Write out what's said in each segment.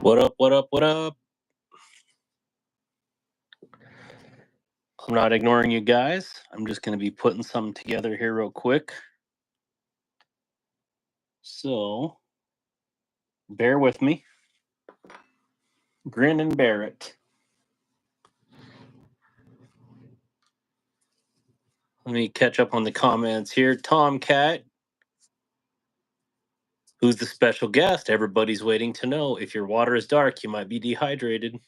What up, what up, what up? I'm not ignoring you guys. I'm just going to be putting something together here real quick. So, bear with me. Grin and bear it. Let me catch up on the comments here. Tomcat, who's the special guest? Everybody's waiting to know. If your water is dark, you might be dehydrated.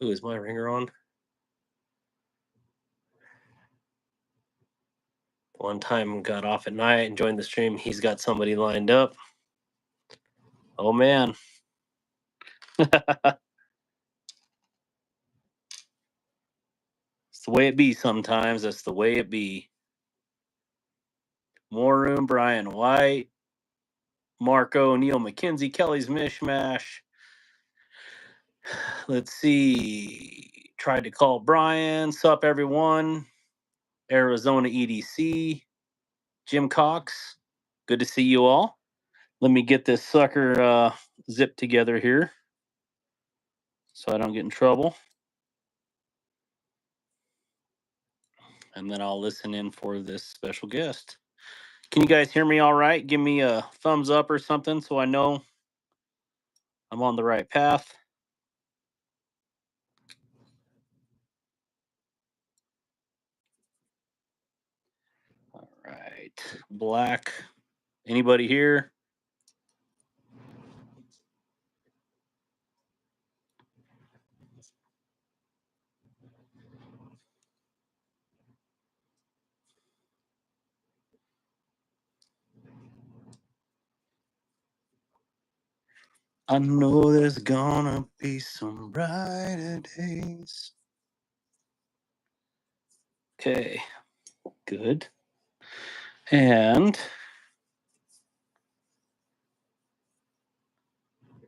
Ooh, is my ringer on? One time got off at night and joined the stream. He's got somebody lined up. Oh, man. It's the way it be sometimes. That's the way it be. More room, Brian White. Marco, Neil McKenzie, Kelly's Mishmash. Let's see. Tried to call Brian. Sup, everyone. Arizona EDC. Jim Cox. Good to see you all. Let me get this sucker zipped together here so I don't get in trouble. And then I'll listen in for this special guest. Can you guys hear me all right? Give me a thumbs up or something so I know I'm on the right path. All right. Black. Anybody here? I know there's gonna be some brighter days. Okay, good. And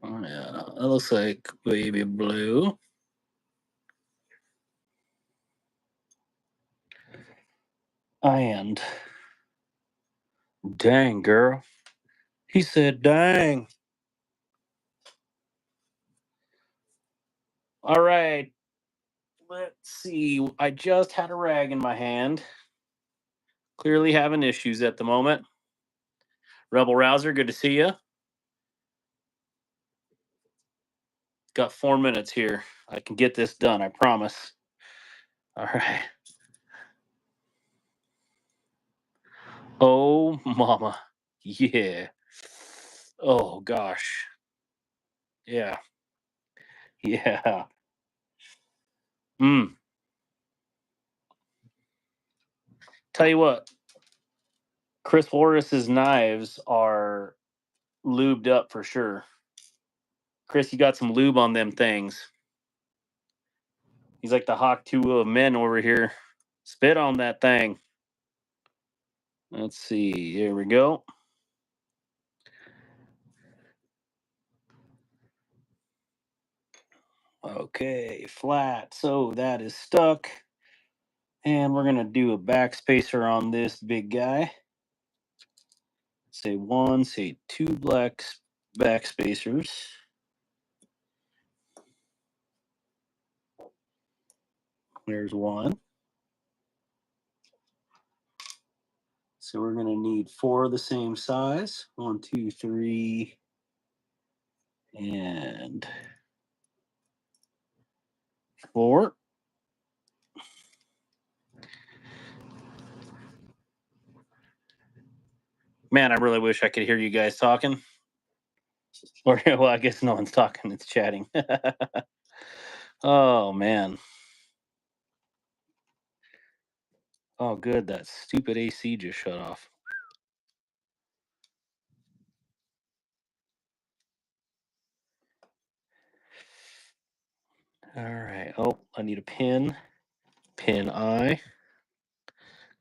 oh yeah, that looks like baby blue. And dang, girl. He said, dang. All right. Let's see. I just had a rag in my hand. Clearly having issues at the moment. Rebel Rouser, good to see you. Got 4 minutes here. I can get this done, I promise. All right. Oh, mama. Yeah. Oh, gosh. Yeah. Yeah. Tell you what, Chris Horace's knives are lubed up for sure. Chris, you got some lube on them things. He's like the Hawk 2 of men over here. Spit on that thing. Let's see. Here we go. Okay, flat. So that is stuck. And we're going to do a backspacer on this big guy. Say 1, say 2 black backspacers. There's 1. So we're going to need 4 of the same size. 1, 2, 3, and 4. Man, I really wish I could hear you guys talking. Or, well, I guess no one's talking, it's chatting. Oh, man. Oh, good. That stupid AC just shut off. All right. Oh, I need a pin. Pin I.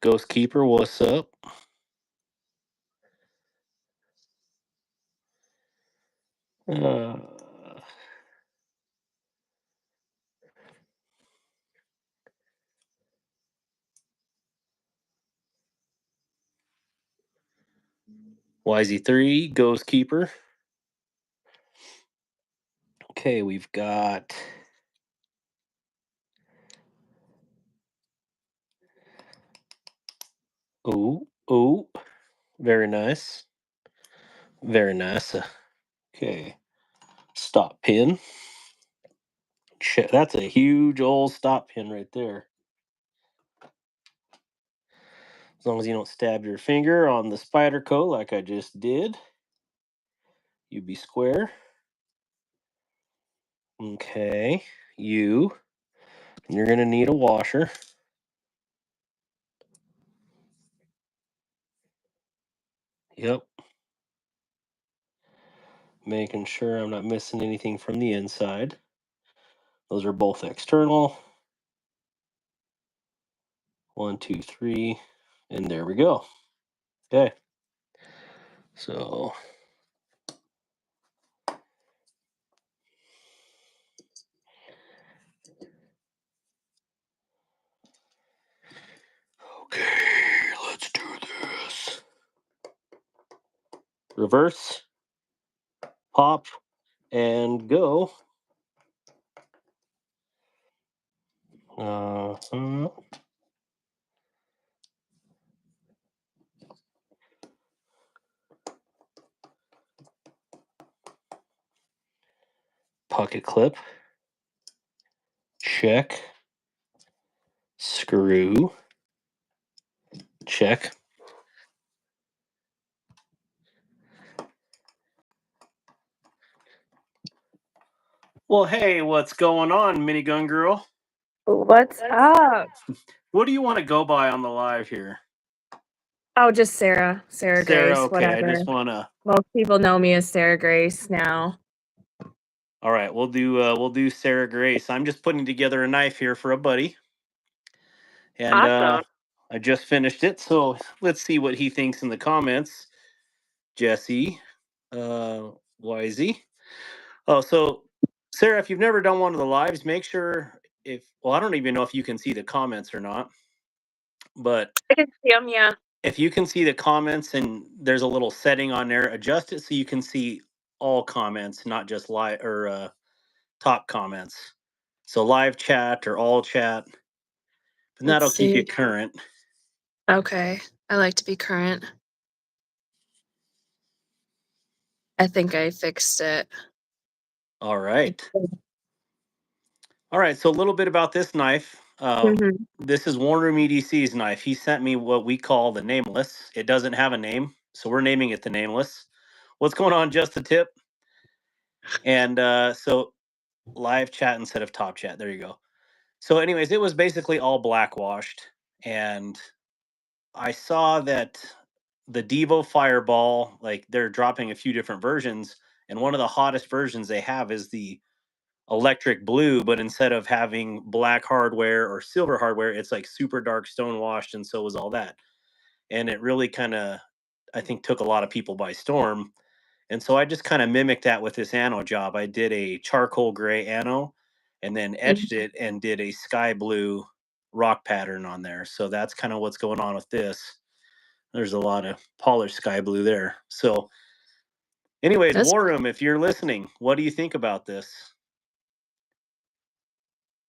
Ghost Keeper, what's up? YZ3, Ghost Keeper. Okay, we've got ooh, very nice. Very nice. Okay. Stop pin. That's a huge old stop pin right there. As long as you don't stab your finger on the spider coat like I just did, you'd be square. Okay. You're going to need a washer. Yep. Making sure I'm not missing anything from the inside. Those are both external. 1, 2, 3, and there we go. Okay. So okay, let's do this. Reverse, pop, and go. Pocket clip. Check. Screw. Check. Well, hey, what's going on, minigun girl? What's up? What do you want to go by on the live here? Oh, just Sarah. Sarah Grace, Okay. whatever. I just want to. Most people know me as Sarah Grace now. All right, we'll do Sarah Grace. I'm just putting together a knife here for a buddy, and Awesome. I just finished it. So let's see what he thinks in the comments. Jesse, YZ. Oh, so Sarah, if you've never done one of the lives, make sure I don't even know if you can see the comments or not, but I can see them, yeah. if you can see the comments and there's a little setting on there, adjust it so you can see all comments, not just live or top comments. So live chat or all chat, and that'll keep you current. Okay. I like to be current. I think I fixed it. All right. All right. So a little bit about this knife. This is Warner Room EDC's knife. He sent me what we call the Nameless. It doesn't have a name, so we're naming it the Nameless. What's going on, Just the Tip? And so live chat instead of top chat. There you go. So, anyways, it was basically all black washed, and I saw that the Devo Fireball, like they're dropping a few different versions, and one of the hottest versions they have is the electric blue, but instead of having black hardware or silver hardware, it's like super dark stone washed, and so was all that. And it really kind of, I think, took a lot of people by storm. And so I just kind of mimicked that with this ano job. I did a charcoal gray ano and then etched it and did a sky blue rock pattern on there. So that's kind of what's going on with this. There's a lot of polished sky blue there. So, anyways, War Room, if you're listening, what do you think about this?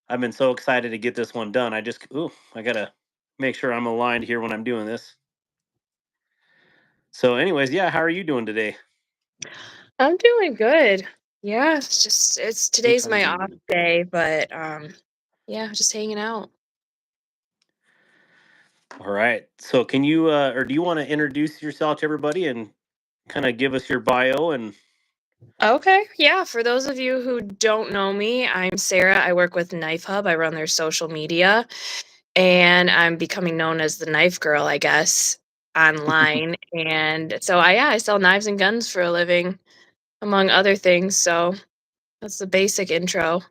I've been so excited to get this one done. I gotta make sure I'm aligned here when I'm doing this. So, anyways, yeah, how are you doing today? I'm doing good. Yeah, today's my off day, but yeah, just hanging out. All right. So, can you or do you want to introduce yourself to everybody and kind of give us your bio and Okay, yeah. For those of you who don't know me, I'm Sarah. I work with Knife Hub. I run their social media, and I'm becoming known as the Knife Girl, I guess, online. And so I sell knives and guns for a living, among other things. So that's the basic intro.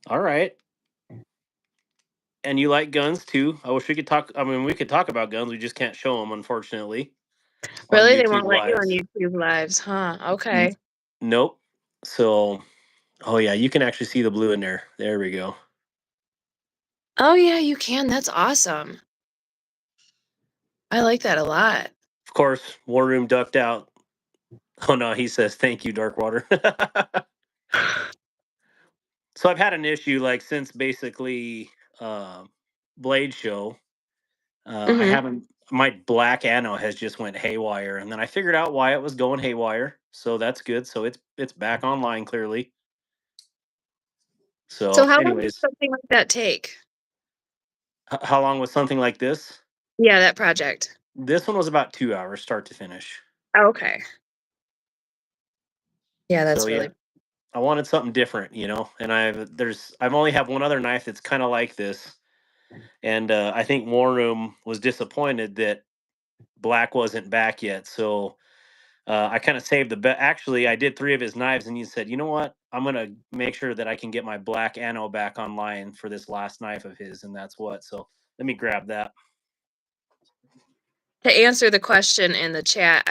all right. And you like guns too? I wish we could talk. I mean, we could talk about guns. We just can't show them, unfortunately. Really, they won't let you on YouTube lives, huh? Okay. Nope. So, oh yeah, you can actually see the blue in there. There we go. Oh yeah, you can. That's awesome. I like that a lot. Of course, War Room ducked out. Oh no, he says thank you, Darkwater. So I've had an issue like since basically Blade Show. I Mhm. haven't. My black anno has just went haywire, and then I figured out why it was going haywire. So that's good. So it's back online clearly. So So, how long does anyways, something like that take? how long was something like this? Yeah, that project. This one was about 2 hours, start to finish. Oh, okay. Yeah, So that's yeah, really I wanted something different, and I've only have one other knife that's kind of like this, and I think War Room was disappointed that Black wasn't back yet. So I kind of saved the bet. Actually, I did 3 of his knives, and he said, "You know what? I'm gonna make sure that I can get my Black Anno back online for this last knife of his," and that's what. So let me grab that. To answer the question in the chat,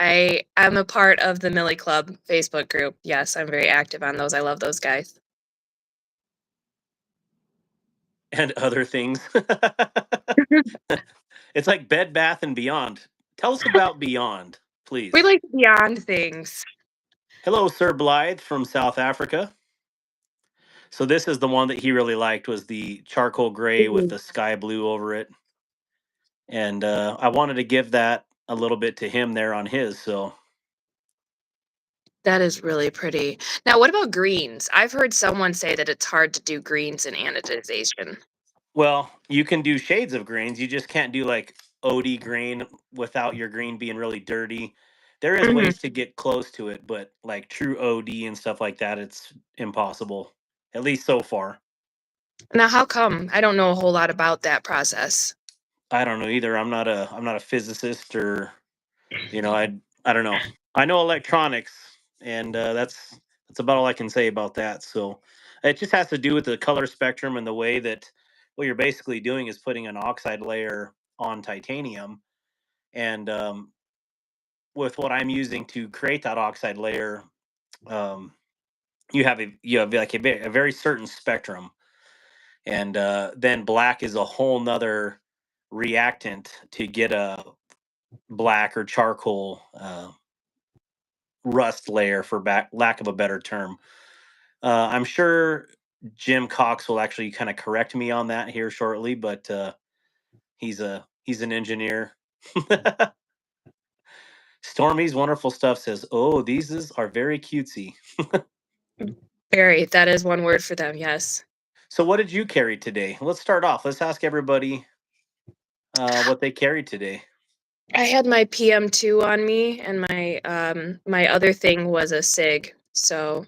I'm a part of the Millie Club Facebook group. Yes, I'm very active on those. I love those guys. And other things. It's like Bed Bath and Beyond. Tell us about Beyond, We please. like beyond things. Hello, Sir Blythe from South Africa. So this is the one that he really liked was the charcoal gray with Mhm. the sky blue over it. And I wanted to give that a little bit to him there on his. So, That is really pretty. Now, what about greens? I've heard someone say that it's hard to do greens in anodization. well, you can do shades of greens. You just can't do like OD green without your green being really dirty. There is Mhm. ways to get close to it, but like true OD and stuff like that, it's impossible. At least so far. Now, how come? I don't know a whole lot about that process. I don't know either. I'm not a physicist or I don't know. I know electronics, and that's about all I can say about that. So it just has to do with the color spectrum and the way that what you're basically doing is putting an oxide layer on titanium, and with what I'm using to create that oxide layer, um, you have like a very certain spectrum, and then black is a whole nother reactant to get a black or charcoal rust layer for lack of a better term. I'm sure Jim Cox will actually kind of correct me on that here shortly, but he's an engineer. Stormy's wonderful stuff says, "Oh, are very cutesy." Very. That is one word for them. Yes. So, what did you carry today? Let's start off. Let's ask everybody what they carried today. I had my PM2 on me, and my other thing was a SIG. So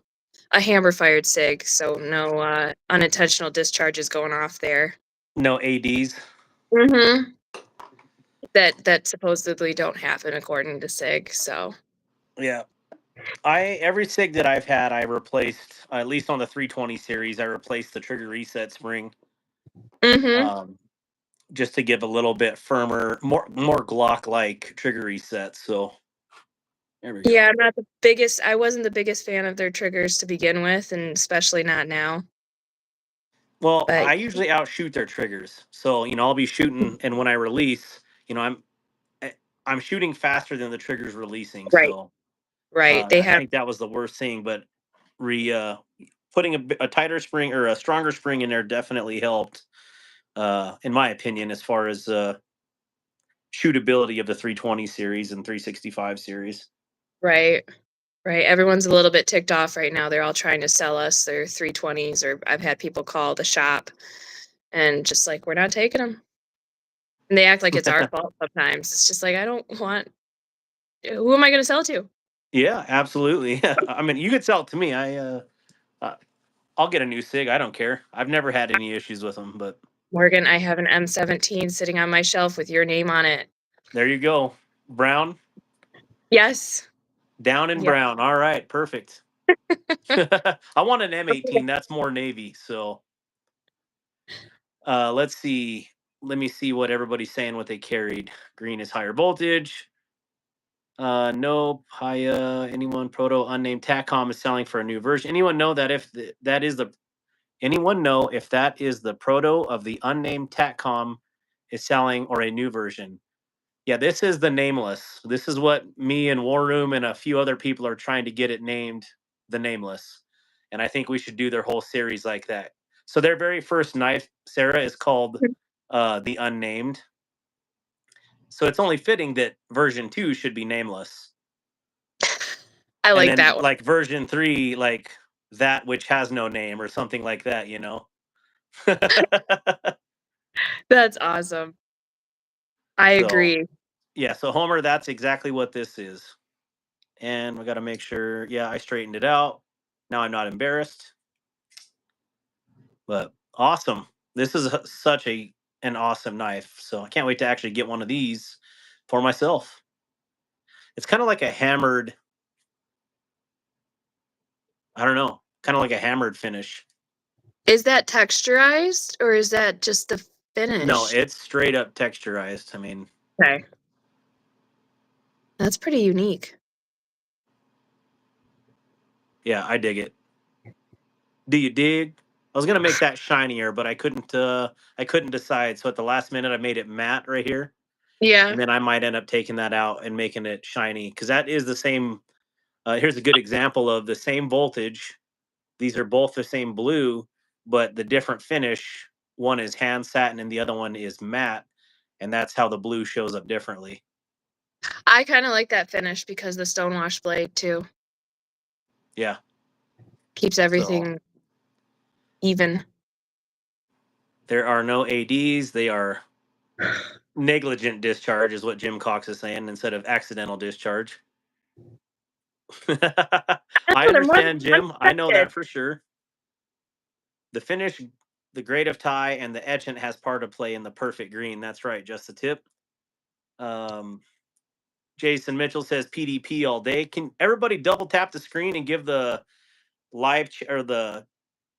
a hammer fired SIG. So no unintentional discharges going off there. No ads. Mm-hmm. That supposedly don't happen according to SIG. So. Yeah, I every sig that I've had, I replaced at least on the 320 series. I replaced the trigger reset spring. Mm-hmm. Um, just to give a little bit firmer, more Glock like trigger resets. So there we Yeah, go. I'm not the biggest. I wasn't the biggest fan of their triggers to begin with, and especially not now. Well, But I usually outshoot their triggers. So I'll be shooting, and when I release, eh, I'm shooting faster than the trigger's releasing. right, So right. They I have think that was the worst thing. But re putting a tighter spring or a stronger spring in there definitely helped, in my opinion, as far as shootability of the 320 series and 365 series. right, right. Everyone's a little bit ticked off right now. They're all trying to sell us their 320s, or I've had people call the shop and just like we're not taking them, and they act like it's our fault. Sometimes it's just like I don't want. Who am I going to sell to? Yeah, absolutely. I mean, you could sell it to me. Uh, I'll get a new Sig. I don't care. I've never had any issues with them, but Morgan, I have an M17 sitting on my shelf with your name on it. there you go. Brown, Yes. down in Yeah. brown. All right, perfect. I want an M18. That's more Navy. So let's see. Let me see what everybody's saying. What they carried. Green is higher voltage. Nope. Haya. Anyone? Proto unnamed TACCOM is selling for a new version. Anyone know that if that is the Anyone know if that is the proto of the unnamed TACCOM is selling or a new version? Yeah, this is the nameless. This is what me and War Room and a few other people are trying to get it named the nameless. and I think we should do their whole series like that. So their very first knife, Sarah, is called the Unnamed. So it's only fitting that version 2 should be nameless. I And like then, that one. like version 3, like that which has no name or something like that, you know? That's awesome. I So, agree. yeah, so Homer, that's exactly what this is. And we got to make sure, yeah, I straightened it out. Now I'm not embarrassed. But awesome. This is such an awesome knife. So I can't wait to actually get one of these for myself. It's kind of like a hammered, I don't know, kind of like a hammered finish. Is that texturized or is that just the finish? No, it's straight up texturized. I mean, okay. That's pretty unique. yeah, I dig it. Do you dig? I was gonna make that shinier, but I couldn't decide. So at the last minute I made it matte right here. Yeah. And then I might end up taking that out and making it shiny because that is the same. Here's a good example of the same voltage. These are both the same blue, but the different finish. One is hand satin and the other one is matte, and that's how the blue shows up differently. I kind of like that finish because the stonewash blade too Yeah. keeps So everything even. there are no ADs. They are negligent discharge, is what Jim Cox is saying, instead of accidental discharge. I They're more understand, Jim. I know unexpected. that for sure. The finish, the grade of tie, and the etchant has part to play in the perfect green. That's right, just the tip. Jason Mitchell says PDP all day. Can everybody double tap the screen and give the or the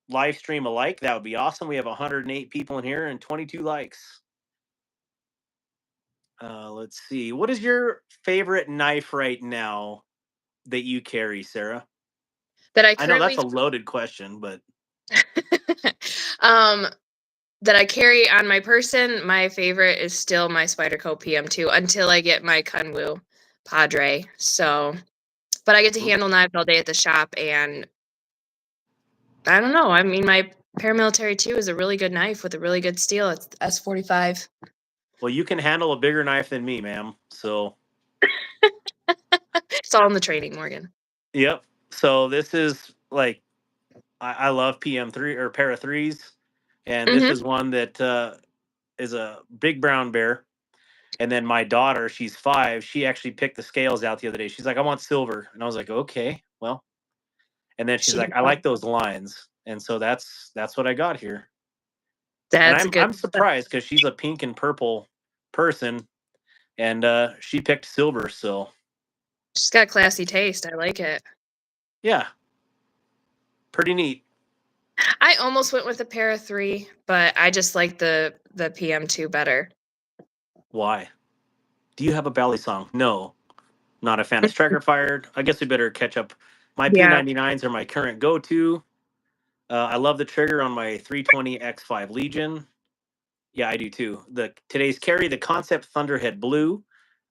live stream a like? That would be awesome. We have 108 people in here and 22 likes. Let's see. What is your favorite knife right now that you carry, Sarah? That I I know that's currently a loaded question, but um that I carry on my person, my favorite is still my Spyderco PM2 until I get my Kunwu Padre. So, but I get to handle knives all day at the shop, and I don't know. I mean, my paramilitary 2 is a really good knife with a really good steel. It's S45. well, you can handle a bigger knife than me, ma'am. So, It's all in the training, Morgan. yep. So this is like I love PM3 or para threes, and this Mm-hmm. is one that is a big brown bear. And then my daughter, she's 5. She actually picked the scales out the other day. She's like, "I want silver," and I was like, "Okay, well." And then she's She like, "I like those lines," and so that's what I got here. And That's a I'm good. surprised because she's a pink and purple person, and she picked silver. So She's got classy taste. I like it. yeah, pretty neat. I almost went with a para 3, but I just like the PM2 better. Why? Do you have a Bally song? No, not a fan of Striker Fired. I guess we better catch up. My Yeah. P99s are my current go-to. I love the trigger on my 320 X5 Legion. Yeah, I do too. Today's carry, the Kansept Thunderhead Blue,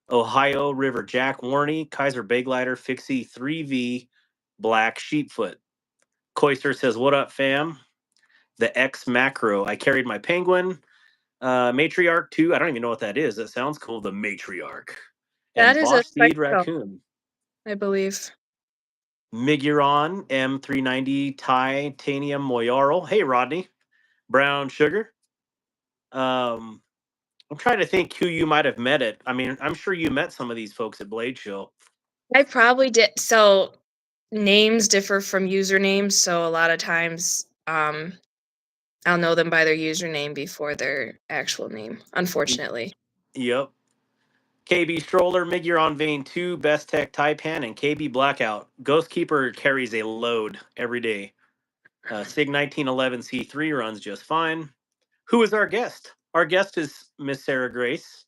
Ohio River Jack Warney, Kaiser Baglighter, Fixie 3V, Black Sheepfoot. Coister says, "What up, fam?" The X Macro. I carried my Penguin. Matriarch 2. I don't even know what that is. That sounds cool. The Matriarch. That And is a Vosteed Spyderco, Raccoon. I believe. Miguron M390 Titanium Moyaral. Hey, Rodney. Brown Sugar. I'm trying to think who you might have met at. I mean, I'm sure you met some of these folks at Blade Show. I probably did. So names differ from usernames. So a lot of times I'll know them by their username before their actual name, unfortunately. Yep. KB Stroller, Miguron Vein 2, Best Tech Taipan, and KB Blackout. Ghost Keeper carries a load every day. SIG 1911 C3 runs just fine. Who is our guest? Our guest is Miss Sarah Grace.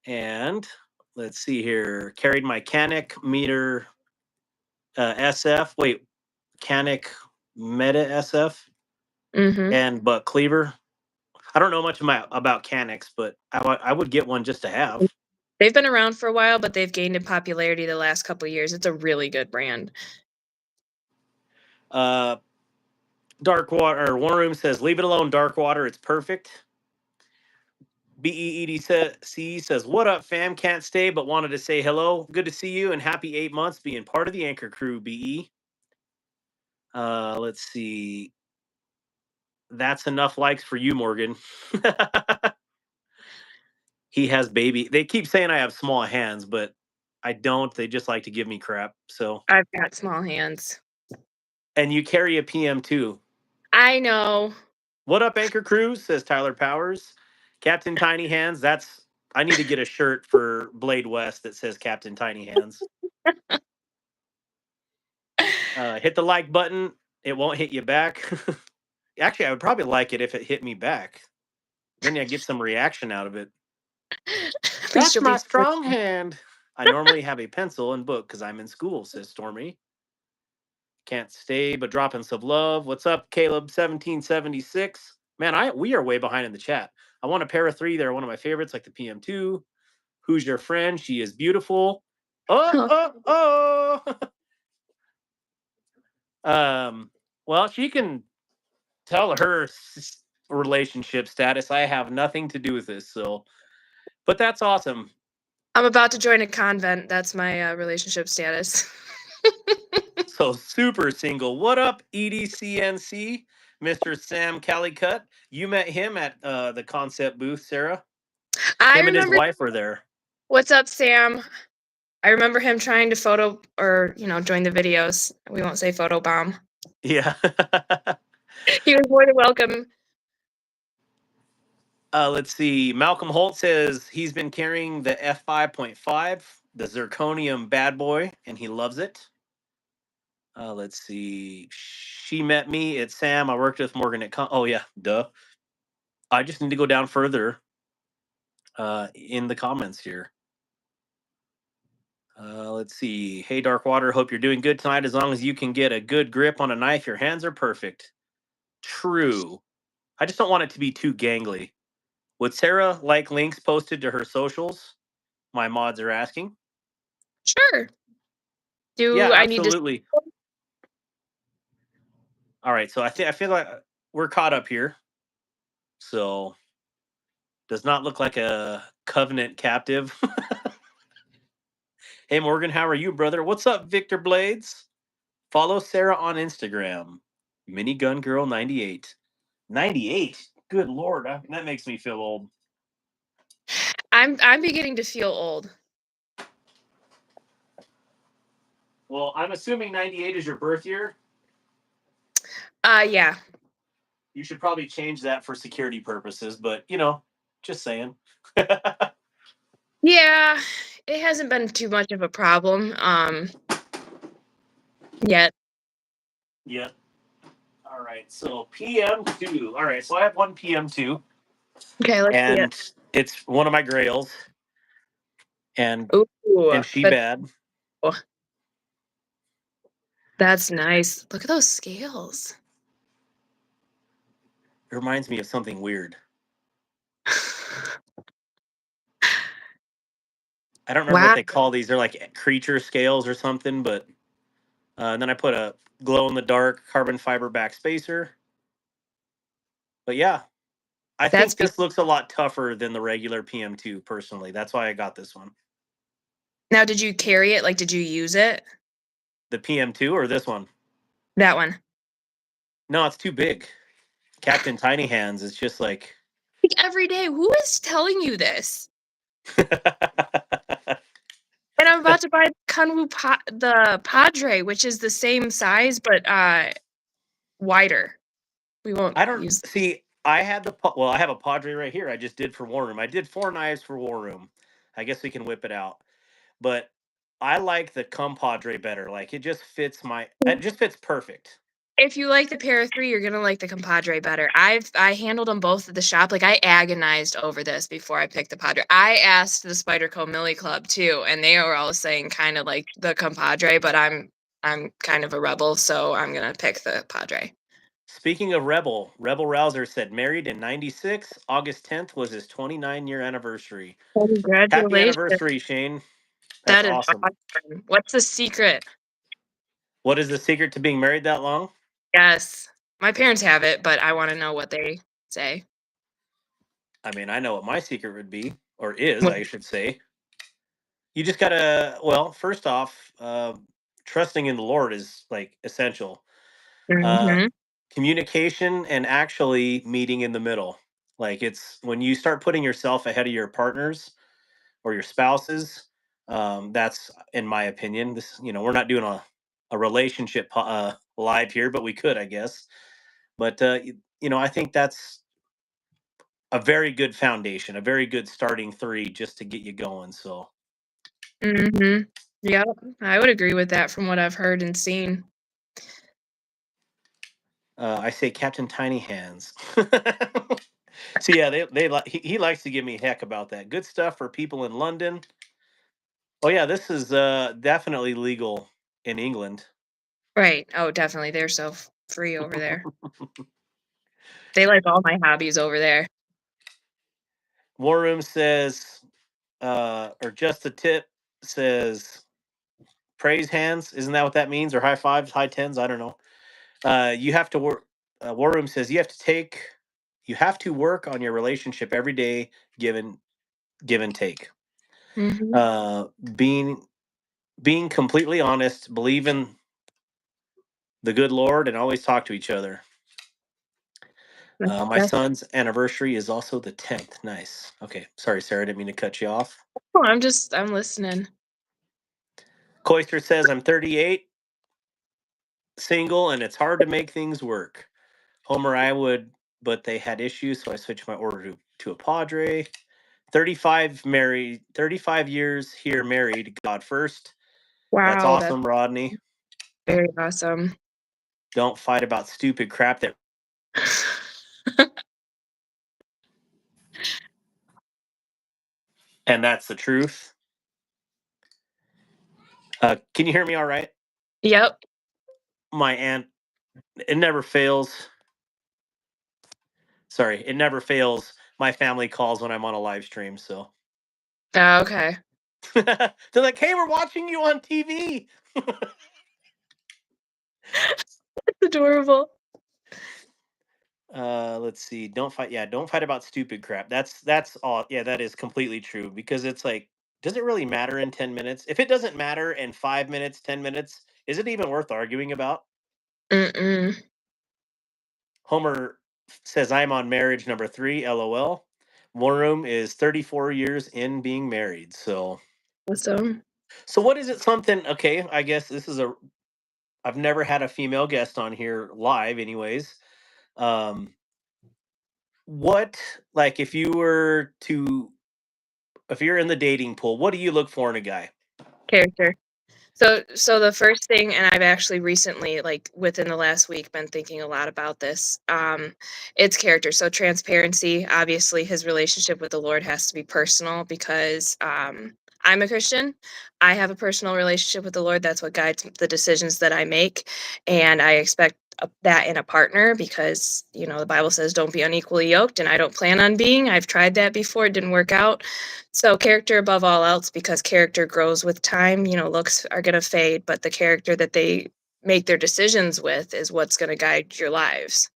And let's see here. Carried my Canic meter SF. Wait, Canic Meta SF Mm-hmm. and Buck Cleaver. I don't know much about Canics, but I would get one just to have. They've been around for a while, but they've gained in popularity the last couple of years. It's a really good brand. Darkwater or War Room says, leave it alone, Darkwater. It's perfect. BEEDC says, what up, fam? Can't stay, but wanted to say hello. Good to see you and happy 8 months being part of the Anchor crew, BE. Let's see. That's enough likes for you, Morgan. He has baby. They keep saying I have small hands, but I don't. They just like to give me crap. So, I've got small hands. and you carry a PM too. I know. What up, Anchor Crew? Says Tyler Powers. Captain Tiny Hands. I need to get a shirt for Blade West that says Captain Tiny Hands. Hit the like button. It won't hit you back. Actually, I would probably like it if it hit me back. Then I get some reaction out of it. That's my strong hand. I normally have a pencil and book because I'm in school, says Stormy. Can't stay, but dropping some love. What's up, Caleb1776? Man, we are way behind in the chat. I want a pair of 3. They're one of my favorites, like the PM2. Who's your friend? She is beautiful. Oh. Well, she can tell her relationship status. I have nothing to do with this, so. But that's awesome. I'm about to join a convent. That's my relationship status. So super single. What up, EDCNC, Mr. Sam Calicut? You met him at the Kansept booth, Sarah. Him and his wife were there. What's up, Sam? I remember him trying to photo or join the videos. We won't say photo bomb. Yeah. He was more than welcome. Let's see. Malcolm Holt says he's been carrying the F5.5, the zirconium bad boy, and he loves it. Let's see. She met me at Sam. I worked with Morgan at oh yeah, duh. I just need to go down further in the comments here. Let's see. Hey, Darkwater, hope you're doing good tonight. As long as you can get a good grip on a knife, your hands are perfect. True. I just don't want it to be too gangly. Would Sarah like links posted to her socials? My mods are asking. Sure. Yeah, absolutely. All right, so I feel like we're caught up here. So, does not look like a Covenant captive. Hey, Morgan, how are you, brother? What's up, Victor Blades? Follow Sarah on Instagram. Minigun Girl 98. 98? Good Lord, that makes me feel old. I'm beginning to feel old. Well, I'm assuming 98 is your birth year. Yeah. You should probably change that for security purposes, but just saying. Yeah, it hasn't been too much of a problem yet. Yep. All right, so PM2. All right, so I have one PM2. Okay, let's see it. It's one of my grails. And she bad. Oh, that's nice. Look at those scales. It reminds me of something weird. I don't remember what they call these. They're like creature scales or something, but then I put a glow-in-the-dark carbon fiber back spacer. But yeah, I think this looks a lot tougher than the regular PM2, personally. That's why I got this one. Now, did you carry it? Like, did you use it? The PM2 or this one? That one. No, it's too big. Captain Tiny Hands is just like every day. Who is telling you this? And I'm about to buy the Padre, which is the same size but wider. We won't. I don't see. I have a Padre right here. I just did for War Room. I did 4 knives for War Room. I guess we can whip it out. But I like the Compadre better. Like it just fits perfect. If you like the pair of 3, you're gonna like the Compadre better. I handled them both at the shop. Like I agonized over this before I picked the Padre. I asked the Spyderco Millie Club too, and they were all saying kind of like the Compadre, but I'm kind of a rebel, so I'm gonna pick the Padre. Speaking of Rebel Rouser said married in '96. August 10th was his 29-year anniversary. Congratulations. Happy anniversary, Shane. That's awesome. What's the secret? What is the secret to being married that long? Yes. My parents have it, but I wanna know what they say. I mean, I know what my secret would be, or is, What I should say. You just gotta, well, first off, trusting in the Lord is like essential. Uh, Mhm. Communication and actually meeting in the middle. Like it's when you start putting yourself ahead of your partners or your spouses. That's, in my opinion, this. We're not doing a relationship live here, but we could, I guess. But I think that's a very good foundation, a very good starting three just to get you going. So Mhm. Yep, I would agree with that from what I've heard and seen. I say Captain Tiny Hands. So yeah, he likes to give me heck about that. Good stuff for people in London. Oh yeah, this is definitely legal in England. Right. Oh, definitely, they're so free over there. They like all my hobbies over there. War Room says, or just a tip says, praise hands. Isn't that what that means? Or high fives, high tens? I don't know. You have to work. War Room says you have to work on your relationship every day, given give and take. Mhm. Uh, being being completely honest, believe in the good Lord, and always talk to each other. My That's son's anniversary is also the 10th. Nice. Okay. Sorry, Sarah. I didn't mean to cut you off. oh, I'm listening. Cloister says, I'm 38, single, and it's hard to make things work. Homer, I would, but they had issues, so I switched my order to a Padre. 35 years here married, God first. That's Wow, that's awesome, Rodney. very awesome. Don't fight about stupid crap that, and that's the truth. Can you hear me all right? Yep. My aunt, it never fails. Sorry, it never fails. My family calls when I'm on a live stream, so Oh, okay. they're like, "Hey, we're watching you on TV." That's adorable. Let's see. Don't fight. Yeah, don't fight about stupid crap. That's all. Yeah, that is completely true because it's like, does it really matter in 10 minutes? If it doesn't matter in 5 minutes, 10 minutes, is it even worth arguing about? Mm-mm. Homer says, "I'm on marriage number three." LOL. War Room is 34 years in being married. Awesome. So what is it? Something? Okay, I guess this is a. I've never had a female guest on here live, anyways. Um, what like if you're in the dating pool, what do you look for in a guy? Character. So the first thing, and I've actually recently, like within the last week, been thinking a lot about this. It's character. So transparency. Obviously, his relationship with the Lord has to be personal because I'm a Christian. I have a personal relationship with the Lord. That's what guides the decisions that I make, and I expect that in a partner because the Bible says don't be unequally yoked, and I don't plan on being. I've tried that before; it didn't work out. So character above all else because character grows with time. Looks are going to fade, but the character that they make their decisions with is what's going to guide your lives.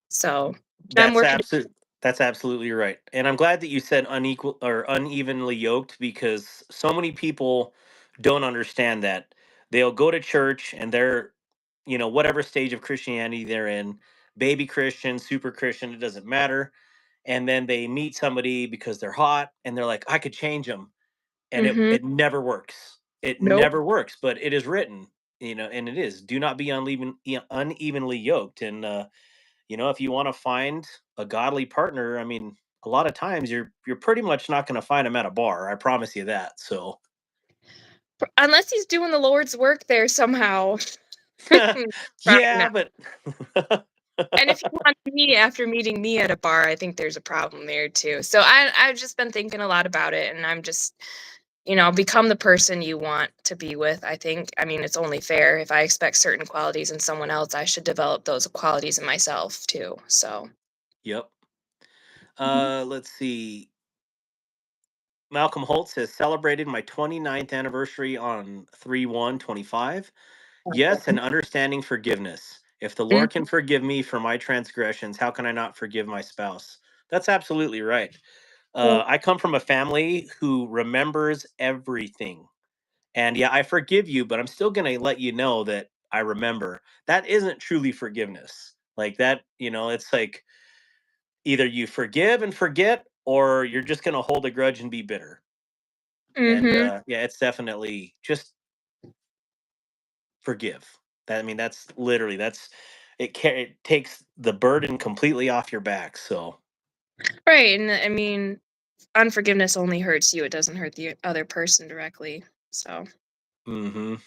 So I'm That's working. absolute. That's absolutely right. And I'm glad that you said unequal or unevenly yoked because so many people don't understand that. They'll go to church and they're, whatever stage of Christianity they're in, baby Christian, super Christian, it doesn't matter. And then they meet somebody because they're hot and they're like, I could change them. And it, Hmm. it never works. It Nope. never works, but it is written, and it is. Do not be unevenly yoked. And, if you want to find a godly partner, I mean, a lot of times you're pretty much not going to find them at a bar. I promise you that. So, Unless he's doing the Lord's work there somehow. Probably yeah, not. but And if he wants me after meeting me at a bar, I think there's a problem there too. So I've just been thinking a lot about it, and I'm just become the person you want to be with. I mean, it's only fair. If I expect certain qualities in someone else, I should develop those qualities in myself too. So, yep. mhm. Let's see. Malcolm Holt says celebrated my 29th anniversary on 3/1/25. Yes, and understanding forgiveness. If the Lord can forgive me for my transgressions, how can I not forgive my spouse? That's absolutely right. I come from a family who remembers everything. And yeah, I forgive you, but I'm still going to let you know that I remember. That isn't truly forgiveness. Like that, it's like either you forgive and forget, or you're just going to hold a grudge and be bitter. And Mm-hmm. yeah, it's definitely just forgive. That's literally it takes the burden completely off your back. So, Right, and I mean, unforgiveness only hurts you. It doesn't hurt the other person directly. So. mhm.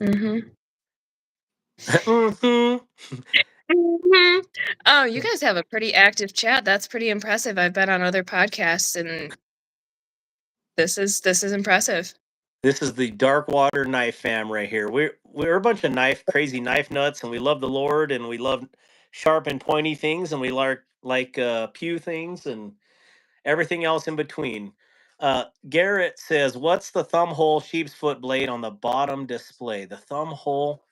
Mhm. Mhm. Mhm. Oh, you guys have a pretty active chat. That's pretty impressive. I've been on other podcasts, and this is impressive. This is the Darkwater Knife Fam right here. We're a bunch of crazy knife nuts, and we love the Lord, and we love sharp and pointy things, and we like pew things, and everything else in between. Garrett says, "What's the thumb hole sheep's foot blade on the bottom display?" The thumb hole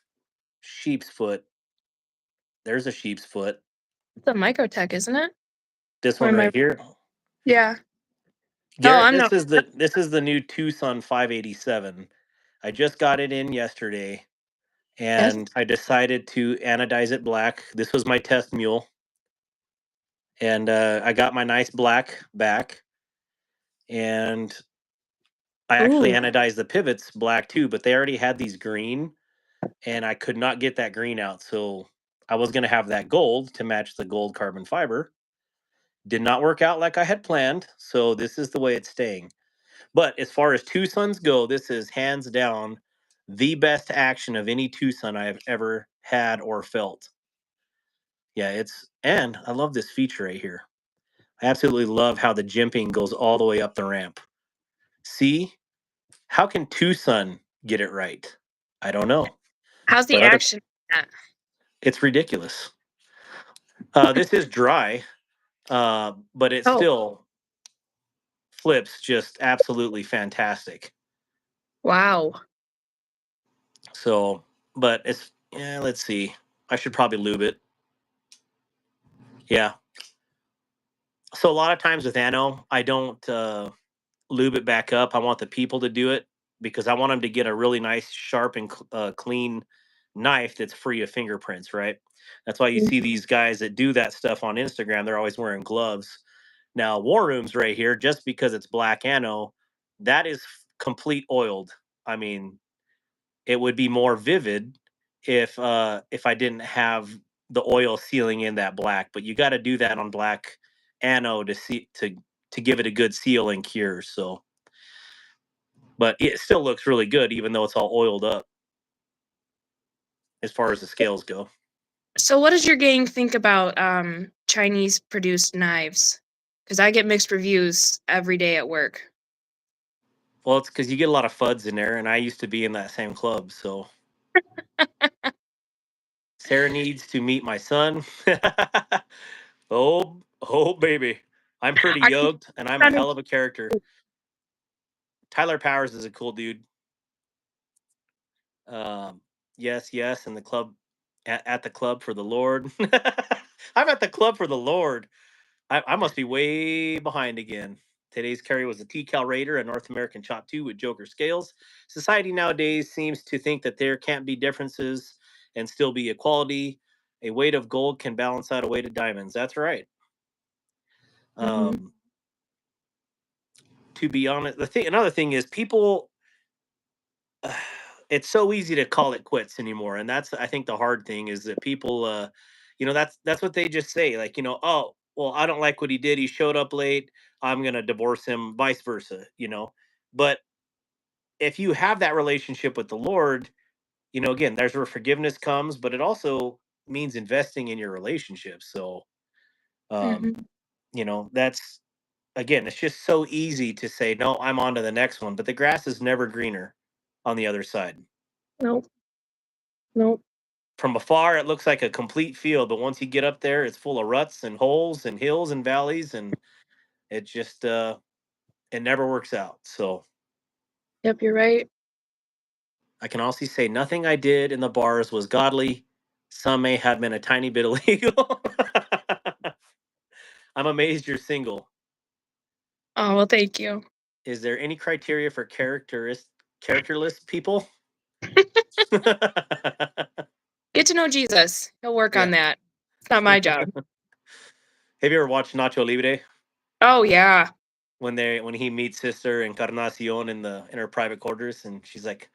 sheep's foot. There's a sheep's foot. It's a Microtech, isn't it? This Or one am I? right here. Yeah. Oh, Garrett, I'm this not. is the new Tucson 587. I just got it in yesterday, That's, and I decided to anodize it black. This was my test mule, and I got my nice black back, and I actually ooh. anodized the pivots black too, but they already had these green, and I could not get that green out, so I was going to have that gold to match the gold carbon fiber. Did not work out like I had planned, so this is the way it's staying. But as far as Tucson's go, this is hands down the best action of any Tucson I have ever had or felt. Yeah, and I love this feature right here. I absolutely love how the jimping goes all the way up the ramp. See, how can Tucson get it right? I don't know, How's the but other action? on that? it's ridiculous. This is dry, but it Oh, still flips just absolutely fantastic. wow. So, but it's yeah. Let's see. I should probably lube it. Yeah. So a lot of times with Ano, I don't lube it back up. I want the people to do it because I want them to get a really nice, sharp, and clean knife that's free of fingerprints. Right. That's why you see these guys that do that stuff on Instagram. They're always wearing gloves. Now, War Room's right here, just because it's black Ano, that is complete oiled. I mean, it would be more vivid if I didn't have the oil sealing in that black. But you got to do that on black Ano to give it a good seal and cure. So, but it still looks really good, even though it's all oiled up as far as the scales go. So, what does your gang think about Chinese produced knives? Because I get mixed reviews every day at work. Well, it's because you get a lot of fuds in there, and I used to be in that same club. So Sarah needs to meet my son. Oh, baby. I'm pretty Are you yoked, and I'm a trying hell of a character. Tyler Powers is a cool dude. Um, yes, yes, and the club at the club for the Lord. I'm at the club for the Lord. I must be way behind again. Today's carry was a T-Cal Raider, a North American Chop 2 with Joker scales. Society nowadays seems to think that there can't be differences and still be equality. A weight of gold can balance out a weight of diamonds. That's right. to? Um, to be honest, another thing is people it's so easy to call it quits anymore, and that's I think the hard thing is that people that's what they just say, like, oh, well, I don't like what he did, he showed up late, I'm going to divorce him, vice versa. But if you have that relationship with the Lord, again, there's where forgiveness comes, but it also means investing in your relationship. So um Mhm. that's again, it's just so easy to say no, I'm on to the next one, but the grass is never greener on the other side. Nope. Nope. From afar, it looks like a complete field, but once you get up there, it's full of ruts and holes and hills and valleys, and it just it never works out. So Yep, you're right. I can also say nothing I did in the bars was godly. Some may have been a tiny bit illegal. I'm amazed you're single. Oh, well, thank you. Is there any criteria for characterless people? Get to know Jesus. He'll work Yeah. on that. It's not my job. Have you ever watched Nacho Libre? Oh, yeah. When he meets Sister Encarnacion in her private quarters, and she's like,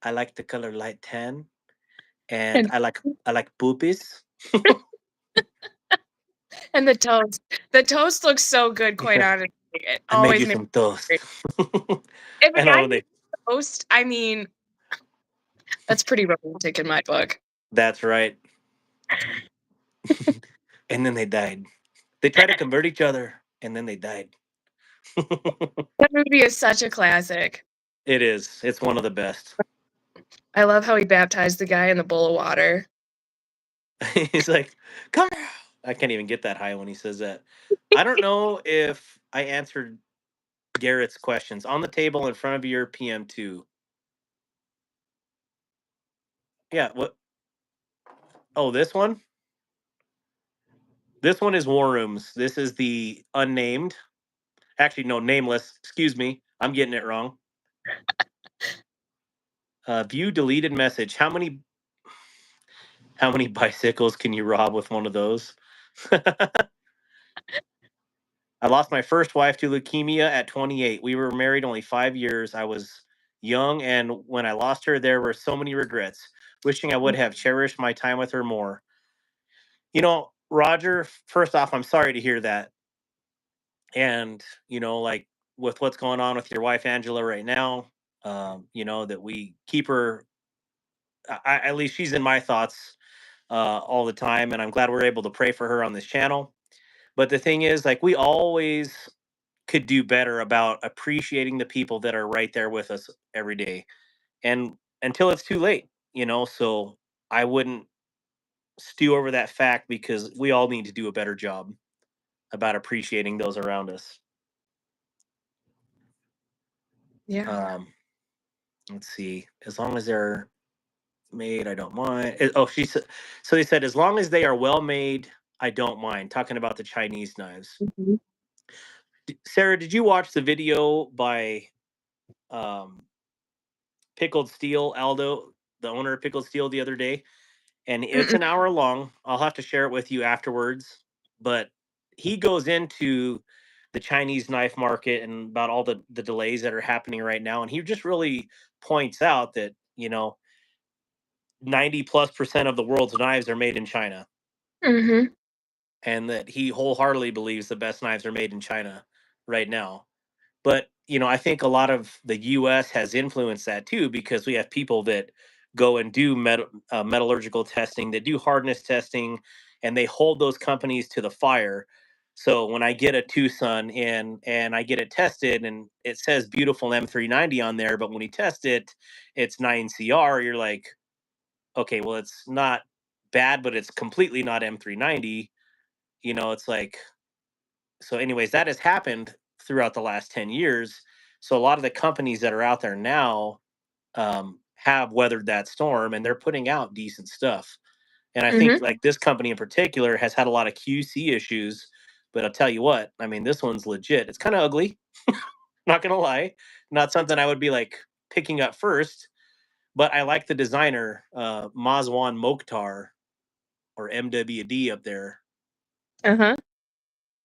"I like the color light tan, and And, I like boobies." and the toast. The toast looks so good, quite Yeah, honestly. It I made always you makes some toast. me if a And guy oh, makes toast, I mean, that's pretty romantic in my book. that's right. And then they died. They tried to convert each other, and then they died. That movie is such a classic. It is. It's one of the best. I love how he baptized the guy in the bowl of water. He's like, "Come here." I can't even get that high when he says that. I don't know if I answered Garrett's questions on the table in front of your PM2. Yeah. What? Oh, this one? This one is War Rooms. This is the unnamed. Actually, no, nameless. Excuse me. I'm getting it wrong. View deleted message. How many bicycles can you rob with one of those? I lost my first wife to leukemia at 28. We were married only 5 years. I was young, and when I lost her, there were so many regrets, wishing I would have cherished my time with her more. Roger, first off, I'm sorry to hear that. And, like with what's going on with your wife, Angela, right now, that we keep her, at least she's in my thoughts all the time. And I'm glad we're able to pray for her on this channel. But the thing is, like, we always could do better about appreciating the people that are right there with us every day, and until it's too late, so I wouldn't stew over that fact, because we all need to do a better job about appreciating those around us. Yeah. um let's see, as long as they're made, I don't mind. She said, so they said, as long as they are well made, I don't mind. Talking about the Chinese knives. Mhm. Sarah, did you watch the video by um Pickled Steel, Aldo, the owner of Pickled Steel, the other day? And it's Mm-mm. an hour long. I'll have to share it with you afterwards. But he goes into the Chinese knife market and about all the delays that are happening right now. And he just really points out that, 90+% of the world's knives are made in China. Mhm. And that he wholeheartedly believes the best knives are made in China right now. But, I think a lot of the US has influenced that too, because we have people that go and do metallurgical testing, that do hardness testing, and they hold those companies to the fire. So when I get a Tucson and I get it tested and it says beautiful M390 on there, but when you test it, it's 9CR, you're like, okay, well, it's not bad, but it's completely not M390. It's like, so anyways, that has happened throughout the last 10 years. So a lot of the companies that are out there now have weathered that storm, and they're putting out decent stuff. And I think, Mhm. like, this company in particular has had a lot of QC issues, but I'll tell you what, I mean, this one's legit. It's kind of ugly, not gonna lie. Not something I would be like picking up first, but I like the designer, Mazwan Mokhtar, or MWD up there, Uh-huh.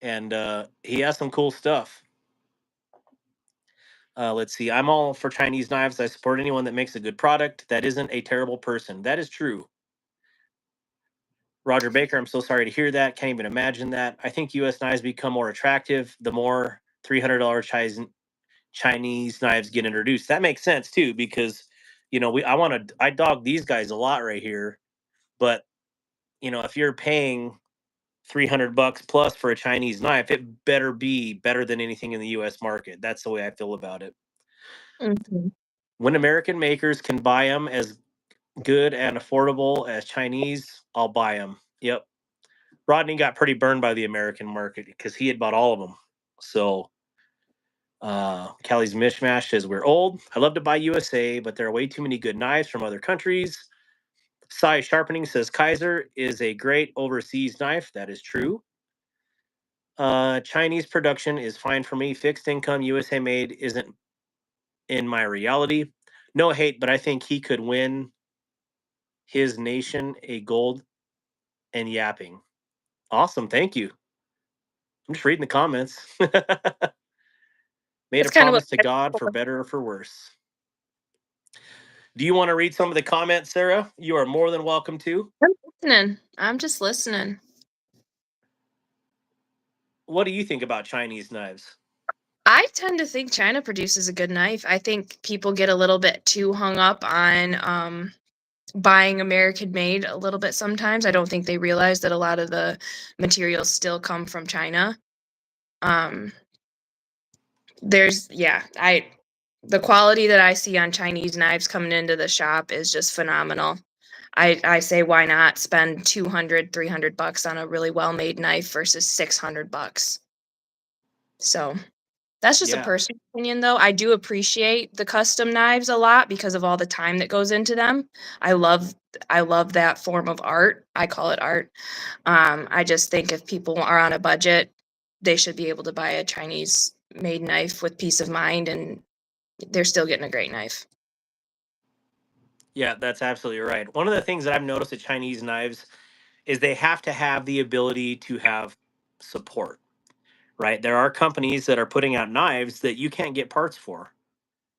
and he has some cool stuff. Let's see. I'm all for Chinese knives. I support anyone that makes a good product that isn't a terrible person. That is true. Roger Baker, I'm so sorry to hear that. Can't even imagine that. I think U.S. knives become more attractive the more $300 Chinese knives get introduced. That makes sense too, because I dog these guys a lot right here, but if you're paying $300 plus for a Chinese knife, it better be better than anything in the U.S. market. That's the way I feel about it. Mhm. When American makers can buy them as good and affordable as Chinese, I'll buy them. Yep. Rodney got pretty burned by the American market because he had bought all of them. So Callie's Mishmash says, we're old. I love to buy USA, but there are way too many good knives from other countries. Sai Sharpening says Kaiser is a great overseas knife. That is true. Chinese production is fine for me. Fixed income USA made isn't in my reality. No hate, but I think he could win his nation a gold and yapping. Awesome, thank you. I'm just reading the comments. Made That's a kind of what promise to God for better or for worse. Do you want to read some of the comments, Sarah? You are more than welcome to. I'm listening. I'm just listening. What do you think about Chinese knives? I tend to think China produces a good knife. I think people get a little bit too hung up on buying American made a little bit sometimes. I don't think they realize that a lot of the materials still come from China. The quality that I see on Chinese knives coming into the shop is just phenomenal. I say why not spend $200-300 on a really well-made knife versus $600. So that's just a Yeah. personal opinion, though. I do appreciate the custom knives a lot because of all the time that goes into them. I love that form of art. I call it art. I just think if people are on a budget, they should be able to buy a Chinese made knife with peace of mind, and they're still getting a great knife. Yeah, that's absolutely right. One of the things that I've noticed at Chinese knives is they have to have the ability to have support, right? There are companies that are putting out knives that you can't get parts for.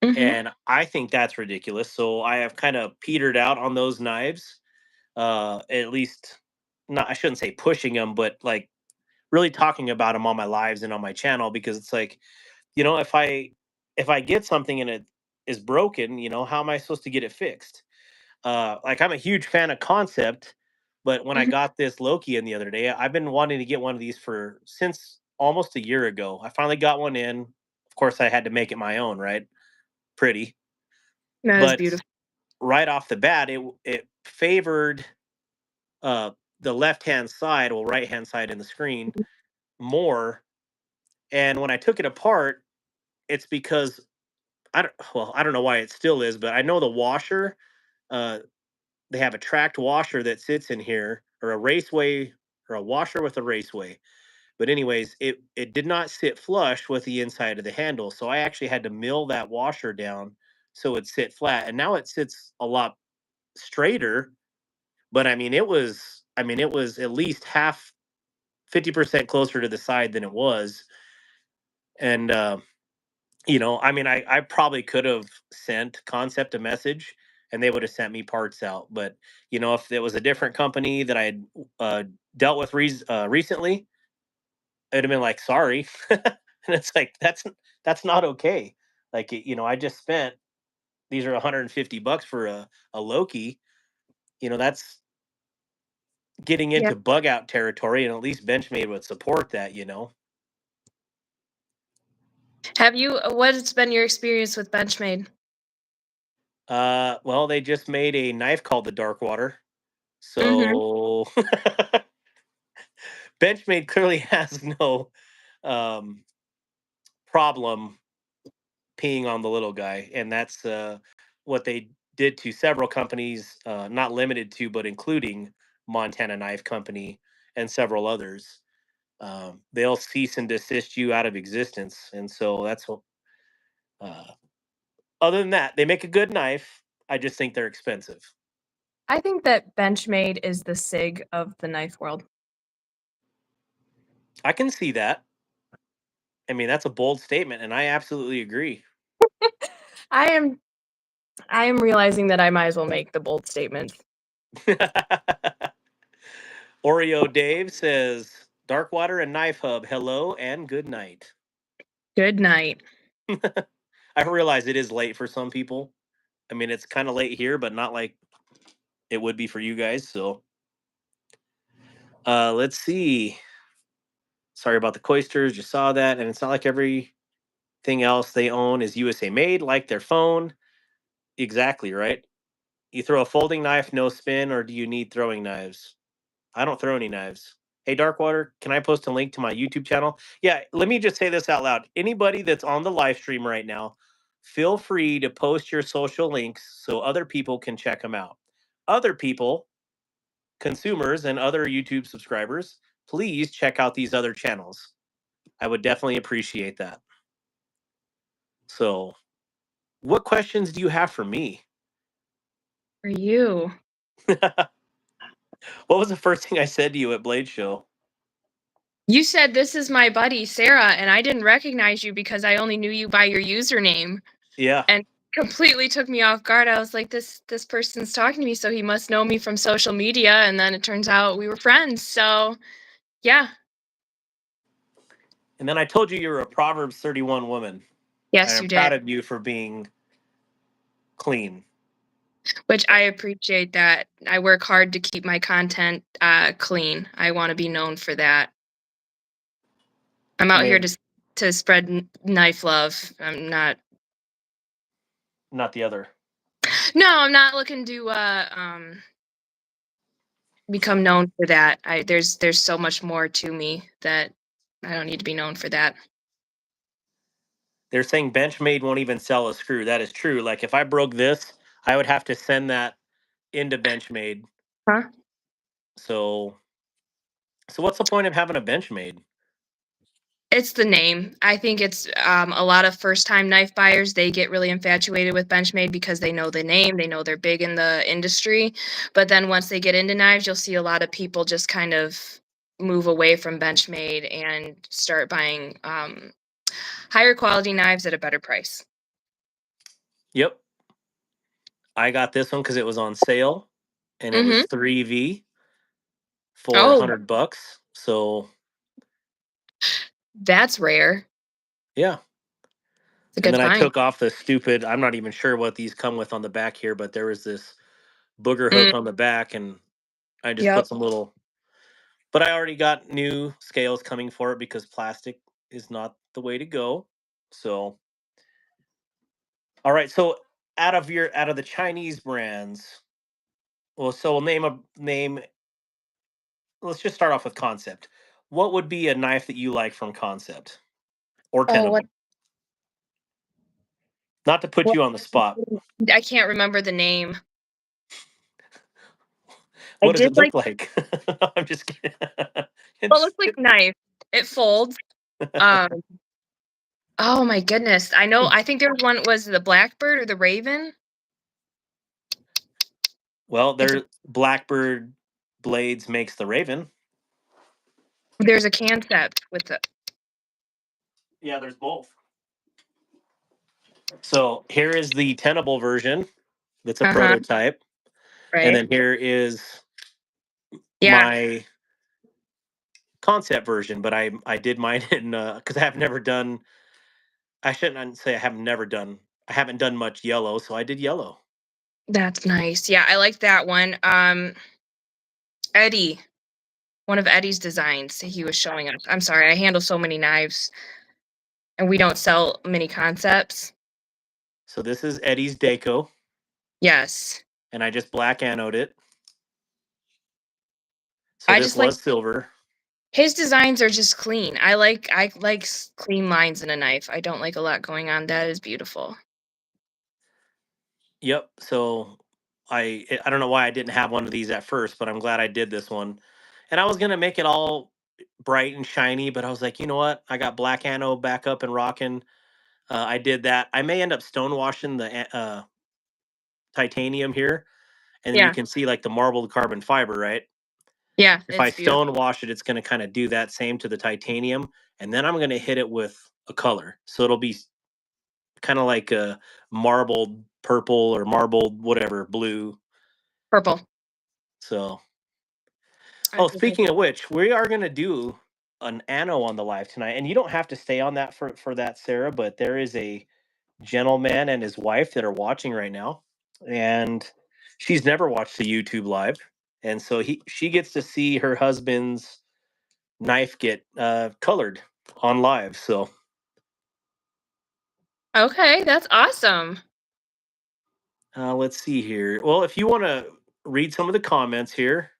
Mhm. And I think that's ridiculous. So I have kind of petered out on those knives. At least not I shouldn't say pushing them, but like really talking about them on my lives and on my channel because it's like, if I get something and it is broken, how am I supposed to get it fixed? Like I'm a huge fan of Concept, but when I Mhm. got this Loki in the other day, I've been wanting to get one of these for since almost a year ago. I finally got one in. Of course, I had to make it my own, right? Pretty, That is but beautiful. right off the bat, it favored uh, the left hand side, well, right hand side in the screen more. And when I took it apart, it's because I don't know why it still is, but I know the washer. Uh, they have a tracked washer that sits in here, or a raceway, or a washer with a raceway. But anyways, it did not sit flush with the inside of the handle, so I actually had to mill that washer down so it sit flat, and now it sits a lot straighter. But I mean it was at least half 50% closer to the side than it was, and I probably could have sent Concept a message and they would have sent me parts out. But, if it was a different company that I had uh, dealt with recently, it'd have been like, sorry. And it's like, that's not okay. Like, I just spent, these are $150 for a Loki. That's getting Yeah. into bug out territory, and at least Benchmade would support that. What's been your experience with Benchmade? Well, they just made a knife called the Darkwater. Mhm. So Benchmade clearly has no um, problem peeing on the little guy, and that's what they did to several companies, not limited to, but including Montana Knife Company and several others. They'll cease and desist you out of existence, and so that's what. Uh, Other than that, they make a good knife. I just think they're expensive. I think that Benchmade is the SIG of the knife world. I can see that. I mean, that's a bold statement, and I absolutely agree. I am I am realizing that I might as well make the bold statement. Oreo Dave says, Darkwater and Knife Hub, hello and good night. Good night. I realize it is late for some people. I mean, it's kind of late here, but not like it would be for you guys. So let's see. Sorry about the Coisters. You saw that. And it's not like everything else they own is USA made, like their phone. Exactly, right? You throw a folding knife, no spin, or do you need throwing knives? I don't throw any knives. Hey, Darkwater, can I post a link to my YouTube channel? Yeah, let me just say this out loud. Anybody that's on the live stream right now, feel free to post your social links so other people can check them out. other people, consumers, and other YouTube subscribers, please check out these other channels. I would definitely appreciate that. So, what questions do you have for me? For you. What was the first thing I said to you at Blade Show? You said this is my buddy Sarah, and I didn't recognize you because I only knew you by your username. Yeah. And completely took me off guard. I was like, this person's talking to me, so he must know me from social media. And then it turns out we were friends. So yeah. And then I told you were a Proverbs 31 woman. Yes, I'm you proud did. of you for being clean. Which I appreciate that. I work hard to keep my content clean. I want to be known for that. I'm out here to spread knife love. I'm not the other. No, I'm not looking to become known for that. There's so much more to me that I don't need to be known for that. They're saying Benchmade won't even sell a screw. That is true. Like if I broke this, I would have to send that into Benchmade. Huh? So what's the point of having a Benchmade? It's the name. I think it's a lot of first-time knife buyers. They get really infatuated with Benchmade because they know the name. They know they're big in the industry. But then once they get into knives, you'll see a lot of people just kind of move away from Benchmade and start buying higher quality knives at a better price. Yep. I got this one because it was on sale, and it was 3V for $100. So that's rare. Yeah. It's a good and then find. I took off the stupid. I'm not even sure what these come with on the back here, but there was this booger hook on the back, and I just put some little. But I already got new scales coming for it because plastic is not the way to go. So, all right. So out of the Chinese brands, well, so we'll name. Let's just start off with Kansept. What would be a knife that you like from Kansept or Tenable? Not to put you on the spot. I can't remember the name. What does it look like? I'm just kidding. It looks like a knife. It folds. Oh my goodness. I know. I think there was the Blackbird or the Raven. Well, their Blackbird blades makes the Raven. There's a Kansept with it. Yeah, there's both. So here is the Tenable version. That's a prototype. Right. And then here is my Kansept version, but I did mine in because I have never done. I shouldn't say I haven't never done. I haven't done much yellow, so I did yellow. That's nice. Yeah, I like that one. Eddie, one of Eddie's designs he was showing us. I'm sorry, I handle so many knives, and we don't sell many Kansepts. So this is Eddie's Deco. Yes. And I just black anode it. So this was silver. His designs are just clean. I like clean lines in a knife. I don't like a lot going on. That is beautiful. Yep. So I don't know why I didn't have one of these at first, but I'm glad I did this one. And I was gonna make it all bright and shiny, but I was like, you know what? I got black anode back up and rocking. I did that. I may end up stonewashing the titanium here, and then you can see like the marbled carbon fiber, right? Yeah. If I stonewash it, it's going to kind of do that same to the titanium, and then I'm going to hit it with a color, so it'll be kind of like a marbled purple or marbled whatever blue. Purple. So, speaking of which, we are going to do an anno on the live tonight, and you don't have to stay on that for that, Sarah. But there is a gentleman and his wife that are watching right now, and she's never watched the YouTube live, and so she gets to see her husband's knife get colored on live. So okay, that's awesome. Let's see here. Well, if you want to read some of the comments here,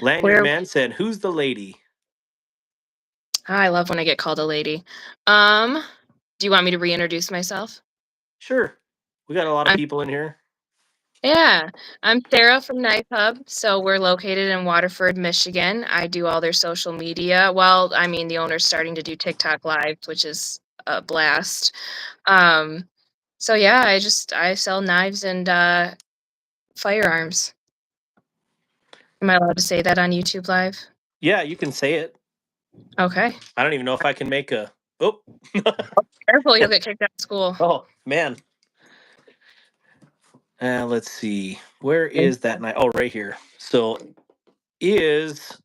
Lanyard Man said, "Who's the lady?" I love when I get called a lady. Do you want me to reintroduce myself? Sure. We got a lot of people in here. Yeah, I'm Sarah from Knife Hub. So we're located in Waterford, Michigan. I do all their social media. Well, I mean, the owner's starting to do TikTok lives, which is a blast. Um, so yeah, I sell knives and firearms. Am I allowed to say that on YouTube Live? Yeah, you can say it. Okay. I don't even know if I can make a. Oh, Careful, you'll get kicked out of school. oh man. Let's see. Where is that knife? Oh, right here. So is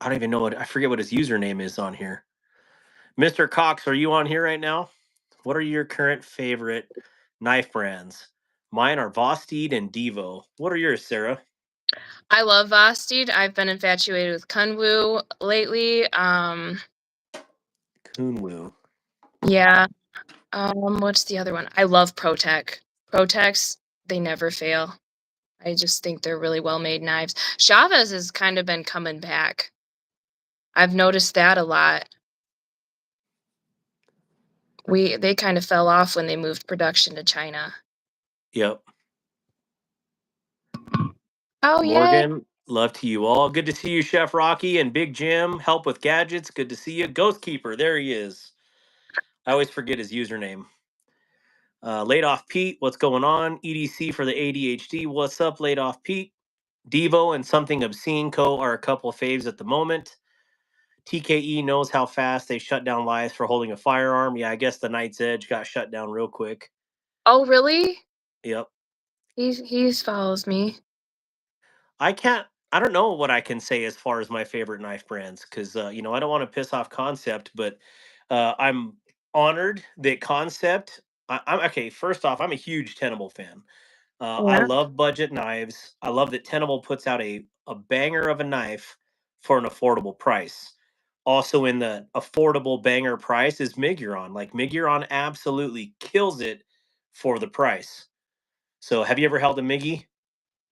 I don't even know what I forget what his username is on here. Mr. Cox, are you on here right now? What are your current favorite knife brands? Mine are Vosteed and Devo. What are yours, Sarah? I love Vosteed. I've been infatuated with Kunwu lately. Kunwu. Yeah. What's the other one? I love Protec. Protecs, they never fail. I just think they're really well made knives. Chavez has kind of been coming back. I've noticed that a lot. They kind of fell off when they moved production to China. Yep. Oh yeah. Morgan, love to you all. Good to see you, Chef Rocky and Big Jim. Help with gadgets. Good to see you. Ghost Keeper, there he is. I always forget his username. Laid off Pete, what's going on? EDC for the ADHD, what's up, laid off Pete? Devo and Something Obscene Co. are a couple faves at the moment. TKE knows how fast they shut down lives for holding a firearm. Yeah, I guess the Night's Edge got shut down real quick. Oh really? Yep. He follows me. I don't know what I can say as far as my favorite knife brands because, I don't want to piss off Concept, but I'm honored that Concept. I'm okay. First off, I'm a huge Tenable fan. I Yeah. love budget knives. I love that Tenable puts out a banger of a knife for an affordable price. Also, in the affordable banger price is Miguron. Like Miguron absolutely kills it for the price. So, have you ever held a Miggy?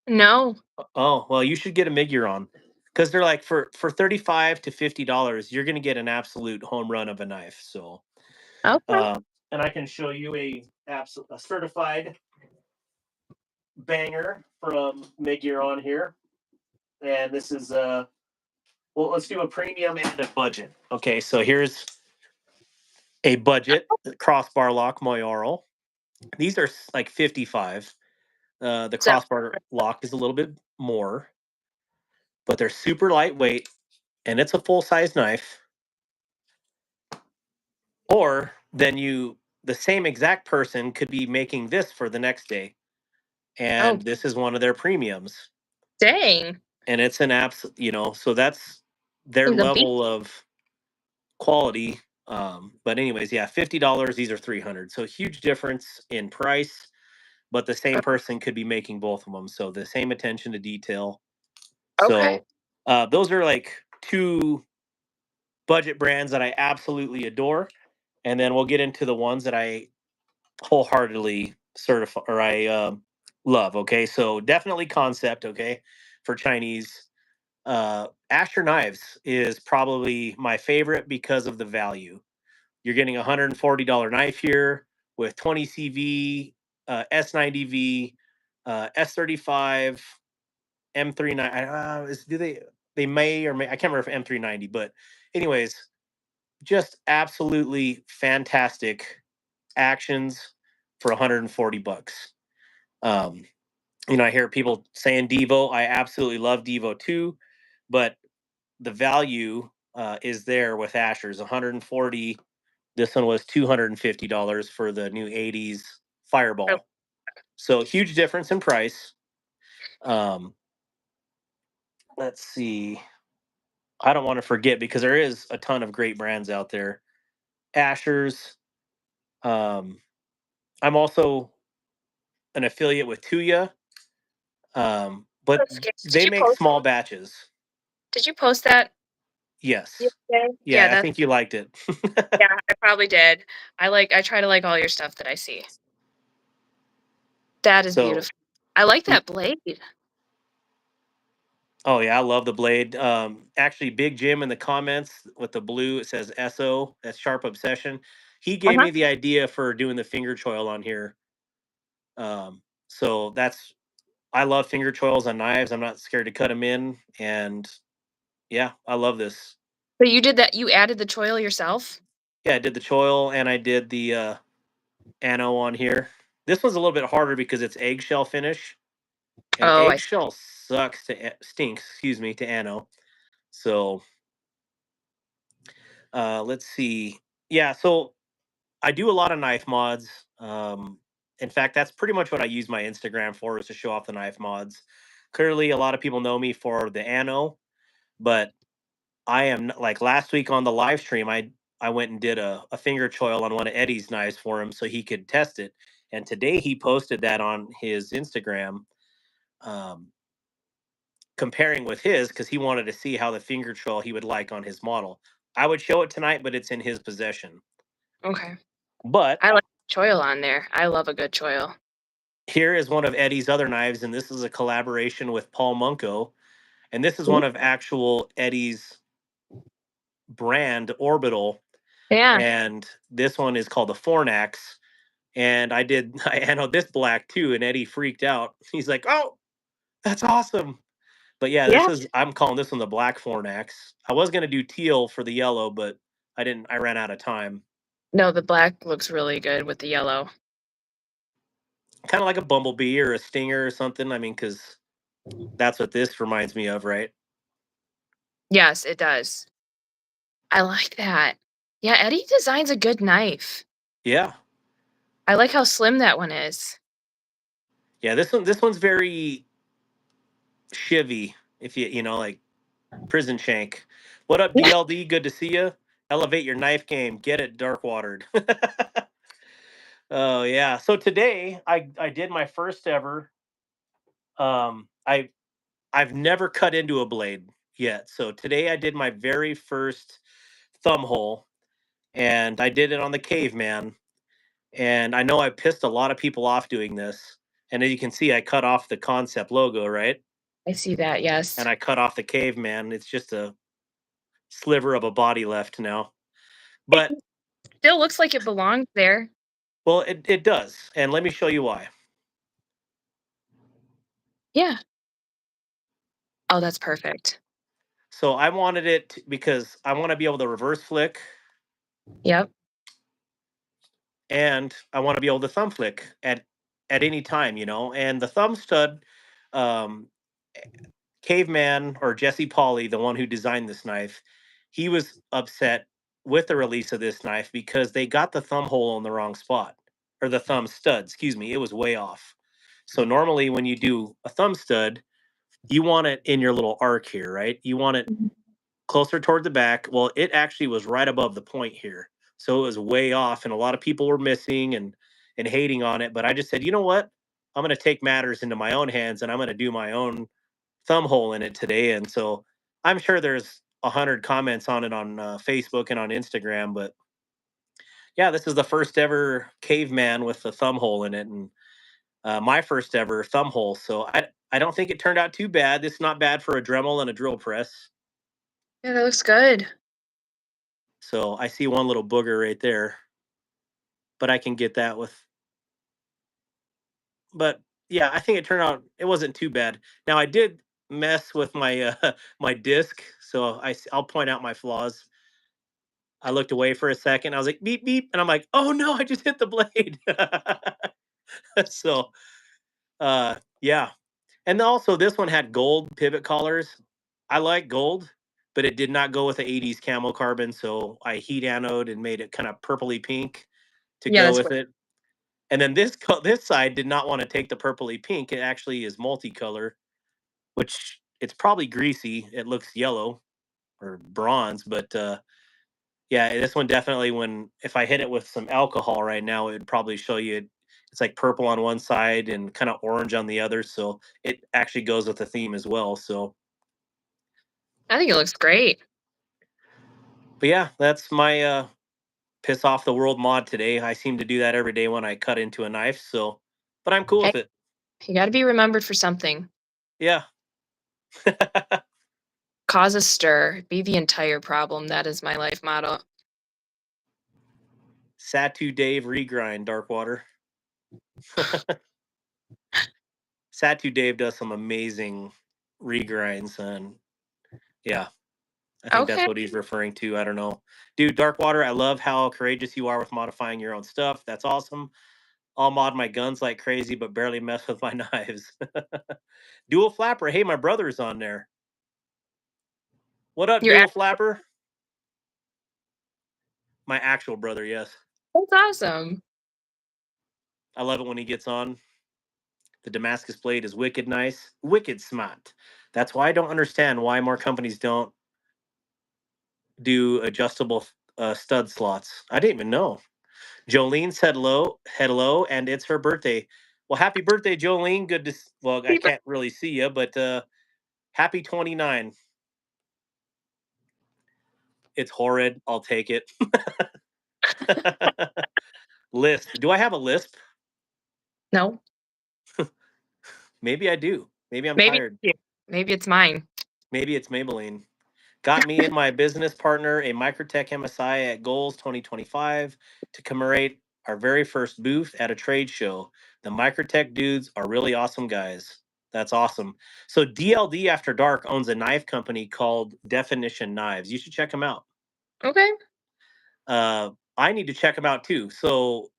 No. Oh, well, you should get a Miguron because they're like for $35 to $50, you're gonna get an absolute home run of a knife. So, Okay. uh, and I can show you a certified banger from Miguron here. And this is well, let's do a premium and a budget. Okay, so here's a budget crossbar lock Moyoral. These are like 55. The So crossbar lock is a little bit more, but they're super lightweight and it's a full size knife. Or then the same exact person could be making this for the next day. oh And this is one of their premiums. dang. And it's an so that's their He's a beast. level of quality. But anyways, yeah, $50. These are 300. So huge difference in price, but the same person could be making both of them. So the same attention to detail. Okay. So those are like two budget brands that I absolutely adore. And then we'll get into the ones that I wholeheartedly certify or I love. Okay, so definitely Concept. Okay, for Chinese. Asher knives is probably my favorite because of the value. You're getting a $140 knife here with 20 CV, S90V, S35, M39. Do they may or may I can't remember if M390, but anyways, just absolutely fantastic actions for 140 bucks. Um, I hear people saying Devo. I absolutely love Devo too, but the value is there with Asher's 140. This one was $250 for the new 80s Fireball. So huge difference in price. Um, let's see. I don't want to forget because there is a ton of great brands out there. Asher's. Um, I'm also an affiliate with Tuya, but That's scary. they make small batches. Did you post that Yes. yesterday? Yeah, Yeah, I that's think you liked it. yeah, I probably did. I try to like all your stuff that I see. That is So, beautiful. I like we, that blade. oh yeah, I love the blade. Actually, Big Jim in the comments with the blue, it says SO, that's Sharp Obsession. He gave Uh-huh. me the idea for doing the finger choil on here. So I love finger choils on knives. I'm not scared to cut them in, and yeah, I love this. But you did that. You added the choil yourself? Yeah, I did the choil and I did the ano on here. This one's a little bit harder because it's eggshell finish, and Oh, I see. eggshell stinks. Excuse me, to ano. So let's see. Yeah, so I do a lot of knife mods. In fact, that's pretty much what I use my Instagram for, is to show off the knife mods. Clearly, a lot of people know me for the ano, but I am like last week on the live stream. I went and did a finger choil on one of Eddie's knives for him so he could test it. And today he posted that on his Instagram, um, comparing with his, because he wanted to see how the finger choil he would like on his model. I would show it tonight, but it's in his possession. Okay. But I like choil on there. I love a good choil. here is one of Eddie's other knives, and this is a collaboration with Paul Munko. And this is one of actual Eddie's brand, Orbital. Yeah. And this one is called the Fornax. And I know this black too, and Eddie freaked out. He's like, "Oh, that's awesome!" But yeah, Yeah. I'm calling this one the black Fornax. I was gonna do teal for the yellow, but I didn't. I ran out of time. No, the black looks really good with the yellow. Kind of like a bumblebee or a stinger or something. I mean, because that's what this reminds me of, right? Yes, it does. I like that. Yeah, Eddie designs a good knife. Yeah, I like how slim that one is. yeah. This one's very shivy. If you know, like prison shank. What up, Yeah. DLD? Good to see you. Elevate your knife game. Get it dark-watered. Oh yeah. So today I did my first ever. Um, I I've never cut into a blade yet. So today I did my very first thumb hole, and I did it on the caveman. And I know I pissed a lot of people off doing this. And as you can see, I cut off the Kansept logo, right? I see that, yes. And I cut off the caveman. It's just a sliver of a body left now. But It still looks like it belongs there. well, it does. And let me show you why. Yeah. Oh, that's perfect. So I wanted it because I want to be able to reverse flick, Yep. and I want to be able to thumb flick at any time, you know. And the thumb stud, um, Caveman or Jesse Pauley, the one who designed this knife, he was upset with the release of this knife because they got the thumb hole in the wrong spot, or the thumb stud, excuse me. It was way off. So normally when you do a thumb stud, you want it in your little arc here, right? You want it Mhm. closer toward the back. Well, it actually was right above the point here. So it was way off, and a lot of people were missing and hating on it. But I just said, you know what? I'm going to take matters into my own hands, and I'm going to do my own thumb hole in it today. And so I'm sure there's 100 comments on it on Facebook and on Instagram. But yeah, this is the first ever caveman with the thumb hole in it, and my first ever thumb hole. So I don't think it turned out too bad. It's not bad for a Dremel and a drill press. Yeah, that looks good. So I see one little booger right there, but I can get that with. But yeah, I think it turned out it wasn't too bad. Now I did mess with my my disc, so I'll point out my flaws. I looked away for a second. I was like beep beep, and I'm like, oh no, I just hit the blade. So yeah, and also this one had gold pivot collars. I like gold, but it did not go with the 80s camo carbon, so I heat anode and made it kind of purpley pink to Yeah, go that's with what it. And then this side did not want to take the purpley pink. It actually is multicolor, which it's probably greasy. It looks yellow or bronze, but yeah, this one definitely, when if I hit it with some alcohol right now, it would probably show you it's like purple on one side and kind of orange on the other. So it actually goes with the theme as well. So, I think it looks great. but yeah, that's my piss off the world mod today. I seem to do that every day when I cut into a knife. So, but I'm cool Hey, with it. you got to be remembered for something. Yeah. Cause a stir. Be the entire problem. That is my life motto. Satu Dave regrind Darkwater. Satu Dave does some amazing regrinds, and yeah, I think that's Okay. what he's referring to. I don't know. Dude, Darkwater, I love how courageous you are with modifying your own stuff. That's awesome. I'll mod my guns like crazy, but barely mess with my knives. Dual Flapper. Hey, my brother's on there. What up, You're Dual Flapper? My actual brother, yes. That's awesome. I love it when he gets on. The Damascus blade is wicked nice, wicked smart. That's why I don't understand why more companies don't do adjustable stud slots. I didn't even know. Jolene said hello, and it's her birthday. Well, happy birthday, Jolene. Good to well, I can't really see you, but happy 29. It's horrid. I'll take it. Lisp. Do I have a lisp? No. Maybe I do. Maybe I'm Maybe tired. maybe it's mine. Maybe it's Maybelline. Got me and my business partner a Microtech MSI at Goals 2025 to commemorate our very first booth at a trade show. The Microtech dudes are really awesome guys. That's awesome. So DLD After Dark owns a knife company called Definition Knives. You should check them out. Okay. I need to check them out too. So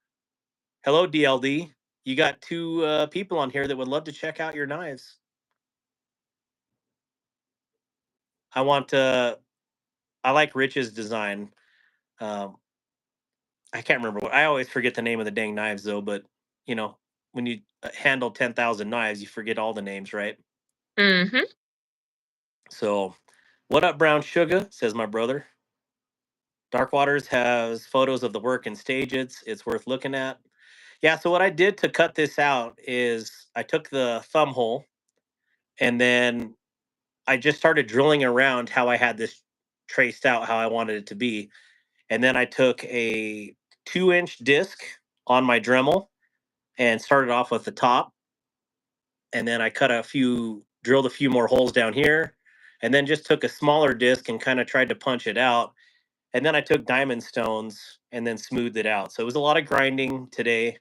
hello, DLD. You got two people on here that would love to check out your knives. I want I like Rich's design. Um, I can't remember what. I always forget the name of the dang knives though. But you know, when you handle 10,000 knives, you forget all the names, right? Mm-hmm. So, what up, Brown Sugar? Says my brother. Dark Waters has photos of the work in stages. It's worth looking at. Yeah. So what I did to cut this out is I took the thumb hole and then I just started drilling around how I had this traced out, how I wanted it to be. And then I took a 2-inch disc on my Dremel and started off with the top. And then I drilled a few more holes down here, and then just took a smaller disc and kind of tried to punch it out. And then I took diamond stones and then smoothed it out. So it was a lot of grinding today,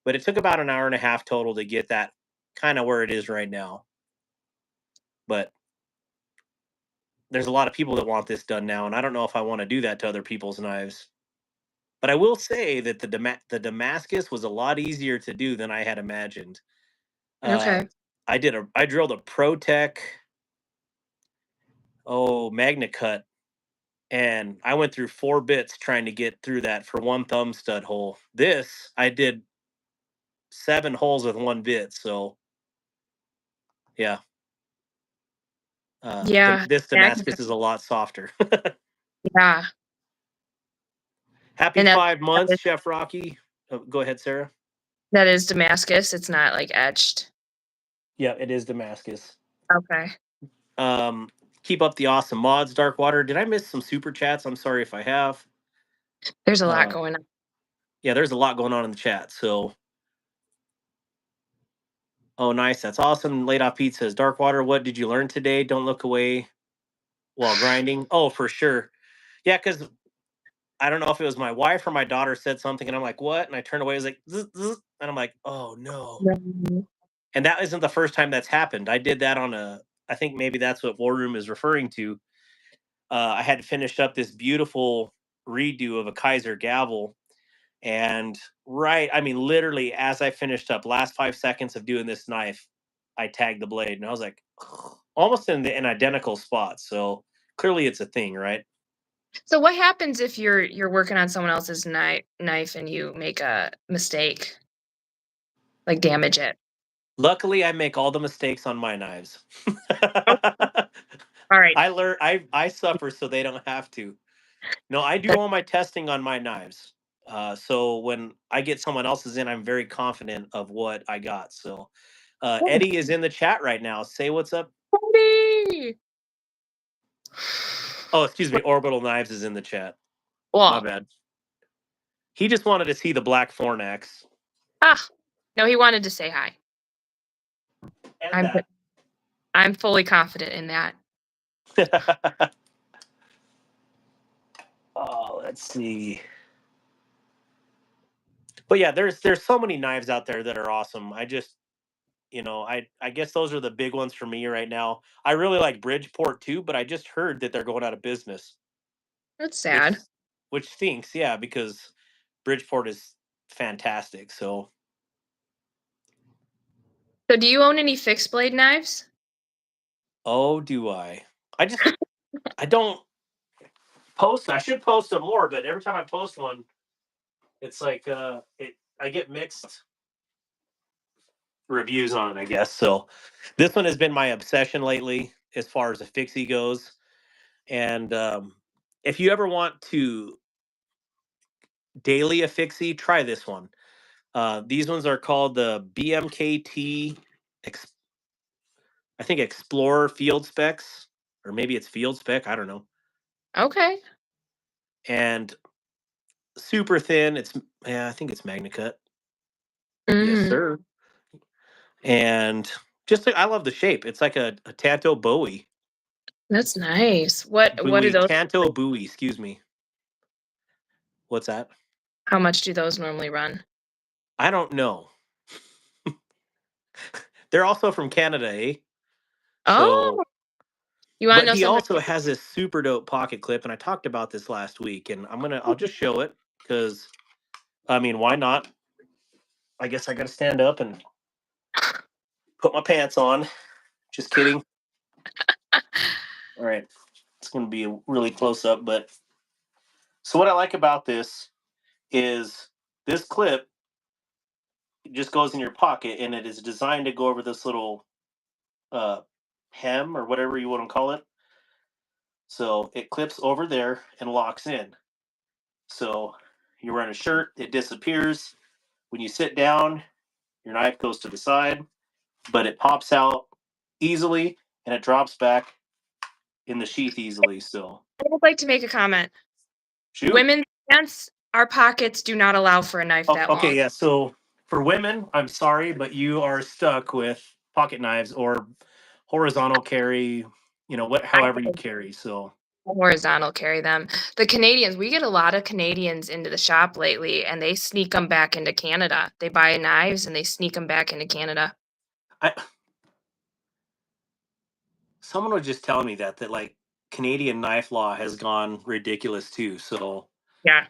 but it took about an hour and a half total to get that kind of where it is right now. But there's a lot of people that want this done now, and I don't know if I want to do that to other people's knives. But I will say that the Damascus was a lot easier to do than I had imagined. Uh, Okay. I drilled a ProTech Magna Cut, and I went through 4 bits trying to get through that for one thumb stud hole. This I did 7 holes with 1 bit, so yeah. Yeah. This Damascus is a lot softer. Yeah. Happy And 5 months, Chef Rocky. Go ahead, Sarah. that is Damascus. It's not like etched. Yeah, it is Damascus. Okay. Um, keep up the awesome mods, Darkwater. Did I miss some super chats? I'm sorry if I have. There's a lot going on. Yeah, there's a lot going on in the chat. So, oh, nice. That's awesome. Late off Pete says, Darkwater, what did you learn today? Don't look away while grinding. Oh, for sure. Yeah, because I don't know if it was my wife or my daughter said something, and I'm like, what? And I turned away. I was like, zzz, zzz, and I'm like, oh no. And that isn't the first time that's happened. I did that I think maybe that's what War Room is referring to. I had finished up this beautiful redo of a Kaiser gavel. And I mean, literally, as I finished up, last 5 seconds of doing this knife, I tagged the blade, and I was like, almost in an identical spot. So clearly, it's a thing, right? So what happens if you're working on someone else's knife and you make a mistake? Like damage it? Luckily, I make all the mistakes on my knives. Oh, all right. I suffer so they don't have to. No, I do all my testing on my knives. So when I get someone else's in, I'm very confident of what I got. So Eddie is in the chat right now. Say what's up. Buddy! Oh, excuse me. Orbital Knives is in the chat. My Well, bad. He just wanted to see the black Fornax. no, he wanted to say hi. And I'm fully confident in that. that. Oh, let's see. But yeah, there's so many knives out there that are awesome. I guess those are the big ones for me right now. I really like Bridgeport too, but I just heard that they're going out of business, That's which sad. which stinks. Yeah, because Bridgeport is fantastic. So, So do you own any fixed blade knives? oh, do I? I don't post. I should post some more, but every time I post one, it's like I get mixed reviews on it, I guess. So, this one has been my obsession lately as far as a fixie goes. And if you ever want to daily a fixie, try this one. These ones are called the BMKT, I think Explorer Field Specs, or maybe it's Field Spec. I don't know. Okay. And super thin. I think it's MagnaCut. Yes, Mm, sir. And just I love the shape. It's like a Tanto Bowie. that's nice. What do those Tanto Bowie, excuse me. What's that? how much do those normally run? I don't know. They're also from Canada, eh? Oh, So, you wanna but know he something? also has this super dope pocket clip, and I talked about this last week, and I'll just show it because I mean, why not? I guess I got to stand up and put my pants on. Just kidding. All right, it's going to be a really close up, but so what I like about this is this clip just goes in your pocket, and it is designed to go over this little uh, hem or whatever you want to call it. So it clips over there and locks in. So you're wearing a shirt, it disappears. When you sit down, your knife goes to the side, but it pops out easily and it drops back in the sheath easily. So I would like to make a comment. shoot. Women's pants, our pockets do not allow for a knife Oh, that okay, long. yeah. So for women, I'm sorry, but you are stuck with pocket knives or horizontal carry. I however you carry. So horizontal carry them. The Canadians, we get a lot of Canadians into the shop lately, and they sneak them back into Canada. They buy knives and they sneak them back into Canada. I someone was just telling me that like Canadian knife law has gone ridiculous too. So Yeah.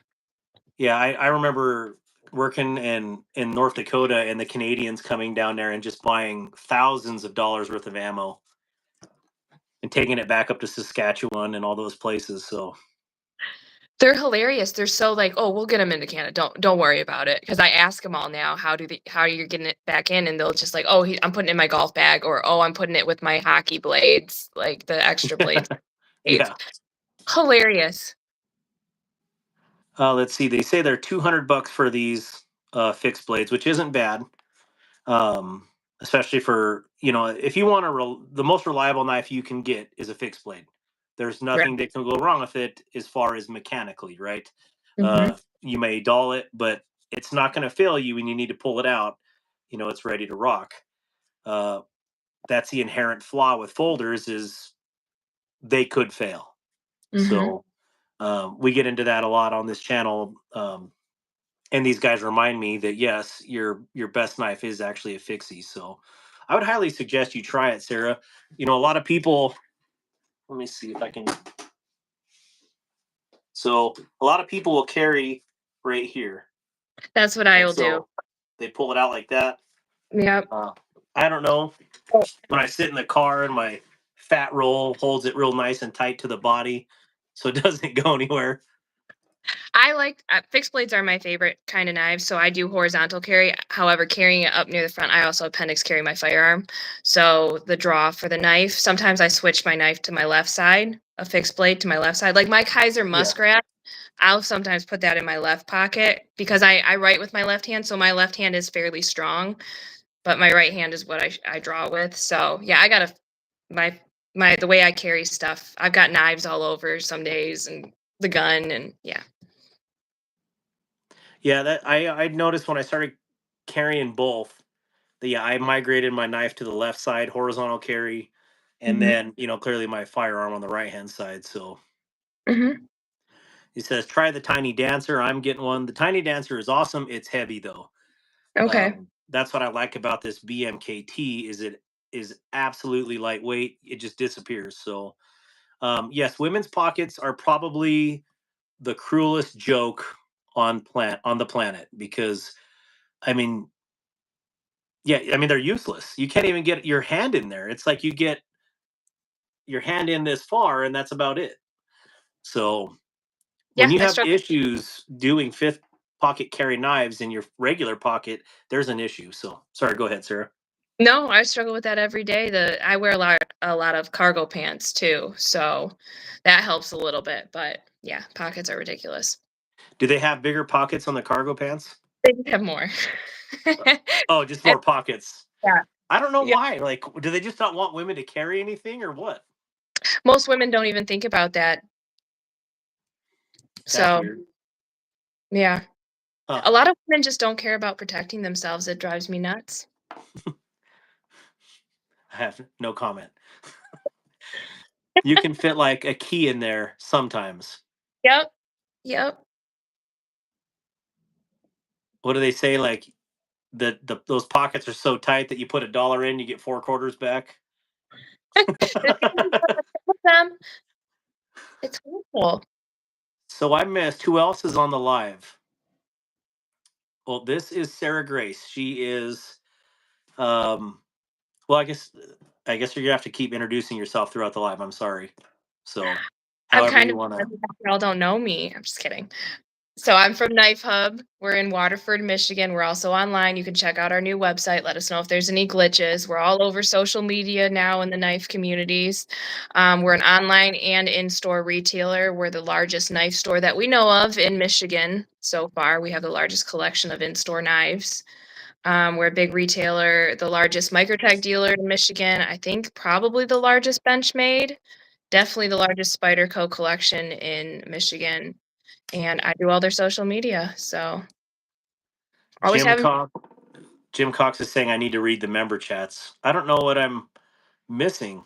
yeah, I remember working in North Dakota and the Canadians coming down there and just buying thousands of dollars worth of ammo and taking it back up to Saskatchewan and all those places. So They're hilarious. They're so like, "Oh, we'll get them into Canada. Don't worry about it." Because I ask them all now, how are you getting it back in? And they'll just like, "Oh, I'm putting it in my golf bag," or, "Oh, I'm putting it with my hockey blades, like the extra blades." It's yeah. hilarious. Let's see. They say they're $200 for these fixed blades, which isn't bad. Um, Especially for if you want the most reliable knife you can get is a fixed blade. There's Right. nothing that can go wrong with it as far as mechanically, right? Mhm. You may dull it, but it's not going to fail you when you need to pull it out. It's ready to rock. Uh, that's the inherent flaw with folders is they could fail. Mhm. So we get into that a lot on this channel. And these guys remind me that yes, your best knife is actually a fixie. So I would highly suggest you try it, Sarah. A lot of people. Let me see if I can. So a lot of people will carry right here, That's what and I'll do. so they pull it out like that. Yep. I don't know. When I sit in the car and my fat roll holds it real nice and tight to the body, so it doesn't go anywhere. I like fixed blades are my favorite kind of knives, so I do horizontal carry. However, carrying it up near the front, I also appendix carry my firearm. So the draw for the knife, sometimes I switch my knife to my left side, a fixed blade to my left side. Like my Kaiser Yeah. Muskrat, I'll sometimes put that in my left pocket because I write with my left hand, so my left hand is fairly strong, but my right hand is what I draw with. So yeah, I got my the way I carry stuff. I've got knives all over some days and the gun and yeah. Yeah, that I noticed when I started carrying both. Yeah, I migrated my knife to the left side, horizontal carry, and Mhm. then clearly my firearm on the right hand side. So Mhm. he says, try the Tiny Dancer. I'm getting one. The Tiny Dancer is awesome. It's heavy though. Okay. that's what I like about this BMKT is it is absolutely lightweight. It just disappears. So yes, women's pockets are probably the cruelest joke on the planet because I mean, yeah, I mean they're useless. You can't even get your hand in there. It's like you get your hand in this far and that's about it. So when Yeah, you I have struggle. issues doing fifth pocket carry knives in your regular pocket, there's an issue. So sorry, go ahead, Sarah. No, I struggle with that every day. I wear a lot of cargo pants too, so that helps a little bit. But yeah, pockets are ridiculous. Do they have bigger pockets on the cargo pants? They just have more. Oh, just And more pockets. yeah, I don't know yeah. why. Like, do they just not want women to carry anything or what? Most women don't even think about that. That's So weird. yeah, Huh. a lot of women just don't care about protecting themselves. It drives me nuts. I have no comment. You can fit like a key in there sometimes. Yep. Yep. What do they say? Like the those pockets are so tight that you put $1 in, you get 4 quarters back. There's people who don't with them. It's horrible. So I missed. Who else is on the live? Well, this is Sarah Grace. She is um well, I guess you're gonna have to keep introducing yourself throughout the live. I'm sorry. So I'm however kind you of wanna. y'all don't know me. I'm just kidding. So I'm from Knife Hub. We're in Waterford, Michigan. We're also online. You can check out our new website. Let us know if there's any glitches. We're all over social media now in the knife communities. We're an online and in-store retailer. We're the largest knife store that we know of in Michigan so far. We have the largest collection of in-store knives. We're a big retailer, the largest Microtech dealer in Michigan. I think probably the largest Benchmade. Definitely the largest Spyderco collection in Michigan, and I do all their social media, so always Jim having. Cox Jim Cox is saying I need to read the member chats. I don't know what I'm missing.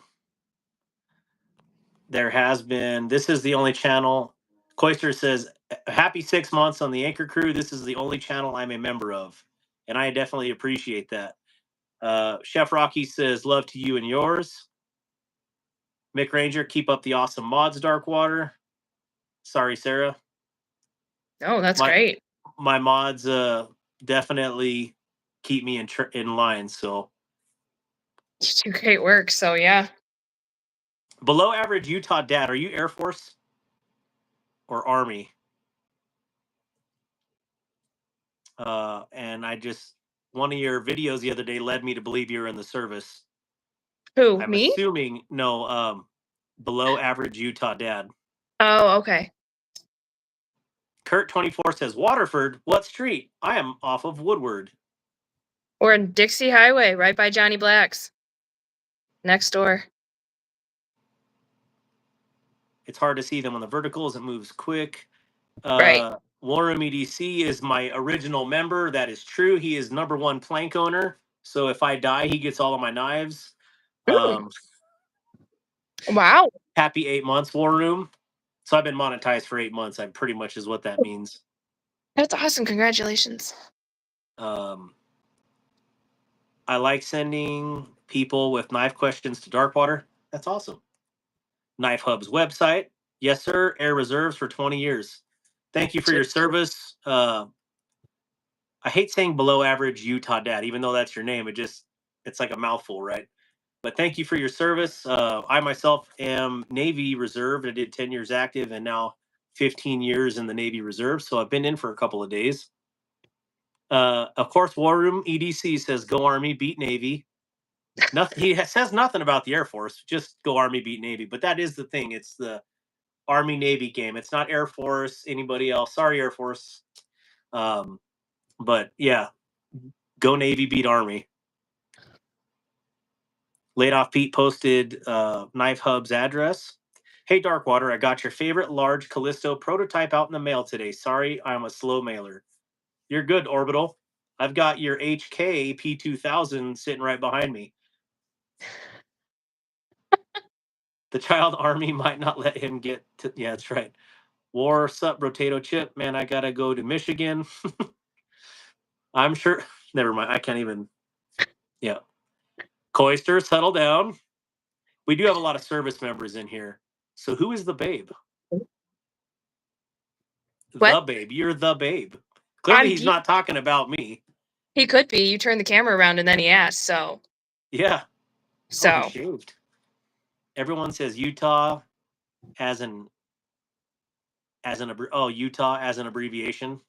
There has been. This is the only channel. Coister says, "Happy 6 months on the Anchor Crew. This is the only channel I'm a member of, and I definitely appreciate that." Chef Rocky says, "Love to you and yours." Mick Ranger, keep up the awesome mods, Darkwater. Sorry, Sarah. Oh, that's My great. my mods definitely keep me in line. So You do great work, so yeah. below average Utah dad. Are you Air Force or Army? And I just one of your videos the other day led me to believe you're in the service. Who, I'm me? assuming no. Below average Utah dad. Oh, okay. Kurt 24 says Waterford. What street? I am off of Woodward. Or in Dixie Highway, right by Johnny Black's. Next door. It's hard to see them on the verticals. It moves quick. Right. Warren EDC is my original member. That is true. He is #1 plank owner. So if I die, he gets all of my knives. Mm, Um, wow. happy 8 months, War Room. So I've been monetized for 8 months. I pretty much is what that means. That's awesome. Congratulations. Um, I like sending people with knife questions to Darkwater. That's awesome. Knife Hub's website. Yes, sir. Air Reserves for 20 years. Thank you for your service. I hate saying below average Utah dad, even though that's your name. It's like a mouthful, right? But thank you for your service. I myself am Navy Reserve. I did 10 years active and now 15 years in the Navy Reserve. So I've been in for a couple of days. Of course, War Room EDC says go Army, beat Navy. Nothing. He says nothing about the Air Force. Just go Army, beat Navy. But that is the thing. It's the Army Navy game. It's not Air Force. Anybody else? Sorry, Air Force. But yeah, go Navy, beat Army. Laid Off Pete posted Knife Hub's address. Hey, Darkwater, I got your favorite large Callisto prototype out in the mail today. Sorry, I'm a slow mailer. You're good, Orbital. I've got your HK P2000 sitting right behind me. The child army might not let him get to. Yeah, that's right. War sup, Rotato Chip. Man, I got to go to Michigan. I'm sure. Never mind. I can't even. Yeah. Coister, settle down. We do have a lot of service members in here. So who is the babe? What? The babe. You're the babe. Clearly, he's not talking about me. He could be. You turned the camera around and then he asked, so. Yeah. So. Oh, he shaved. Everyone says Utah as an Utah as an abbreviation.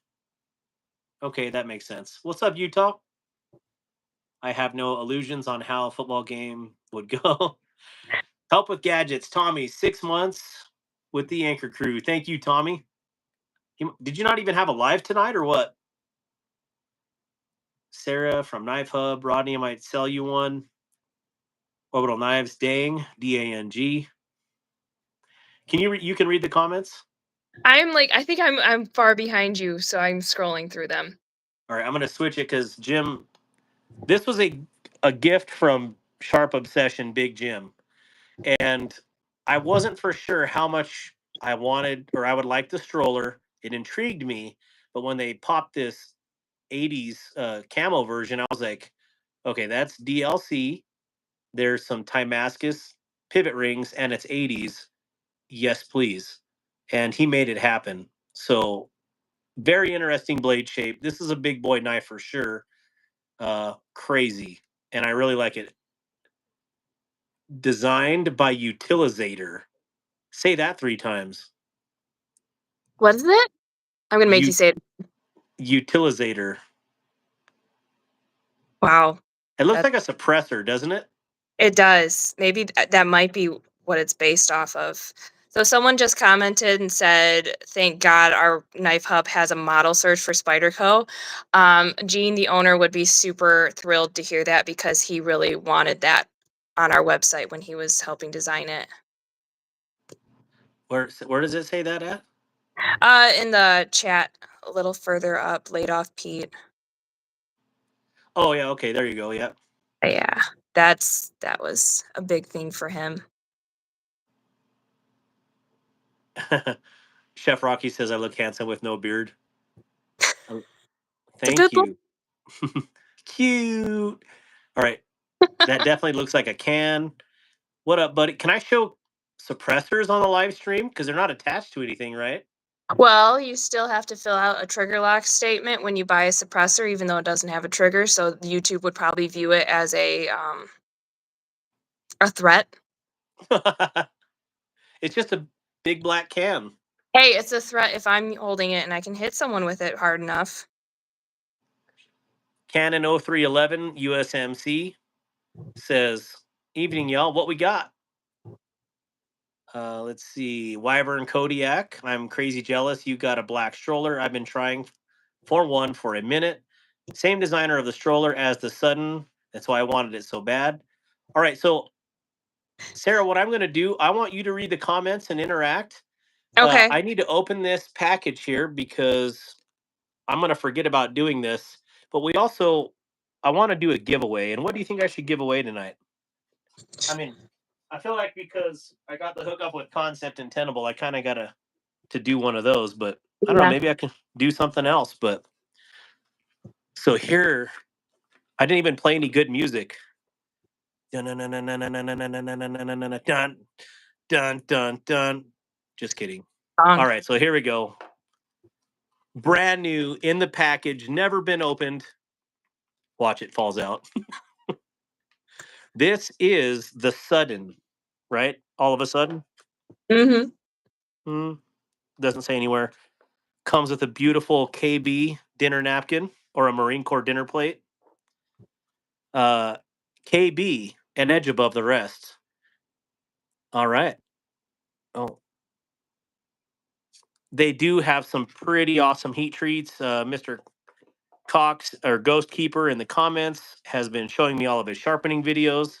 Okay, that makes sense. What's up, Utah? I have no illusions on how a football game would go. Help with gadgets, Tommy. 6 months with the anchor crew. Thank you, Tommy. Did you not even have a live tonight or what? Sarah from Knife Hub. Rodney, I might sell you one. Orbital Knives, Dang, DANG. Can you can read the comments? I think I'm far behind you, so I'm scrolling through them. All right, I'm gonna switch it because Jim. This was a gift from Sharp Obsession, Big Jim, and I wasn't for sure how much I wanted or I would like the stroller. It intrigued me, but when they popped this 80s camo version, I was like, okay, that's DLC. There's some Timascus pivot rings, and it's 80s. Yes, please. And he made it happen. So very interesting blade shape. This is a big boy knife for sure. Crazy. And I really like it. Designed by Utilizator. Say that 3 times. What is it? I'm going to make you say it. Utilizator. Wow. It looks like a suppressor, doesn't it? It does. Maybe that might be what it's based off of. So someone just commented and said, "Thank God our Knife Hub has a model search for Spyderco." Gene, the owner, would be super thrilled to hear that because he really wanted that on our website when he was helping design it. Where does it say that at? In the chat a little further up, laid off Pete. Oh yeah, okay, there you go. Yeah. Yeah, that was a big thing for him. Chef Rocky says I look handsome with no beard. Thank you. Cute. All right. That definitely looks like a can. What up, buddy? Can I show suppressors on the live stream? Because they're not attached to anything, right? Well, you still have to fill out a trigger lock statement when you buy a suppressor, even though it doesn't have a trigger. So YouTube would probably view it as a threat. It's just a big black can. Hey, it's a threat if I'm holding it and I can hit someone with it hard enough. Canon 0311 USMC says, "Evening, y'all. What we got?" Let's see. Wyvern Kodiak. I'm crazy jealous. You got a black stroller. I've been trying for one for a minute. Same designer of the stroller as the Sudden. That's why I wanted it so bad. All right. So, Sarah, what I'm going to do, I want you to read the comments and interact. Okay. I need to open this package here because I'm going to forget about doing this. But I want to do a giveaway. And what do you think I should give away tonight? I mean, I feel like because I got the hookup with Kansept and Tenable, I kind of got to do one of those. But I don't know, maybe I can do something else. But so here, I didn't even play any good music. Dun dun dun dun dun dun dun dun dun dun dun dun dun. Just kidding. All right, so here we go. Brand new in the package, never been opened. Watch it falls out. This is the Sudden, right? All of a sudden. Mm-hmm. Doesn't say anywhere. Comes with a beautiful KB dinner napkin or a Marine Corps dinner plate. KB, an edge above the rest. All right. Oh. They do have some pretty awesome heat treats. Mr. Cox or Ghost Keeper in the comments has been showing me all of his sharpening videos.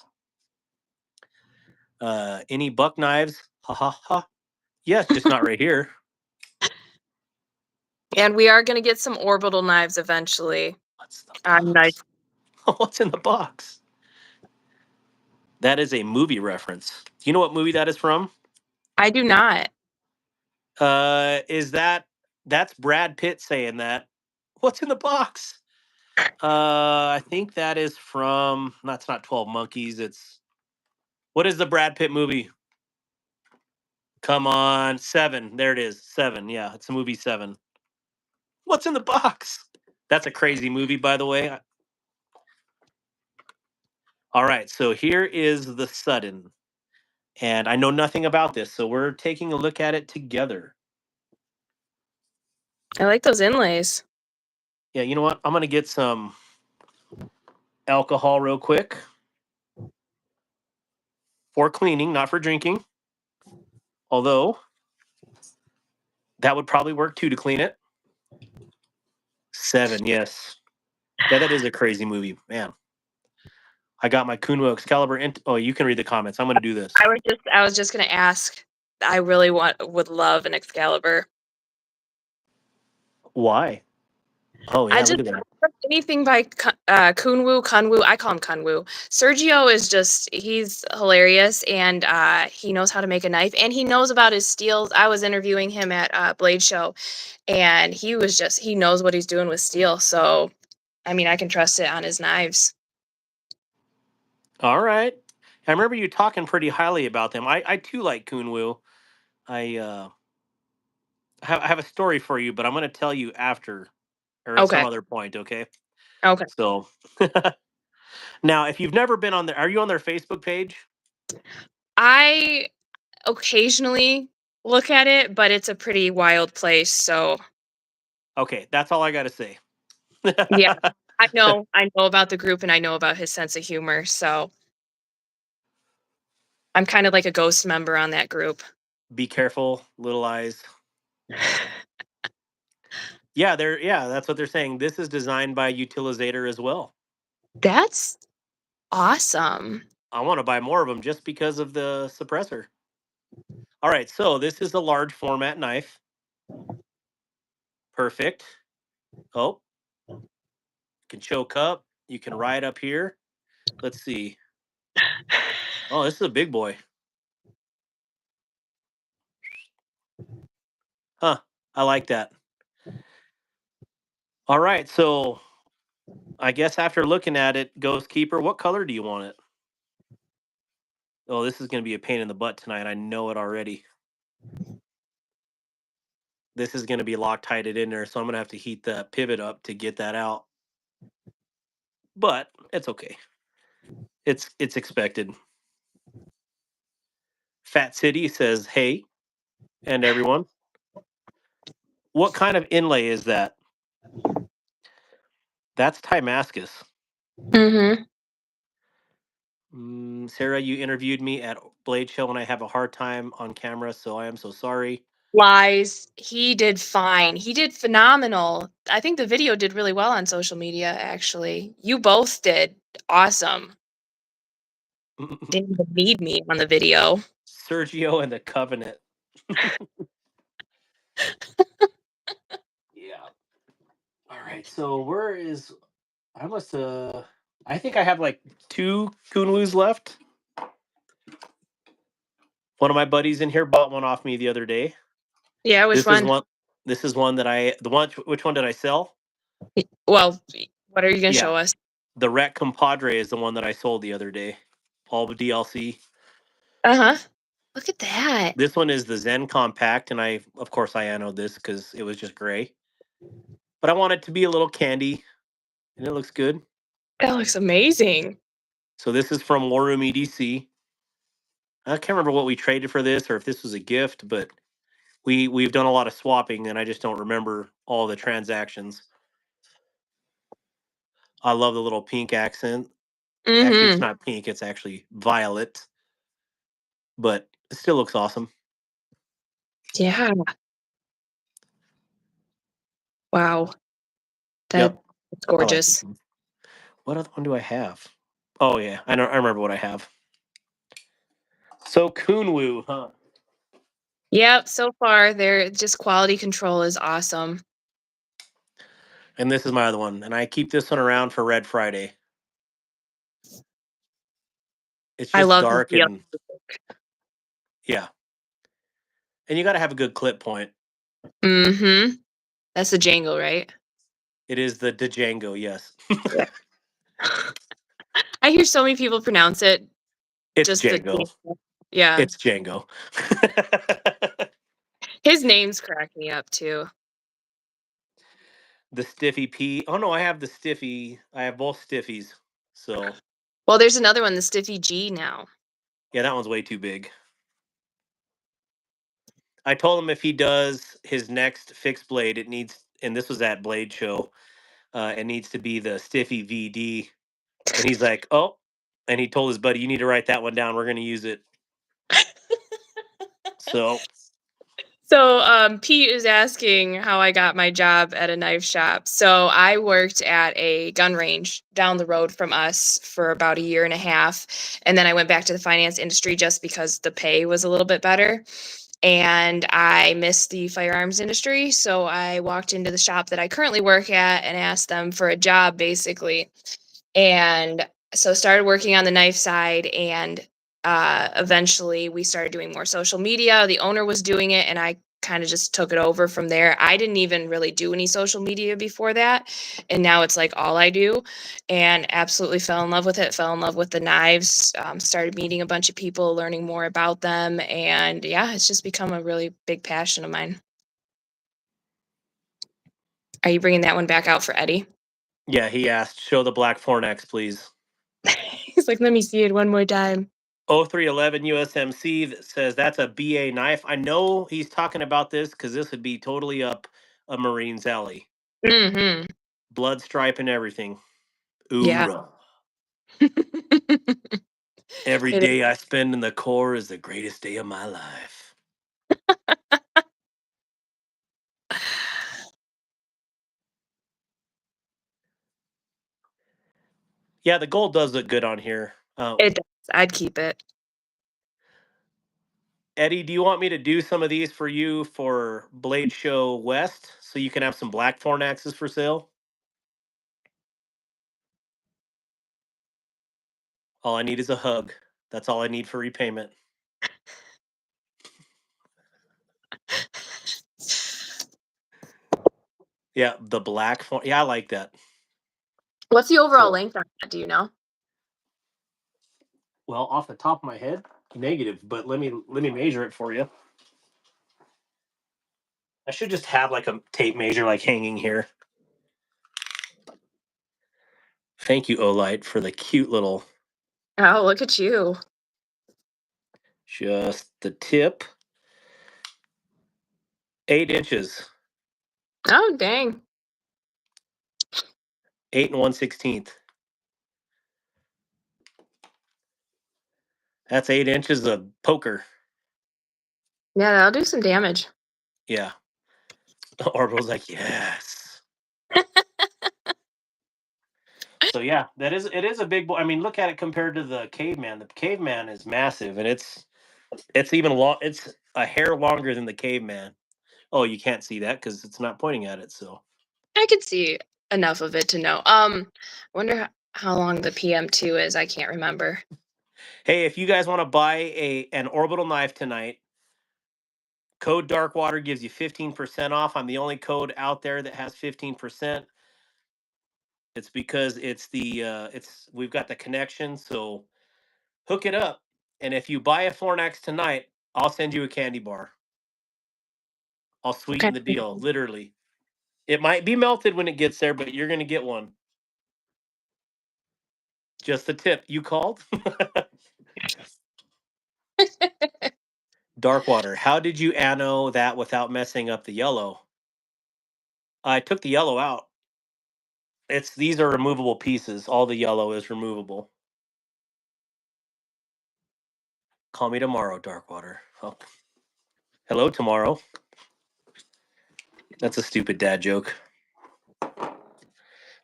Any buck knives? Ha ha ha. Yes, just not right here. And we are going to get some orbital knives eventually. What's the box? Nice. What's in the box? That is a movie reference. Do you know what movie that is from? I do not. That's Brad Pitt saying that? What's in the box? I think that is from. That's not 12 Monkeys. It's what is the Brad Pitt movie? Come on, Seven. There it is, Seven. Yeah, it's a movie Seven. What's in the box? That's a crazy movie, by the way. All right, so here is the Sudden, and I know nothing about this, so we're taking a look at it together. I like those inlays. Yeah, you know what? I'm gonna get some alcohol real quick for cleaning, not for drinking. Although that would probably work too to clean it. Seven, yes. Yeah, that is a crazy movie, man. I got my Kunwo Excalibur. Oh, you can read the comments. I'm going to do this. I was just gonna ask. I really would love an Excalibur. Why? Oh I yeah, look just at that. anything by Kunwu. I call him Kunwu. Sergio is he's hilarious, and he knows how to make a knife, and he knows about his steels. I was interviewing him at Blade Show, and he knows what he's doing with steel. So, I mean, I can trust it on his knives. All right. I remember you talking pretty highly about them. I too like Kunwu. I have a story for you, but I'm going to tell you after or at some Okay. other point. Okay. Okay. So now, if you've never been on there, are you on their Facebook page? I occasionally look at it, but it's a pretty wild place. So, Okay, that's all I got to say. yeah, I know about the group, and I know about his sense of humor. So, I'm kind of like a ghost member on that group. Be careful, little eyes. Yeah, that's what they're saying. This is designed by Utilizator as well. That's awesome. I want to buy more of them just because of the suppressor. All right, so this is a large format knife. Perfect. Oh, you can choke up. You can ride up here. Let's see. Oh, this is a big boy. Huh. I like that. All right, so I guess after looking at it, Ghost Keeper, what color do you want it? Oh, this is going to be a pain in the butt tonight. I know it already. This is going to be Loctited in there, so I'm going to have to heat the pivot up to get that out. But it's okay. It's expected. Fat City says, "Hey, and everyone, what kind of inlay is that?" That's Timascus. Mm-hmm. Sarah, you interviewed me at Blade Show, and I have a hard time on camera, so I am so sorry. Lies. He did fine. He did phenomenal. I think the video did really well on social media, actually. You both did awesome. Didn't even need me on the video. Sergio and the Covenant. Yeah. All right. So where is I must I think I have like 2 Kunlus left. One of my buddies in here bought one off me the other day. Yeah, which This is one? one this is one that which one did I sell? Well, what are you going to Yeah. show us? The Rec Compadre is the one that I sold the other day. All the DLC. Uh-huh. Look at that. This one is the Zen Compact, and of course I annoed this because it was just gray. But I want it to be a little candy, and it looks good. That looks amazing. So this is from War Room EDC. I can't remember what we traded for this or if this was a gift, but we've done a lot of swapping, and I just don't remember all the transactions. I love the little pink accent. Actually, it's Mm-hmm. not pink; it's actually violet, but it still looks awesome. Yeah. Wow. Yep, That's I like this gorgeous. one. What other one do I have? Oh yeah, I know. I remember what I have. So Kunwu, huh? Yep, so far they're just quality control is awesome. And this is my other one, and I keep this one around for Red Friday. It's I just love the dark feel. and yeah, and you got to have a good clip point. Mm-hmm. That's the Django, right? It is the Django, yes. I hear so many people pronounce it. It's just Django. Yeah. It's Django. His names crack me up too. The Stiffy P. Oh no, I have the Stiffy. I have both Stiffies. So Well, there's another one, the Stiffy G now. yeah, that one's way too big. I told him if he does his next fixed blade, it needs, and this was at Blade Show, it needs to be the Stiffy VD. And he's like, oh, and he told his buddy, you need to write that one down. We're going to use it. So Pete is asking how I got my job at a knife shop. So I worked at a gun range down the road from us for about a year and a half. And then I went back to the finance industry just because the pay was a little bit better. And I missed the firearms industry. So I walked into the shop that I currently work at and asked them for a job, basically. And so started working on the knife side, and eventually we started doing more social media. The owner was doing it, and I kind of just took it over from there. I didn't even really do any social media before that, and now it's like all I do, and absolutely fell in love with it, fell in love with the knives, started meeting a bunch of people, learning more about them, and yeah, it's just become a really big passion of mine. Are you bringing that one back out for Eddie? yeah, he asked, show the black Fornex, please. He's like, let me see it one more time. 0311 USMC that says that's a BA knife. I know he's talking about this because this would be totally up a Marine's alley. Mm-hmm. Blood stripe and everything. Yeah. Oorah. Every It is. day I spend in the Corps is the greatest day of my life. Yeah, the gold does look good on here. It does. I'd keep it. Eddie, do you want me to do some of these for you for Blade Show West so you can have some black Fornaxes for sale? All I need is a hug. That's all I need for repayment. Yeah, the black Forn. Yeah, I like that. What's the overall So, length on that? Do you know? well, off the top of my head, negative, but let me measure it for you. I should just have like a tape measure like hanging here. Thank you, Olight, for the cute little Oh, look at you. just the tip. 8 inches. Oh, dang. 8 and 1/16. That's 8 inches of poker. Yeah, that'll do some damage. Yeah. Orbital's like, yes. So yeah, it is a big boy. I mean, look at it compared to the caveman. The caveman is massive, and it's even long. It's a hair longer than the caveman. Oh, you can't see that because it's not pointing at it. So I could see enough of it to know. Wonder how long the PM2 is. I can't remember. hey, if you guys want to buy an orbital knife tonight, Code Darkwater gives you 15% off. I'm the only code out there that has 15%. It's because we've got the connection, so hook it up. And if you buy a Fornax tonight, I'll send you a candy bar. I'll sweeten the deal, literally. It might be melted when it gets there, but you're gonna get one. Just the tip. You called? Darkwater. How did you anno that without messing up the yellow? I took the yellow out. These are removable pieces. All the yellow is removable. Call me tomorrow, Darkwater. Oh. Hello, tomorrow. That's a stupid dad joke.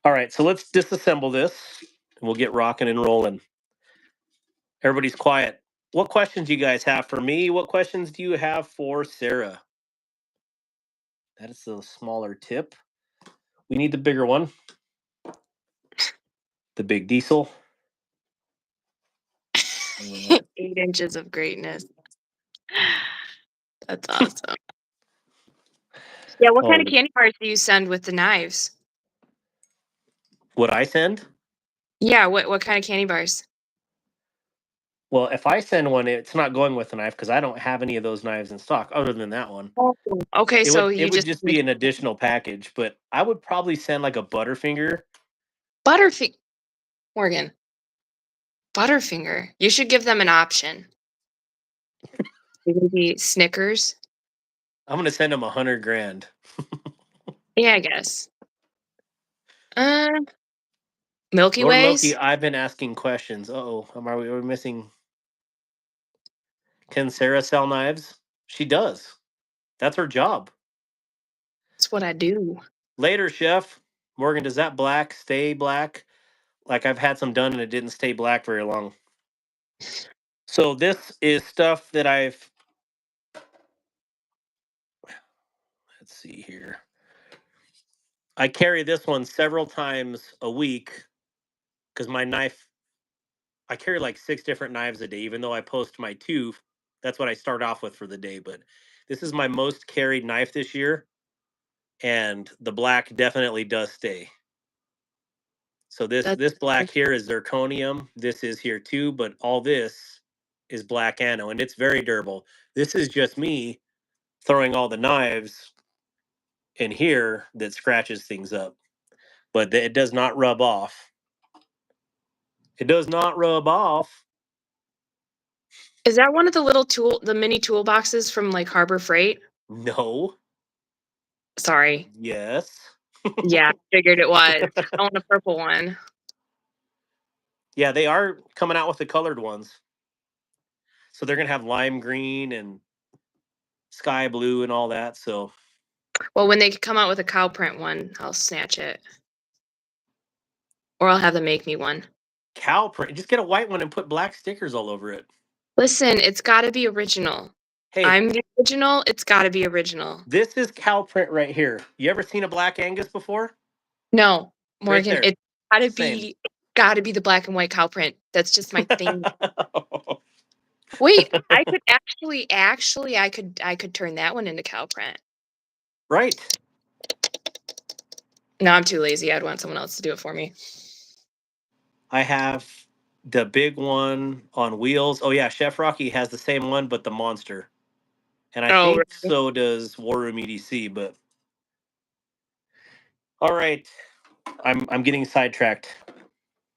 All right, so let's disassemble this. And we'll get rocking and rolling. Everybody's quiet. What questions do you guys have for me? What questions do you have for Sarah? That is the smaller tip. We need the bigger one. The big diesel. 8 inches of greatness. That's awesome. Yeah, what kind of candy bars do you send with the knives? Would I send? Yeah, what kind of candy bars? Well, if I send one, it's not going with a knife because I don't have any of those knives in stock other than that one. Oh, okay, It so would it you would just just need be an additional package, but I would probably send like a Butterfinger. Butterfinger. Morgan, Butterfinger. You should give them an option. Maybe Snickers. I'm gonna send them $100,000. Yeah, I guess. Uh, Milky Lord Milky, Ways. I've been asking questions. Uh-oh, are we missing? Can Sarah sell knives? She does. That's her job. That's what I do. Later, chef. Morgan, does that black stay black? Like I've had some done and it didn't stay black very long. So this is stuff that let's see here. I carry this one several times a week because my knife, I carry like 6 different knives a day, even though I post my 2. That's what I start off with for the day. But this is my most carried knife this year. And the black definitely does stay. So this That's black here is zirconium. This is here too, but all this is black anno, and it's very durable. This is just me throwing all the knives in here that scratches things up, but it does not rub off. It does not rub off. Is that one of the mini toolboxes from like Harbor Freight? No. Sorry. Yes. Yeah, figured it was. I want a purple one. Yeah, they are coming out with the colored ones. So they're gonna have lime green and sky blue and all that. So Well, when they come out with a cow print one, I'll snatch it. Or I'll have them make me one. cow print, just get a white one and put black stickers all over it. Listen, it's got to be original. Hey, I'm the original. It's got to be original. this is cow print right here. You ever seen a black Angus before? No, Right Morgan, there. it's gotta Same. be gotta be the black and white cow print. That's just my thing. Wait, I could actually I could turn that one into cow print. Right. No, I'm too lazy. I'd want someone else to do it for me. I have the big one on wheels. Oh yeah, Chef Rocky has the same one, but the monster. And I Oh, think really? so does War Room EDC. But all right, I'm getting sidetracked.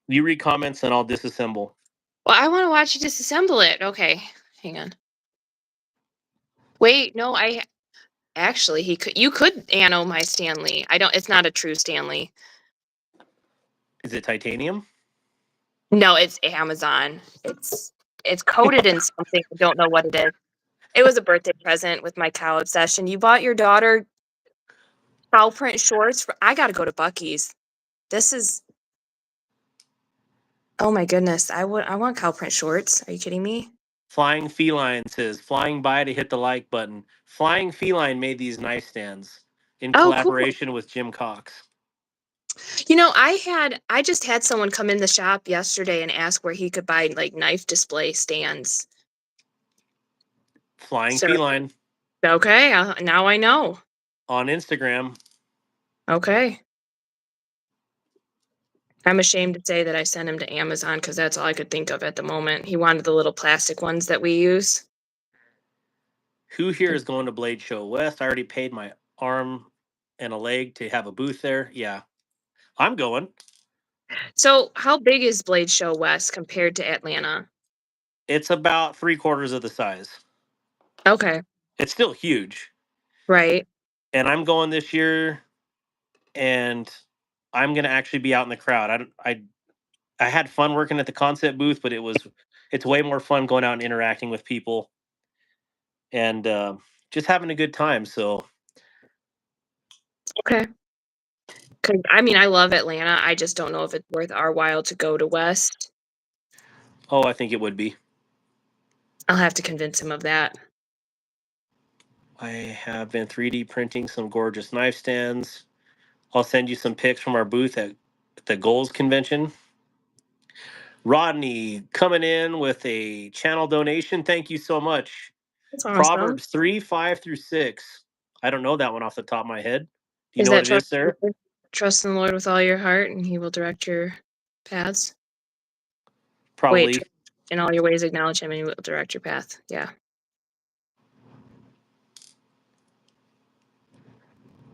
You read comments and I'll disassemble. Well, I want to watch you disassemble it. Okay, hang on. Wait, no, I actually he could. You could anno my Stanley. I don't. It's not a true Stanley. Is it titanium? No, it's Amazon. It's coated in something. I don't know what it is. It was a birthday present with my cow obsession. You bought your daughter cow print shorts. I got to go to Bucky's. This is. Oh my goodness. I want cow print shorts. Are you kidding me? Flying Feline says, flying by to hit the like button. Flying Feline made these knife stands in Oh, cool. collaboration with Jim Cox. You know, I just had someone come in the shop yesterday and ask where he could buy like knife display stands. Flying So, Feline okay, now I know. on Instagram. Okay. I'm ashamed to say that I sent him to Amazon because that's all I could think of at the moment. He wanted the little plastic ones that we use. Who here is going to Blade Show West? I already paid my arm and a leg to have a booth there. Yeah, I'm going. So, how big is Blade Show West compared to Atlanta? It's about 3/4 of the size. Okay, It's still huge. right. And I'm going this year, and I'm going to actually be out in the crowd. I had fun working at the Kansept booth, but it's way more fun going out and interacting with people and just having a good time. So Okay. 'Cause, I mean, I love Atlanta. I just don't know if it's worth our while to go to West. oh, I think it would be. I'll have to convince him of that. I have been 3D printing some gorgeous knife stands. I'll send you some pics from our booth at the Goals Convention. Rodney coming in with a channel donation. Thank you so much. That's awesome. Proverbs 3, 5 through 6. I don't know that one off the top of my head. Do you Is know what that it Troy? is, sir? Trust in the Lord with all your heart, and He will direct your paths. Probably. Wait, in all your ways acknowledge Him, and He will direct your path. Yeah.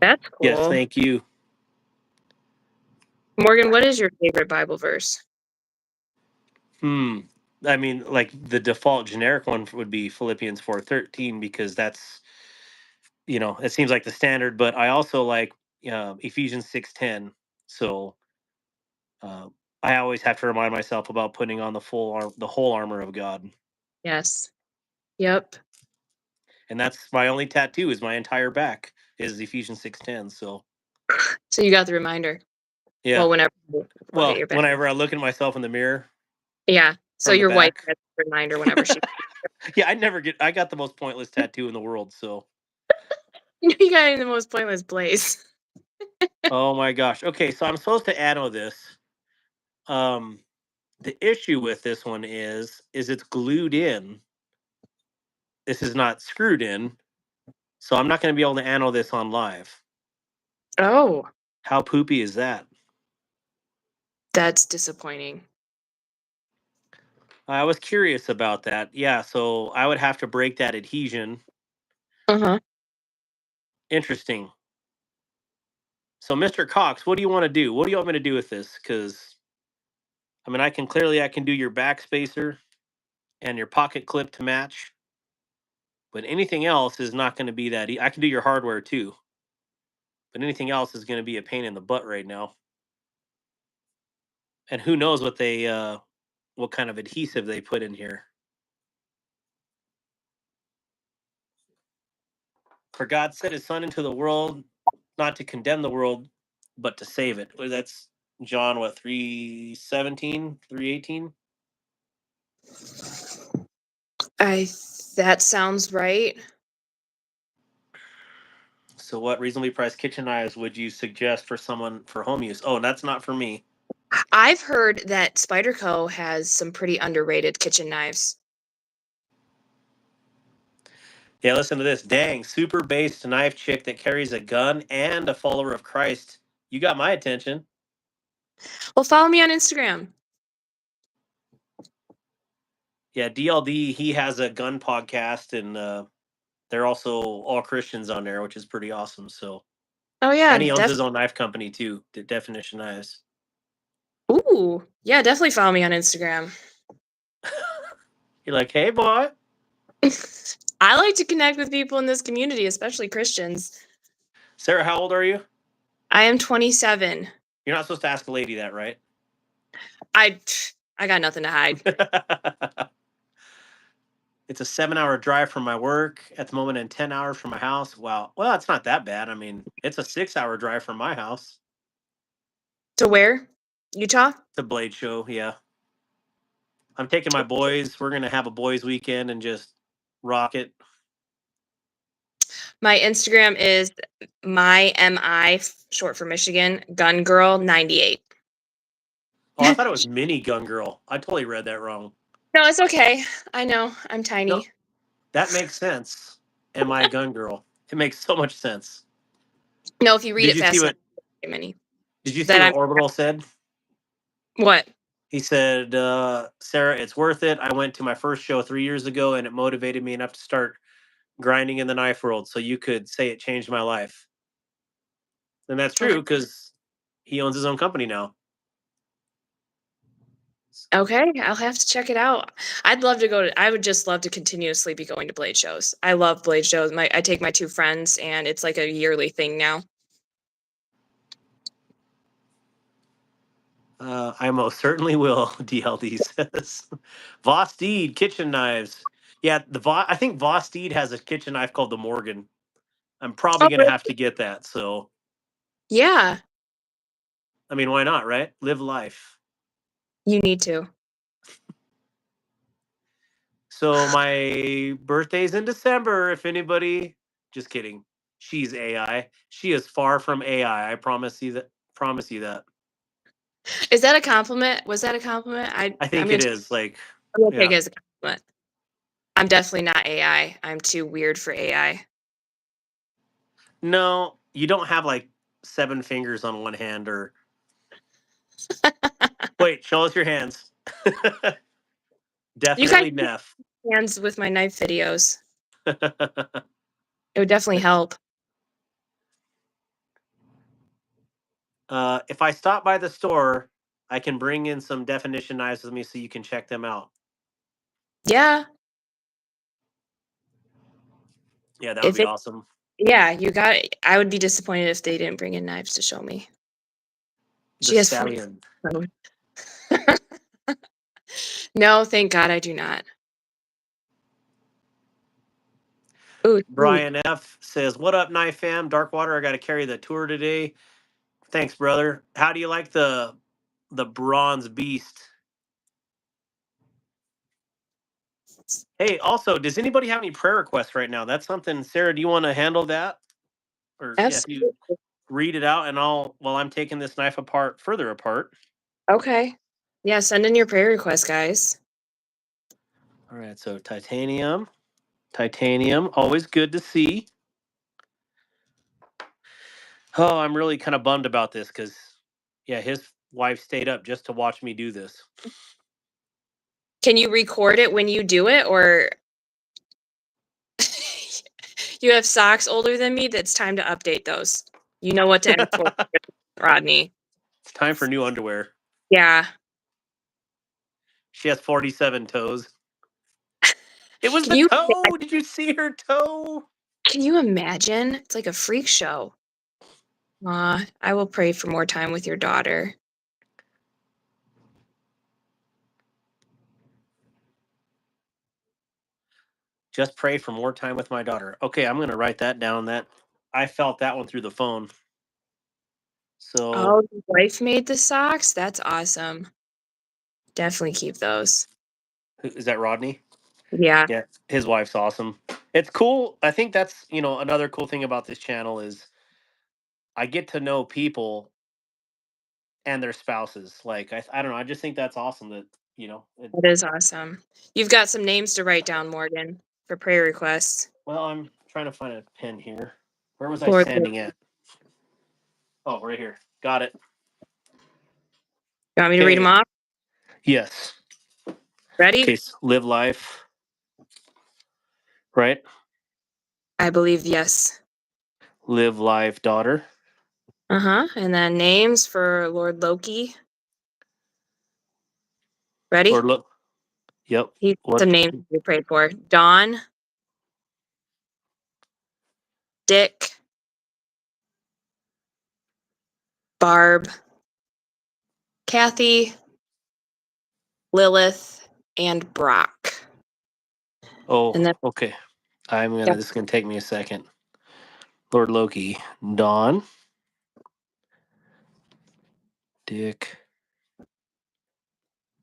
That's cool. Yes, thank you. Morgan, what is your favorite Bible verse? I mean, like the default generic one would be Philippians 4:13 because that's, it seems like the standard. But I also like Ephesians 6:10. So I always have to remind myself about putting on the whole armor of God. Yes. Yep. And that's my only tattoo. Is my entire back is Ephesians 6:10. So you got the reminder. yeah. Well, whenever you look at your back. Whenever I look in myself in the mirror. Yeah. So from the your wife back. gets a reminder whenever she. Yeah, I got the most pointless tattoo in the world. So You got it in the most pointless place. oh my gosh. Okay, so I'm supposed to add all this. The issue with this one is it's glued in. This is not screwed in. So I'm not going to be able to anno this on live. Oh, How poopy is that? that's disappointing. I was curious about that. Yeah, so I would have to break that adhesion. Uh-huh. Interesting. So Mr. Cox, what do you want to do? What do you want me to do with this? Because I mean, I can do your backspacer and your pocket clip to match. But anything else is not going to be that. I can do your hardware too. But anything else is going to be a pain in the butt right now. And who knows what what kind of adhesive they put in here. For God sent His Son into the world, not to condemn the world, but to save it. That's John, what, 3:17, 3:18? That sounds right. So what reasonably priced kitchen knives would you suggest for someone for home use? Oh, that's not for me. I've heard that Spyderco has some pretty underrated kitchen knives. Yeah, listen to this. Dang, super based knife chick that carries a gun and a follower of Christ. You got my attention. Well, follow me on Instagram. Yeah, DLD, he has a gun podcast, and they're also all Christians on there, which is pretty awesome. So, Oh yeah, and he owns his own knife company too, Definition Knives. Ooh, yeah, definitely follow me on Instagram. You're like, hey, boy. I like to connect with people in this community, especially Christians. Sarah, how old are you? I am 27. You're not supposed to ask a lady that, right? I got nothing to hide. It's a 7-hour drive from my work at the moment and 10 hours from my house. Wow. Well, it's not that bad. I mean, it's a 6-hour drive from my house. To where? Utah? The Blade Show, yeah. I'm taking my boys. We're going to have a boys' weekend and just rock it. My Instagram is MI, short for Michigan, Gun Girl 98. Oh, I thought it was Mini Gun Girl. I totally read that wrong. No, it's okay. I know. I'm tiny. No, that makes sense. Am I a gun girl? It makes so much sense. No, if you read Did it you fast see enough. Did you see what Orbital said? What? He said, Sarah, it's worth it. I went to my first show 3 years ago and it motivated me enough to start grinding in the knife world. So you could say it changed my life. And that's true because he owns his own company now. Okay, I'll have to check it out. I'd love to I would just love to continuously be going to Blade shows. I love Blade shows. I take my two friends and it's like a yearly thing now. I most certainly will, DLD says. Vosteed kitchen knives. Yeah, I think Vosteed has a kitchen knife called the Morgan. I'm probably going to have to get that. So, yeah. I mean, why not, right? Live life. You need to. So my birthday's in December. If anybody, just kidding. She's AI. She is far from AI. I promise you that. Promise you that. Is that a compliment? Was that a compliment? I think it is. Like, I'm gonna take it as a compliment. I'm definitely not AI. I'm too weird for AI. No, you don't have like 7 fingers on one hand, or wait, show us your hands. You guys Definitely meth. hands with my knife videos. It would definitely help. If I stop by the store, I can bring in some definition knives with me so you can check them out. Yeah. Yeah, that would be awesome. Yeah, you got it. I would be disappointed if they didn't bring in knives to show me. The She has stallion. No, thank God I do not. Ooh, Brian F says, "What up, Knife Fam? Darkwater, I got to carry the tour today. Thanks, brother. How do you like the bronze beast?" Hey, also, does anybody have any prayer requests right now? That's something, Sarah. Do you want to handle that, or yeah, if you absolutely. read it out, and while I'm taking this knife further apart. Okay. Yeah, send in your prayer requests, guys. All right, so titanium, always good to see. Oh, I'm really kind of bummed about this because, yeah, his wife stayed up just to watch me do this. Can you record it when you do it, or you have socks older than me? That's time to update those. You know what to ask for, Rodney. It's time for new underwear. Yeah. She has 47 toes. It was Can the you toe. Did you see her toe? can you imagine? It's like a freak show. I will pray for more time with your daughter. Just pray for more time with my daughter. Okay, I'm going to write that down. That I felt that one through the phone. So, Oh, your wife made the socks? That's awesome. Definitely keep those. is that Rodney? Yeah, Yeah, his wife's awesome. It's cool. I think that's, another cool thing about this channel is I get to know people and their spouses. Like, I don't know. I just think that's awesome that, that is awesome. You've got some names to write down, Morgan, for prayer requests. well, I'm trying to find a pen here. Where was I Lord, standing at? Oh, right here. Got it. you want me to read them Okay. off? Yes. Ready? Okay. Live life. Right. I believe yes. Live life, daughter. And then names for Lord Loki. Or Ready? look. Yep. He's What? some names we prayed for. Dawn, Dick, Barb, Kathy, Lilith, and Brock. Oh, And then okay. yep, This is gonna take me a second. Lord Loki. Dawn. Dick.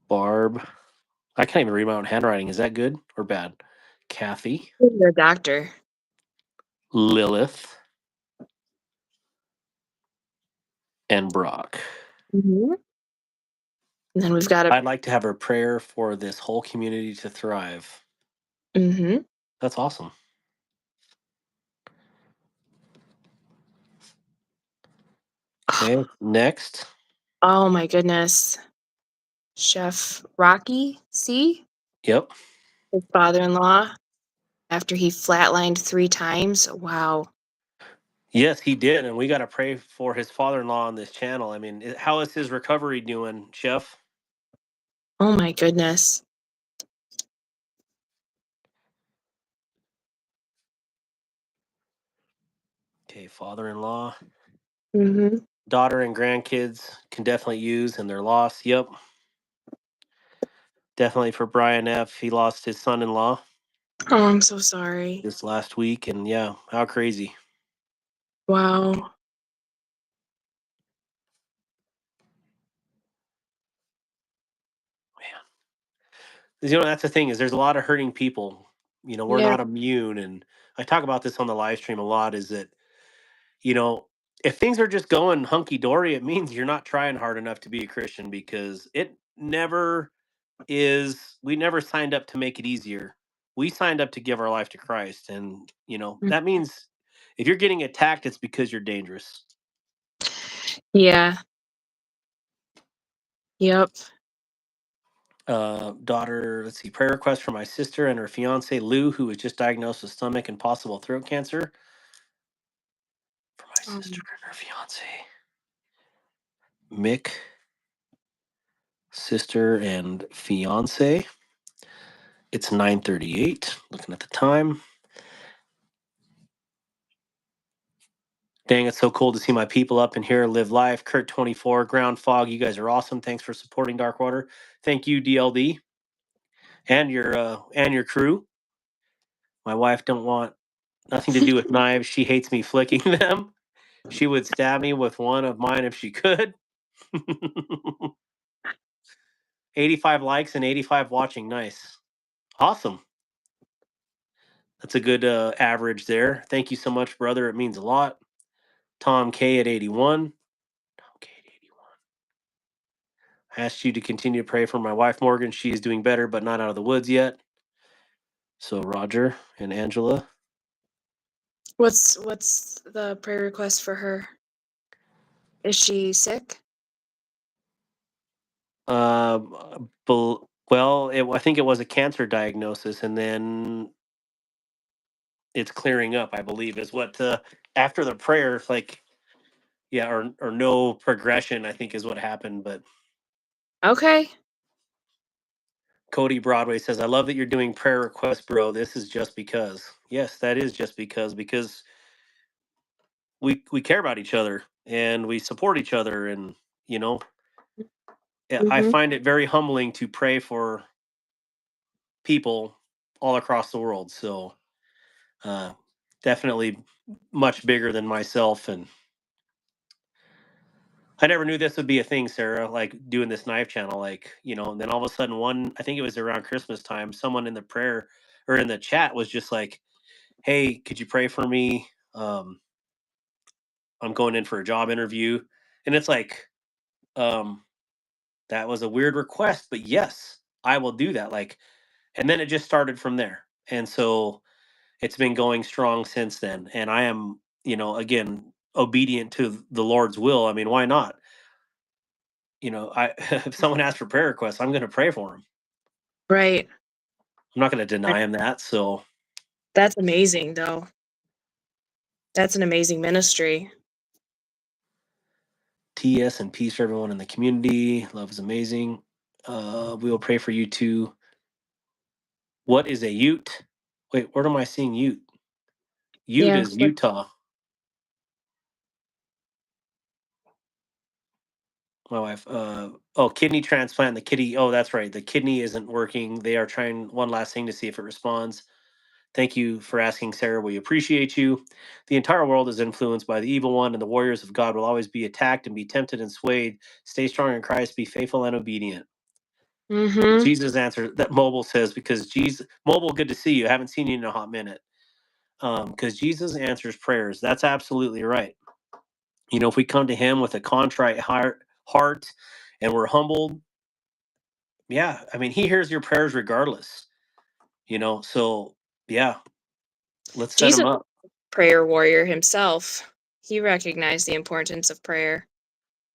Barb. I can't even read my own handwriting. Is that good or bad? Kathy. the doctor. Lilith. And Brock. And then we've got a I'd like to have a prayer for this whole community to thrive. That's awesome. Okay, next. Oh my goodness. Chef Rocky C, Yep. his father-in-law, after he flatlined 3 times. Wow. Yes, he did, and we got to pray for his father-in-law on this channel. I mean, how is his recovery doing, Chef? Oh my goodness. Okay, father-in-law, Mm-hmm. daughter, and grandkids can definitely use in their loss. Yep. Definitely for Brian F. He lost his son-in-law Oh, I'm so sorry. this last week, and yeah, how crazy. Wow. That's the thing is there's a lot of hurting people. We're Yeah. not immune, and I talk about this on the live stream a lot. Is that you know if things are just going hunky dory, it means you're not trying hard enough to be a Christian because it never is. We never signed up to make it easier. We signed up to give our life to Christ, and Mm. that means if you're getting attacked, it's because you're dangerous. Yeah. Yep. Daughter, let's see, prayer request for my sister and her fiance Lou, who was just diagnosed with stomach and possible throat cancer. For my sister and her fiance Mick, sister and fiance. It's 9:38. Looking at the time. Dang, it's so cool to see my people up in here live life. Kurt 24, Ground Fog, you guys are awesome. Thanks for supporting Darkwater. Thank you, DLD, and your crew. My wife don't want nothing to do with knives. She hates me flicking them. She would stab me with one of mine if she could. 85 likes and 85 watching. Nice. Awesome. That's a good average there. Thank you so much, brother. It means a lot. Tom K at 81. Tom K at 81. I asked you to continue to pray for my wife, Morgan. She is doing better, but not out of the woods yet. So, Roger and Angela. What's the prayer request for her? Is she sick? Well, I think it was a cancer diagnosis, and then it's clearing up, I believe, is what after the prayer, like, yeah, or no progression, I think is what happened. But Okay. Cody Broadway says, I love that you're doing prayer requests, bro. This is just because. Yes, that is just because we care about each other and we support each other, and you know, I Mm-hmm. find it very humbling to pray for people all across the world. So definitely much bigger than myself. And I never knew this would be a thing, Sarah, like doing this knife channel, like, and then all of a sudden I think it was around Christmas time, someone in the prayer or in the chat was just like, hey, could you pray for me? I'm going in for a job interview. And it's like, um, that was a weird request, but yes, I will do that. Like, and then it just started from there. And so it's been going strong since then. And I am, again, obedient to the Lord's will. I mean, why not? If someone asks for prayer requests, I'm going to pray for them. Right. I'm not going to deny him that. So That's amazing, though. That's an amazing ministry. TS and peace for everyone in the community. Love is amazing. We will pray for you too. What is a Ute? Wait, where am I seeing Ute? Ute Yeah. is Utah. My wife. Kidney transplant. The kidney. Oh, that's right. The kidney isn't working. They are trying one last thing to see if it responds. Thank you for asking, Sarah. We appreciate you. The entire world is influenced by the evil one, and the warriors of God will always be attacked and be tempted and swayed. Stay strong in Christ. Be faithful and obedient. Mm-hmm. Jesus answered that. Mobile says, because Jesus, Mobile, good to see you. I haven't seen you in a hot minute. Because Jesus answers prayers. That's absolutely right. If we come to Him with a contrite heart, and we're humbled, yeah, I mean, He hears your prayers regardless. So yeah, let's set Him Jesus, up. prayer warrior himself. He recognized the importance of prayer.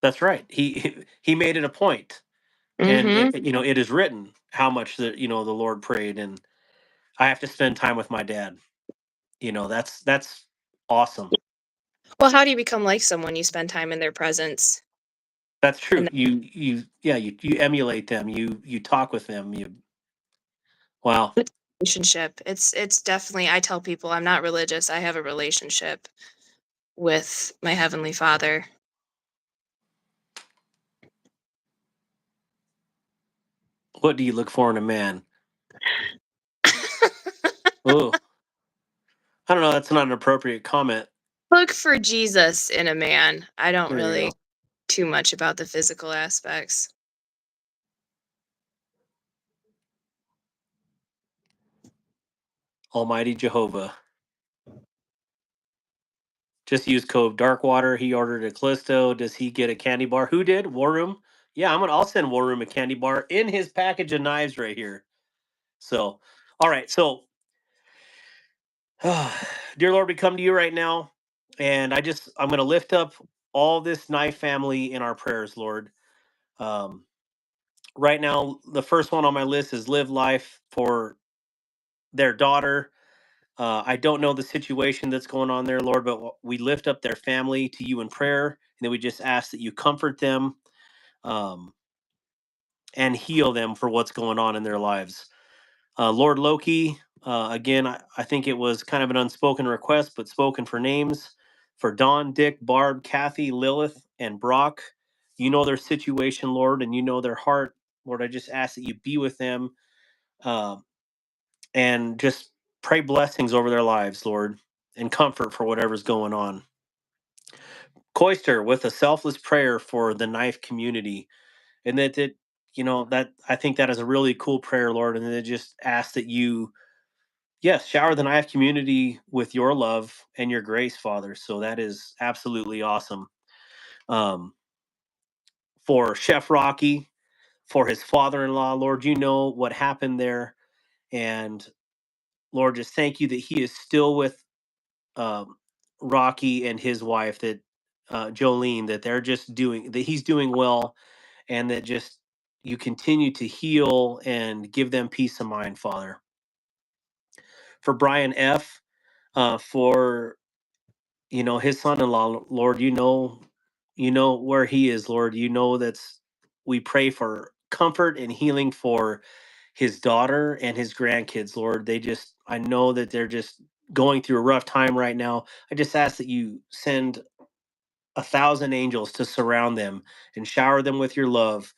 That's right. He made it a point, and Mm-hmm. it is written how much the Lord prayed, and I have to spend time with my dad. That's awesome. Well, how do you become like someone? You spend time in their presence. That's true. And You emulate them. You talk with them. Wow. the relationship. It's definitely, I tell people I'm not religious. I have a relationship with my Heavenly Father. What do you look for in a man? Oh, I don't know. That's not an appropriate comment. Look for Jesus in a man. I don't There you really go. too much about the physical aspects. Almighty Jehovah. Just use code Darkwater. He ordered a Callisto. Does he get a candy bar? Who did? War Room. Yeah, I'll send War Room a candy bar in his package of knives right here. So, all right. So, dear Lord, we come to you right now, and I'm going to lift up all this knife family in our prayers, Lord. Right now, the first one on my list is Live Life for their daughter. I don't know the situation that's going on there, Lord, but we lift up their family to you in prayer, and then we just ask that you comfort them um, and heal them for what's going on in their lives. Lord Loki, again, I think it was kind of an unspoken request, but spoken for names for Don, Dick, Barb, Kathy, Lilith, and Brock. You know their situation, Lord, and you know their heart. Lord, I just ask that you be with them um, and just pray blessings over their lives, Lord, and comfort for whatever's going on. Coister with a selfless prayer for the knife community. And that I think that is a really cool prayer, Lord. And then just ask that you, yes, shower the knife community with your love and your grace, Father. So that is absolutely awesome. Um, for Chef Rocky, for his father in law, Lord, you know what happened there. And Lord, just thank you that he is still with um, Rocky and his wife, that Jolene, that they're just doing, that he's doing well, and that just you continue to heal and give them peace of mind, Father. For Brian F, for his son-in-law, Lord, you know where he is, Lord. You know we pray for comfort and healing for his daughter and his grandkids, Lord. I know that they're just going through a rough time right now. I just ask that you send 1,000 angels to surround them and shower them with your love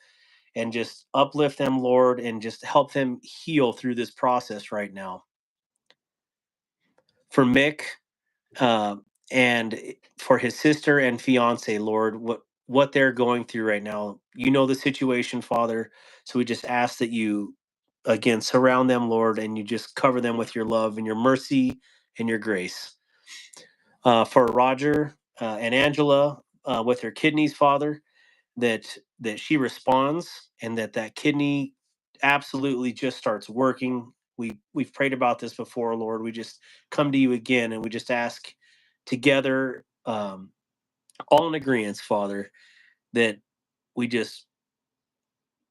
and just uplift them, Lord, and just help them heal through this process right now. For Mick, uh, and for his sister and fiance, Lord, what they're going through right now. You know the situation, Father. So we just ask that you again surround them, Lord, and you just cover them with your love and your mercy and your grace. For Roger and Angela with their kidneys, Father, that she responds and that kidney absolutely just starts working. We've prayed about this before, Lord. We just come to you again and we just ask together, all in agreement, Father, that we just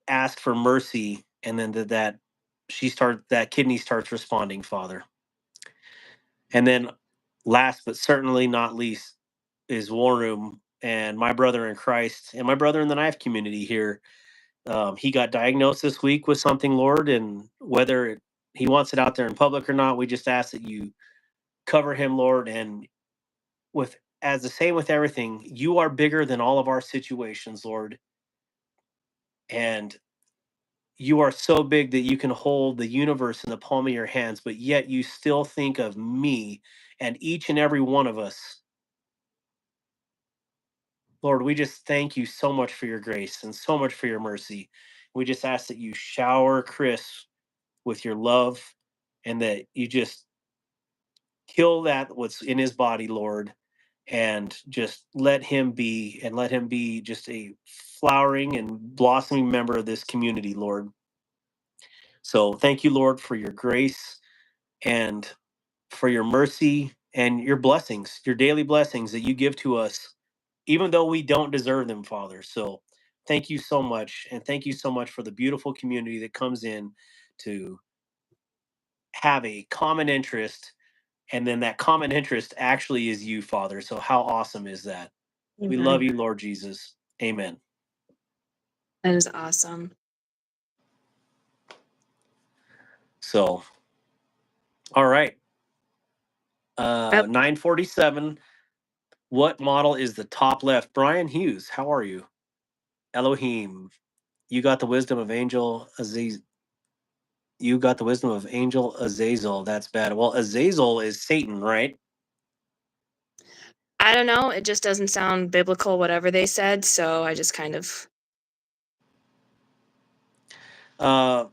ask for mercy, and then that kidney starts responding, Father. And then last but certainly not least is War Room and my brother in Christ and my brother in the knife community here. He got diagnosed this week with something, Lord, and whether he wants it out there in public or not, we just ask that you cover him, Lord. And with as the same with everything, you are bigger than all of our situations, Lord. And you are so big that you can hold the universe in the palm of your hands, but yet you still think of me and each and every one of us. Lord, we just thank you so much for your grace and so much for your mercy. We just ask that you shower Chris with your love and that you just kill that what's in his body, Lord, and just let him be just a flowering and blossoming member of this community, Lord. So thank you, Lord, for your grace and for your mercy and your blessings, your daily blessings that you give to us, even though we don't deserve them, Father. So thank you so much. And thank you so much for the beautiful community that comes in to have a common interest. And then that common interest actually is you, Father. So how awesome is that? We love Amen. you, Lord Jesus. Amen. That is awesome. So, all right. Yep. 947. What model is the top left? Brian Hughes, how are you? Elohim, you got the wisdom of Angel Aziz. You got the wisdom of Angel Azazel. That's bad. Well, Azazel is Satan, right? I don't know. It just doesn't sound biblical, whatever they said. So I just kind of. Uh,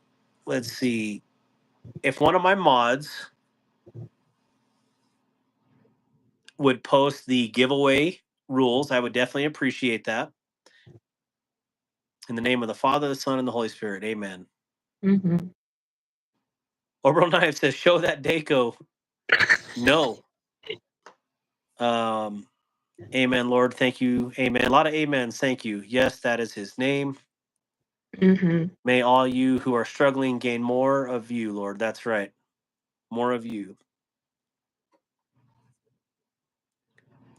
let's see. If one of my mods would post the giveaway rules, I would definitely appreciate that. In the name of the Father, the Son, and the Holy Spirit. Amen. Mm-hmm. Orbital Knife says, show that Daco. No. Amen, Lord. Thank you. Amen. A lot of amens. Thank you. Yes, that is his name. Mm-hmm. May all you who are struggling gain more of you, Lord. That's right. More of you.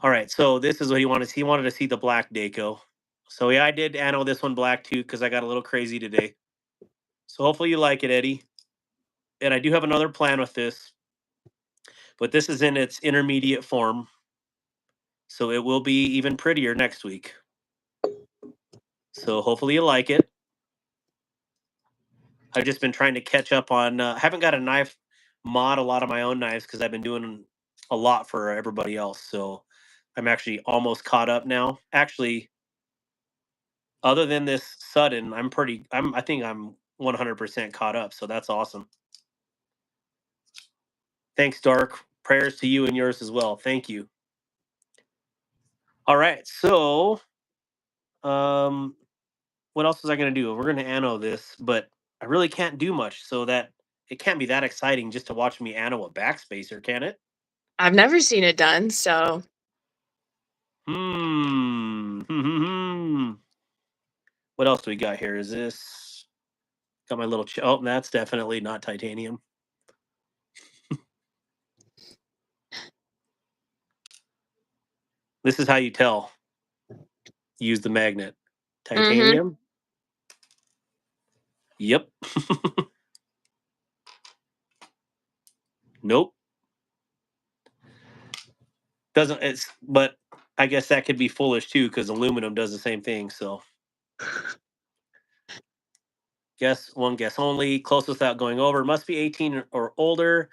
All right. So this is what he wanted to see. He wanted to see the black deco. So yeah, I did anno this one black too because I got a little crazy today. So hopefully you like it, Eddie. And I do have another plan with this, but this is in its intermediate form. So it will be even prettier next week. So hopefully you like it. I've just been trying to catch up on. I haven't got a knife mod a lot of my own knives because I've been doing a lot for everybody else. So I'm actually almost caught up now. Actually, other than this sudden, I think I'm 100% caught up. So that's awesome. Thanks, Dark. Prayers to you and yours as well. Thank you. All right. So, um, what else was I going to do? We're going to anno this, but I really can't do much. So that it can't be that exciting just to watch me anno a backspacer, can it? I've never seen it done, so What else do we got here? Is this got my little? Oh, that's definitely not titanium. This is how you tell. Use the magnet. Titanium. Yep. Nope. Doesn't it's but I guess that could be foolish too because aluminum does the same thing. So guess only. Close without going over. Must be 18 or older.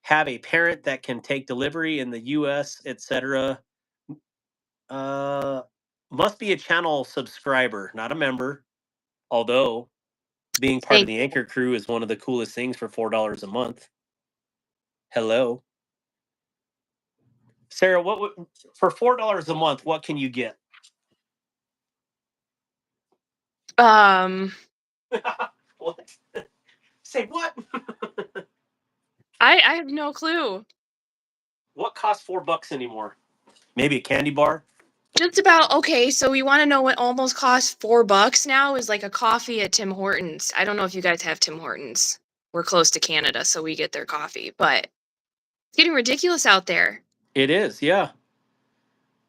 Have a parent that can take delivery in the U.S., etc. Uh, must be a channel subscriber, not a member. Although being part of thank the you. Anchor crew is one of the coolest things for $4 a month. Hello, Sarah. For $4 a month? What can you get? What? Say what? I have no clue. What costs $4 anymore? Maybe a candy bar. Just about okay, so we want to know what almost costs $4 now is like a coffee at Tim Hortons. I don't know if you guys have Tim Hortons. We're close to Canada, so we get their coffee, but it's getting ridiculous out there. It is, yeah.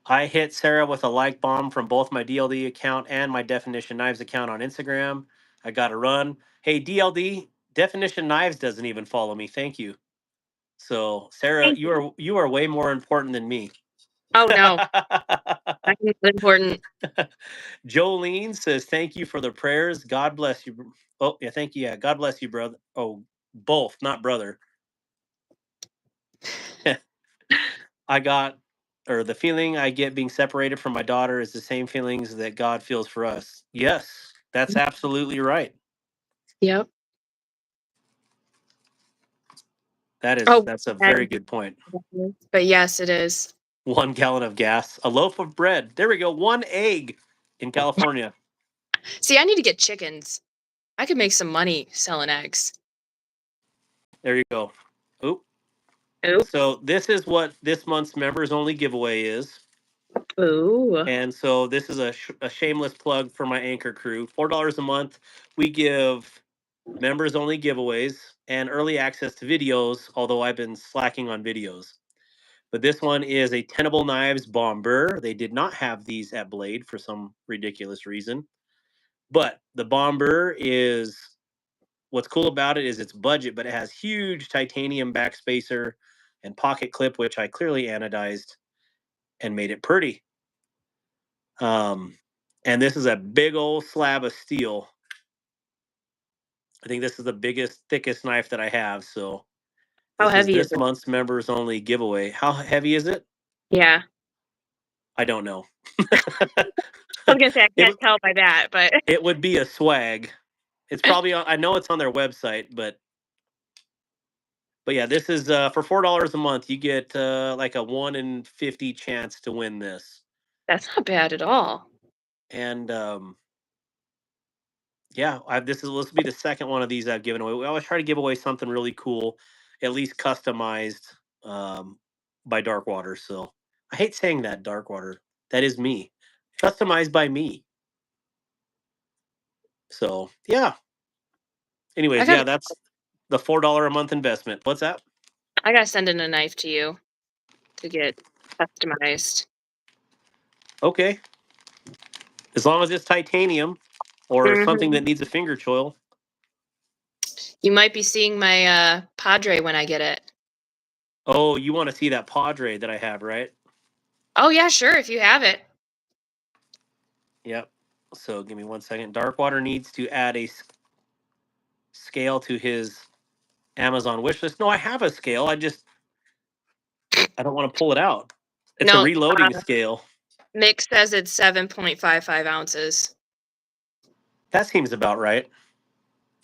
I hit Sarah with a like bomb from both my DLD account and my Definition Knives account on Instagram. I got to run. Hey, DLD, Definition Knives doesn't even follow me. Thank you. So, Sarah, Thank you. you are way more important than me. Oh no, that's important. Jolene says, "Thank you for the prayers. God bless you." Oh, yeah, thank you. Yeah, God bless you, brother. Oh, both, not brother. I got, or the feeling I get being separated from my daughter is the same feelings that God feels for us. Yes, that's absolutely right. Yep. Oh, That's a that very good point. is, but yes, it is. 1 gallon of gas, a loaf of bread. There we go. One egg in California. See, I need to get chickens. I could make some money selling eggs. There you go. Oop. Oop. So this is what this month's members only giveaway is. Ooh. And so this is a shameless plug for my Anchor crew. $4 a month. We give members only giveaways and early access to videos, although I've been slacking on videos. But this one is a Tenable Knives Bomber. They did not have these at Blade for some ridiculous reason. But the Bomber is what's cool about it is its budget, but it has huge titanium backspacer and pocket clip, which I clearly anodized and made it pretty. And this is a big old slab of steel. I think this is the biggest, thickest knife that I have. So How this is heavy is this it? month's members only giveaway. How heavy is it? Yeah. I don't know. I was gonna say I it can't tell by that, but it would be a swag. It's probably on, I know it's on their website, but yeah, this is for $4 a month. You get like a 1 in 50 chance to win this. that's not bad at all. And yeah, this will be the second one of these I've given away. We always try to give away something really cool, at least customized by Darkwater. So I hate saying that, Darkwater. That is me. Customized by me. So, yeah. Anyways, yeah, that's the $4 a month investment. What's that? I gotta send in a knife to you to get customized. Okay. As long as it's titanium or something that needs a finger choil. You might be seeing my Padre when I get it. Oh, you want to see that Padre that I have, right? Oh yeah, sure, if you have it. Yep. So give me 1 second. Darkwater needs to add a scale to his Amazon wish list. No, I have a scale. I don't want to pull it out. It's a reloading scale. Mick says it's 7.55 ounces. That seems about right.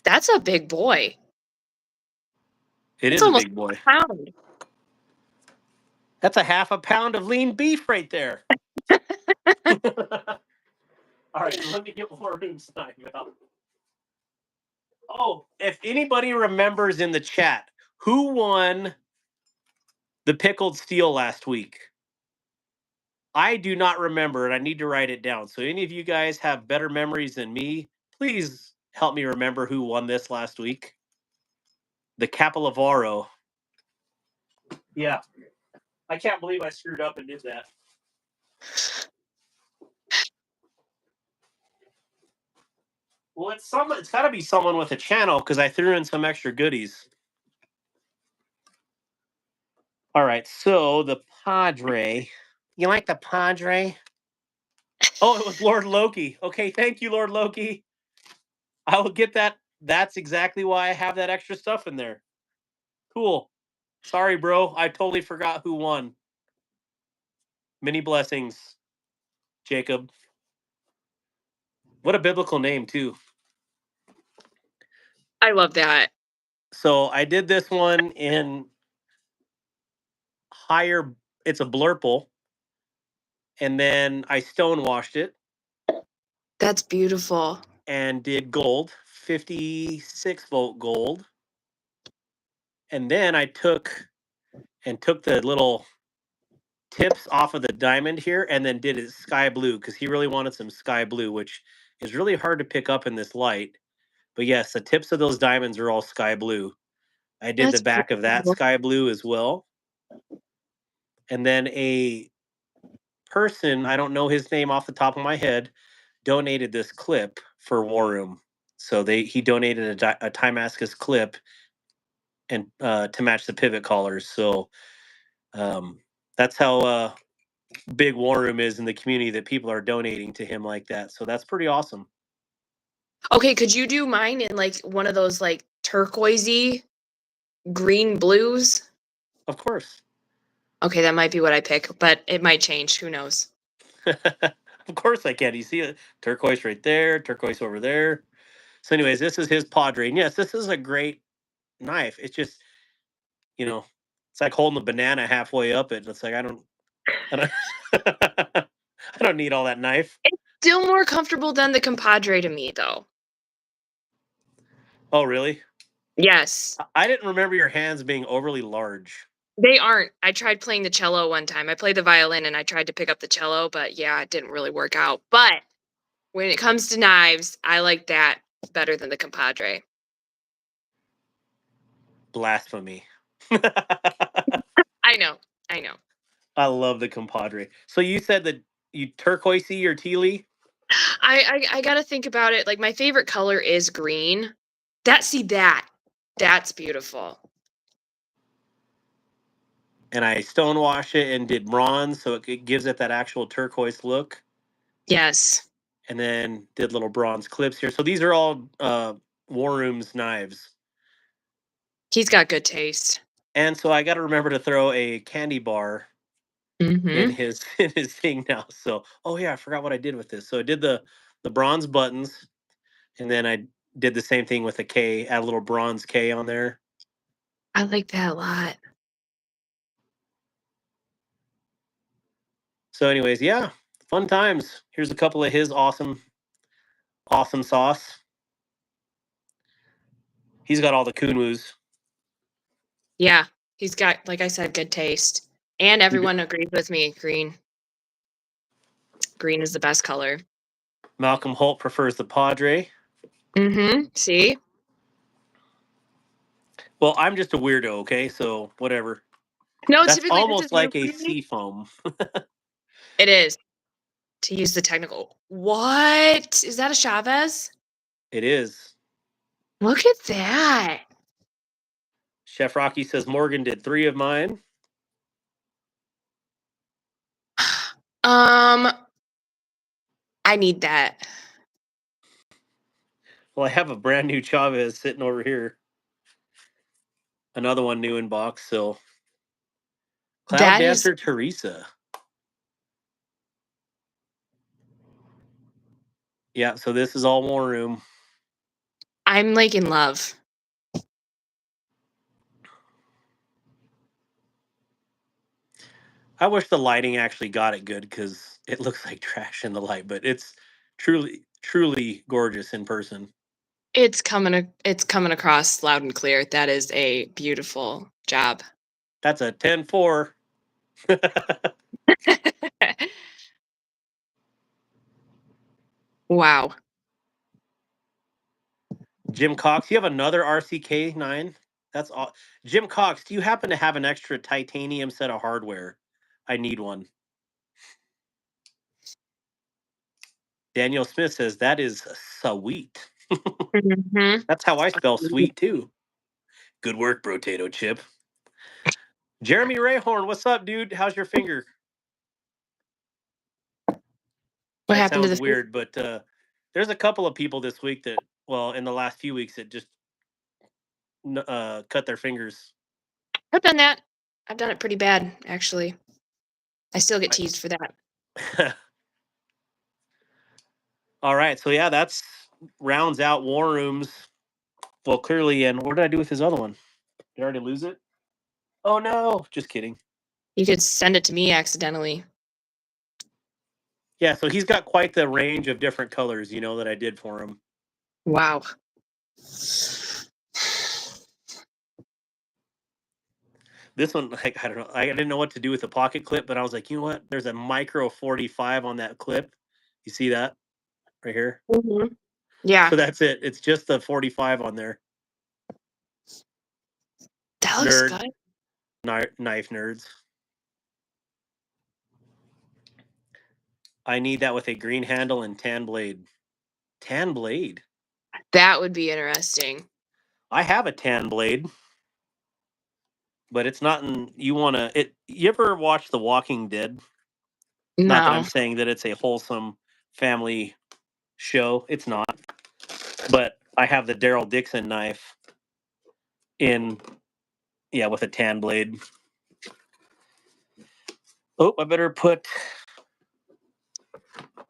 That's a big boy. It is a big boy. A pound. That's a half a pound of lean beef right there. All right, let me get more room time out. Oh, if anybody remembers in the chat, who won the pickled steel last week? I do not remember, and I need to write it down. So, any of you guys have better memories than me, please help me remember who won this last week. The Capilavaro. Yeah. I can't believe I screwed up and did that. Well, it's got to be someone with a channel because I threw in some extra goodies. All right, so the Padre. You like the Padre? Oh, it was Lord Loki. Okay, thank you, Lord Loki. I will get that. That's exactly why I have that extra stuff in there. Cool. Sorry, bro. I totally forgot who won. Many blessings, Jacob. What a biblical name, too. I love that. So I did this one in higher. It's a blurple. And then I stonewashed it. That's beautiful. And did gold, 56 volt gold. And then I took the little tips off of the diamond here and then did it sky blue because he really wanted some sky blue, which is really hard to pick up in this light. But yes, the tips of those diamonds are all sky blue. I did the back of that sky blue as well. And then a person, I don't know his name off the top of my head, donated this clip for War Room. So he donated a Timascus clip and to match the pivot collars. So that's how big War Room is in the community, that people are donating to him like that. So that's pretty awesome. Okay, could you do mine in like one of those like turquoisey green blues? Of course. Okay, that might be what I pick, but it might change. Who knows? Of course I can. You see it? Turquoise right there, turquoise over there. So anyways, this is his Padre. And yes, this is a great knife. It's just, it's like holding a banana halfway up it. It's like, I don't I don't need all that knife. It's still more comfortable than the compadre to me, though. Oh, really? Yes. I didn't remember your hands being overly large. They aren't. I tried playing the cello one time. I played the violin and I tried to pick up the cello, but yeah, it didn't really work out. But when it comes to knives, I like that better than the compadre. Blasphemy. I know. I love the compadre. So you said that you turquoisey or tealy? I gotta think about it. Like my favorite color is green. That's beautiful. And I stonewash it and did bronze, so it gives it that actual turquoise look. Yes. And then did little bronze clips here. So these are all War Room's knives. He's got good taste. And so I got to remember to throw a candy bar in his thing now. So, oh yeah, I forgot what I did with this. So I did the bronze buttons, and then I did the same thing with a K, add a little bronze K on there. I like that a lot. So anyways, yeah, fun times. Here's a couple of his awesome sauce. He's got all the kunwus. Yeah, he's got, like I said, good taste. And everyone agrees with me. Green. Green is the best color. Malcolm Holt prefers the Padre. Mm-hmm. See? Well, I'm just a weirdo, okay? So whatever. No, That's typically this is almost like a you. sea foam. It is. To use the technical. What? Is that a Chavez? It is. Look at that. Chef Rocky says Morgan did 3 of mine. I need that. Well, I have a brand new Chavez sitting over here. Another one new in box, so Cloud That Dancer is, Teresa. Yeah, so this is all War Room. I'm like in love. I wish the lighting actually got it good because it looks like trash in the light, but it's truly gorgeous in person. It's coming across loud and clear. That is a beautiful job. That's a 10-4. Wow. Jim Cox, you have another RCK9? That's all. Jim Cox, do you happen to have an extra titanium set of hardware? I need one. Daniel Smith says that is sweet. Mm-hmm. That's how I spell sweet too. Good work, Brotato Chip. Jeremy Rayhorn, what's up, dude? How's your finger? What That happened to sounds the weird, but there's a couple of people this week that, well, in the last few weeks, that just cut their fingers. I've done that. I've done it pretty bad, actually. I still get teased for that. All right, so yeah, that's rounds out War Rooms. Well, clearly, and what did I do with his other one? Did I already lose it? Oh no, just kidding. You could send it to me accidentally. Yeah, so he's got quite the range of different colors, that I did for him. Wow. This one, like, I don't know. I didn't know what to do with the pocket clip, but I was like, you know what? There's a micro 45 on that clip. You see that right here? Mm-hmm. Yeah. So that's it. It's just the 45 on there. That looks Nerd. good. Knife nerds. I need that with a green handle and tan blade. Tan blade? That would be interesting. I have a tan blade, but it's not in. You ever watch The Walking Dead? Not that I'm No. saying that it's a wholesome family show. It's not. But I have the Daryl Dixon knife with a tan blade. Oh, I better put.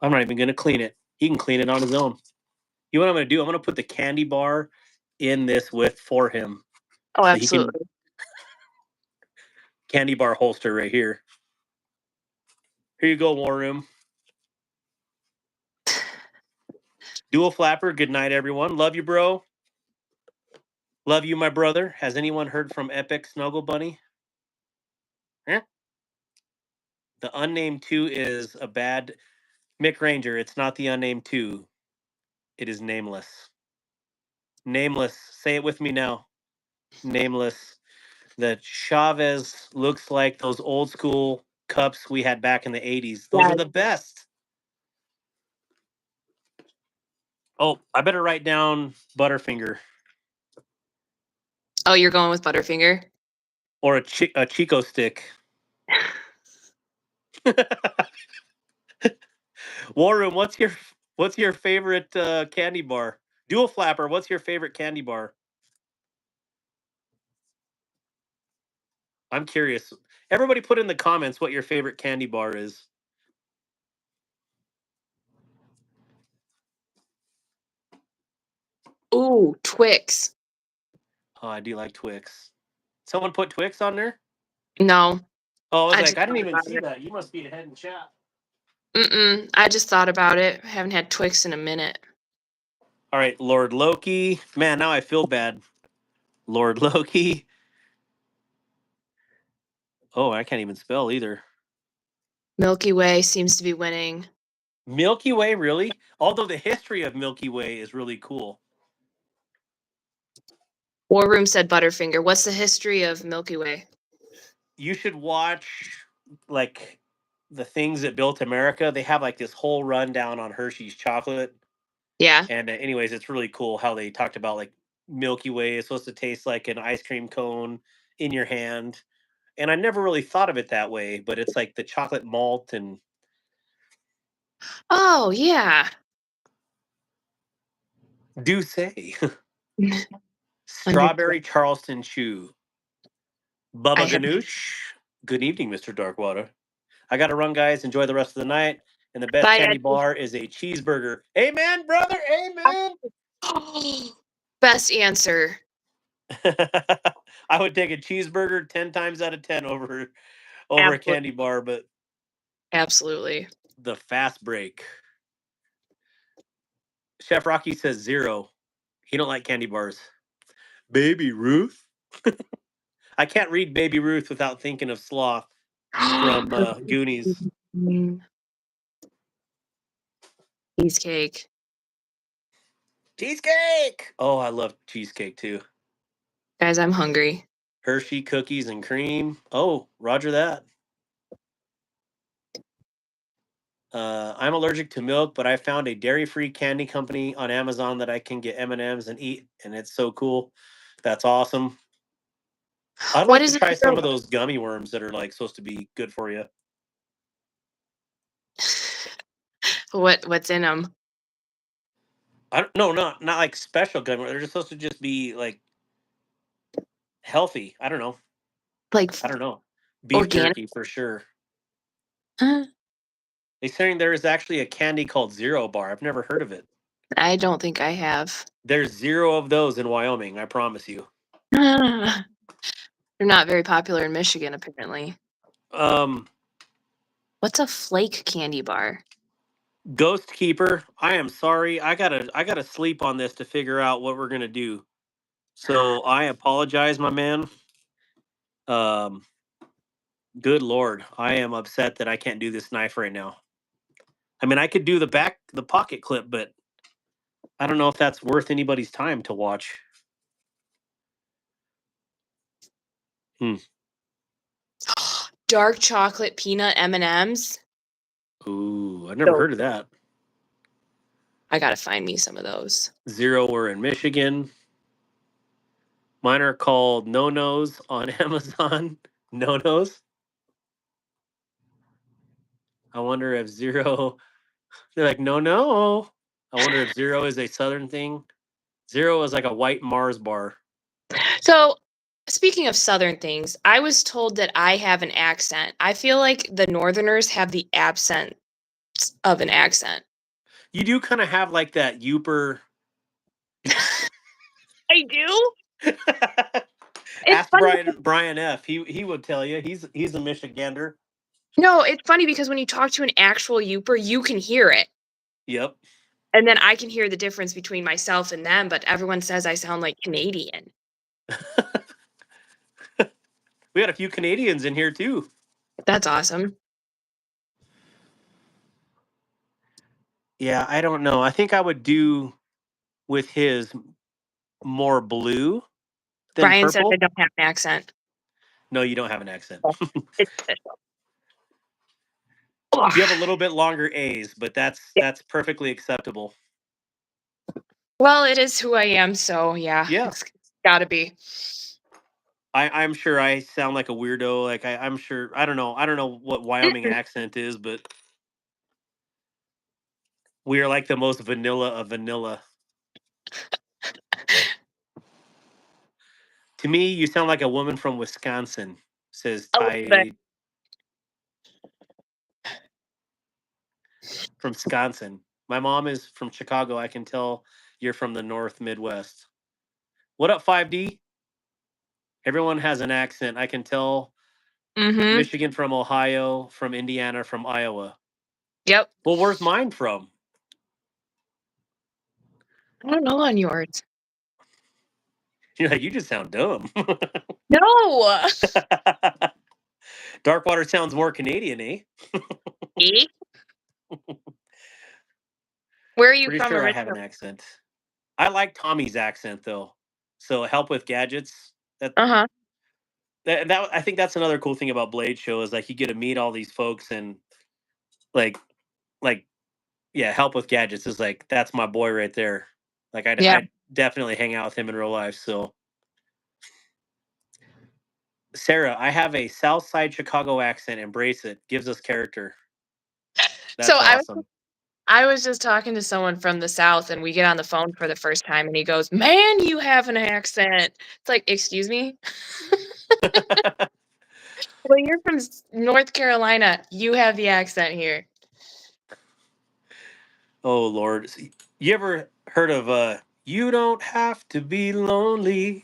I'm not even going to clean it. He can clean it on his own. You know what I'm going to do? I'm going to put the candy bar in this for him. Oh, So absolutely. Candy bar holster right here. Here you go, War Room. Dual Flapper, good night, everyone. Love you, bro. Love you, my brother. Has anyone heard from Epic Snuggle Bunny? Eh? The Unnamed 2 is a bad... Mick Ranger, it's not the Unnamed 2. It is Nameless. Nameless. Say it with me now. Nameless. The Chavez looks like those old school cups we had back in the 80s. Those are the best. Oh, I better write down Butterfinger. Oh, you're going with Butterfinger? Or a Chico stick. War Room, what's your favorite candy bar? Dual Flapper, what's your favorite candy bar? I'm curious. Everybody put in the comments what your favorite candy bar is. Ooh, Twix. Oh, I do like Twix. Someone put Twix on there? No. Oh, I was I like, just I didn't thought even about see it. that. You must be ahead in chat. I just thought about it. I haven't had Twix in a minute. All right, Lord Loki. Man, now I feel bad. Lord Loki. Oh, I can't even spell either. Milky Way seems to be winning. Milky Way, really? Although the history of Milky Way is really cool. War Room said Butterfinger. What's the history of Milky Way? You should watch like the things that built America. They have like this whole rundown on Hershey's chocolate. Yeah. And anyways, it's really cool how they talked about like Milky Way is supposed to taste like an ice cream cone in your hand. And I never really thought of it that way, but it's like the chocolate malt and Oh, yeah. do say strawberry Charleston chew. I Bubba have Ganoush. Good evening, Mr. Darkwater. I got to run, guys. Enjoy the rest of the night. And the best Bye, candy Ed. bar is a cheeseburger. Amen, brother. Amen. Best answer. I would take a cheeseburger 10 times out of 10 over a candy bar, but Absolutely. the fast break. Chef Rocky says 0. He don't like candy bars. Baby Ruth. I can't read Baby Ruth without thinking of Sloth from Goonies. Cheesecake. Cheesecake. Oh, I love cheesecake too. Guys, I'm hungry. Hershey cookies and cream. Oh, Roger that. I'm allergic to milk, but I found a dairy-free candy company on Amazon that I can get M&Ms and eat, and it's so cool. That's awesome. I'd What like to is it? try some of those gummy worms that are like supposed to be good for you. What's in them? I don't no, not like special gummy. They're just supposed to just be like healthy. I don't know. Like I don't know. Beef organic? jerky for sure. Huh? They're saying there is actually a candy called Zero Bar. I've never heard of it. I don't think I have. There's 0 of those in Wyoming. I promise you. They're not very popular in Michigan, apparently. What's a flake candy bar? Ghost Keeper, I am sorry. I gotta sleep on this to figure out what we're gonna do. So I apologize, my man. Um, good lord, I am upset that I can't do this knife right now. I mean, I could do the pocket clip, but I don't know if that's worth anybody's time to watch. Dark chocolate peanut M&Ms. Ooh, I've never heard of that. I gotta find me some of those. 0 were in Michigan. Mine are called No Nos on Amazon. No Nos. I wonder if 0. They're like no. I wonder if 0 is a Southern thing. 0 is like a white Mars bar. So, speaking of Southern things, I was told that I have an accent. I feel like the Northerners have the absence of an accent. You do kind of have like that Youper. I do? Ask funny. Brian F. He would tell you. He's a Michigander. No, it's funny because when you talk to an actual Youper, you can hear it. Yep. And then I can hear the difference between myself and them, but everyone says I sound like Canadian. We got a few Canadians in here too. That's awesome. Yeah, I don't know. I think I would do with his more blue than Brian says I purple. don't have an accent. No, you don't have an accent. It's official. You have a little bit longer A's, but that's perfectly acceptable. Well, it is who I am, so yeah. Yeah. It's gotta be. I'm sure I sound like a weirdo. Like I'm sure I don't know what Wyoming accent is, but we are like the most vanilla of vanilla. To me, you sound like a woman from Wisconsin, says A little bit. Ty from Wisconsin. My mom is from Chicago. I can tell you're from the North Midwest. What up, 5D? Everyone has an accent. I can tell Mm-hmm. Michigan from Ohio, from Indiana, from Iowa. Yep. Well, where's mine from? I don't know on yours. You're like, you just sound dumb. No. Darkwater sounds more Canadian, eh? E? Where are you Pretty from sure I have an originally? accent. I like Tommy's accent though. So help with gadgets. Uh-huh. That I think that's another cool thing about Blade Show is like you get to meet all these folks and like like yeah, help with gadgets is like that's my boy right there. Like Yeah. I'd definitely hang out with him in real life. So Sarah, I have a South Side Chicago accent. Embrace it. Gives us character. So That's awesome. I was just talking to someone from the South, and we get on the phone for the first time, and he goes, "Man, you have an accent." It's like, excuse me? Well, you're from North Carolina. You have the accent here. Oh Lord. You ever heard of You Don't Have to Be Lonely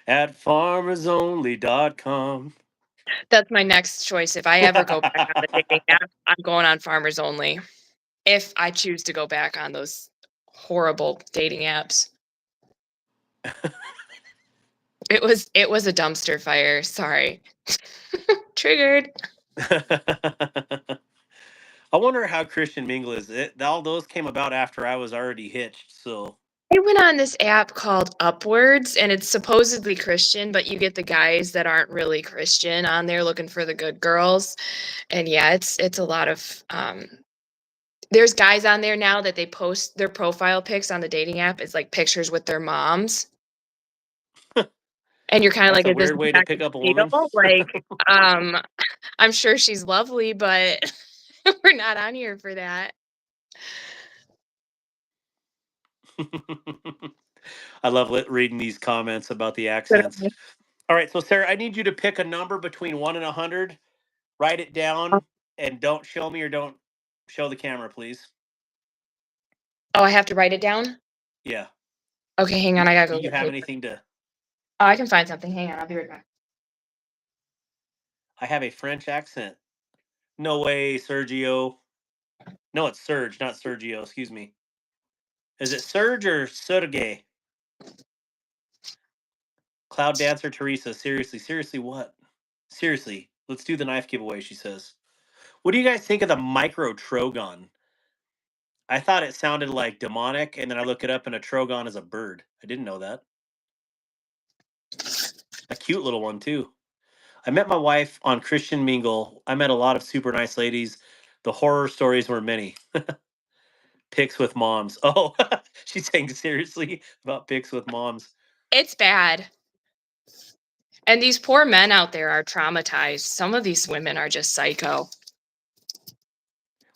at farmersonly.com? That's my next choice. If I ever go back on the dating app, I'm going on Farmers Only. If I choose to go back on those horrible dating apps. It was a dumpster fire. Sorry. Triggered. I wonder how Christian Mingle is. All those came about after I was already hitched. So I went on this app called Upwards, and it's supposedly Christian, but you get the guys that aren't really Christian on there looking for the good girls. And yeah, it's a lot of there's guys on there now that they post their profile pics on the dating app. It's like pictures with their moms. And you're kind of that's like, a is this weird way to pick up a woman. real? Like, um, I'm sure she's lovely, but we're not on here for that. I love reading these comments about the accents. All right, so Sarah, I need you to pick a number between 1 and 100. Write it down and don't show me or don't show the camera, please. Oh, I have to write it down? Yeah. Okay, hang on. I gotta Do go you get have paper. anything to? Oh, I can find something. Hang on. I'll be right back. I have a French accent. No way, Sergio. No, it's Serge, not Sergio. Excuse me. Is it Serge or Sergey? Cloud Dancer Teresa. Seriously, what? Seriously, let's do the knife giveaway, she says. What do you guys think of the micro Trogon? I thought it sounded like demonic, and then I look it up, and a Trogon is a bird. I didn't know that. A cute little one, too. I met my wife on Christian Mingle. I met a lot of super nice ladies. The horror stories were many. Pics with moms. Oh, she's saying seriously about pics with moms. It's bad. And these poor men out there are traumatized. Some of these women are just psycho.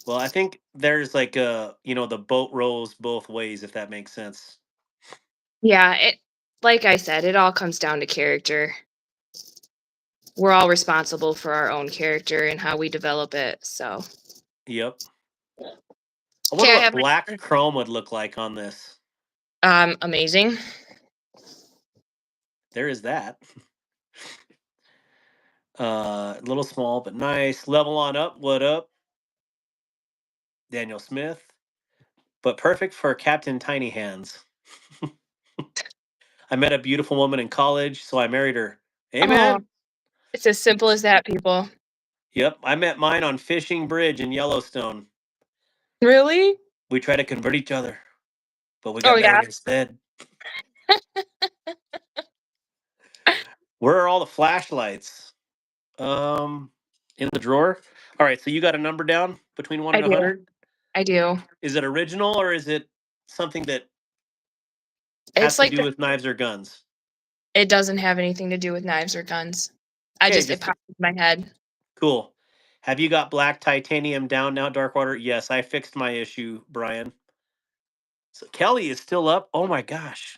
Well, I think there's like the boat rolls both ways, if that makes sense. Yeah, like I said, it all comes down to character. We're all responsible for our own character and how we develop it. So, Yep. I okay, wonder I what have black chrome would look like on this. amazing. There is that. A little small but nice. Level on up. What up? Daniel Smith. But perfect for Captain Tiny Hands. I met a beautiful woman in college, so I married her. Oh, Amen. it's as simple as that, people. Yep, I met mine on Fishing Bridge in Yellowstone. Really? We tried to convert each other, but we Oh got yeah. married instead. Where are all the flashlights? In the drawer. All right, so you got a number down between 1 I and do. 100. I do. Is it original or is it something that has It's to like do with knives or guns? it doesn't have anything to do with knives or guns. Okay, It just popped in my head. cool. Have you got black titanium down now, Darkwater? Yes, I fixed my issue, Brian. So Kelly is still up. Oh my gosh.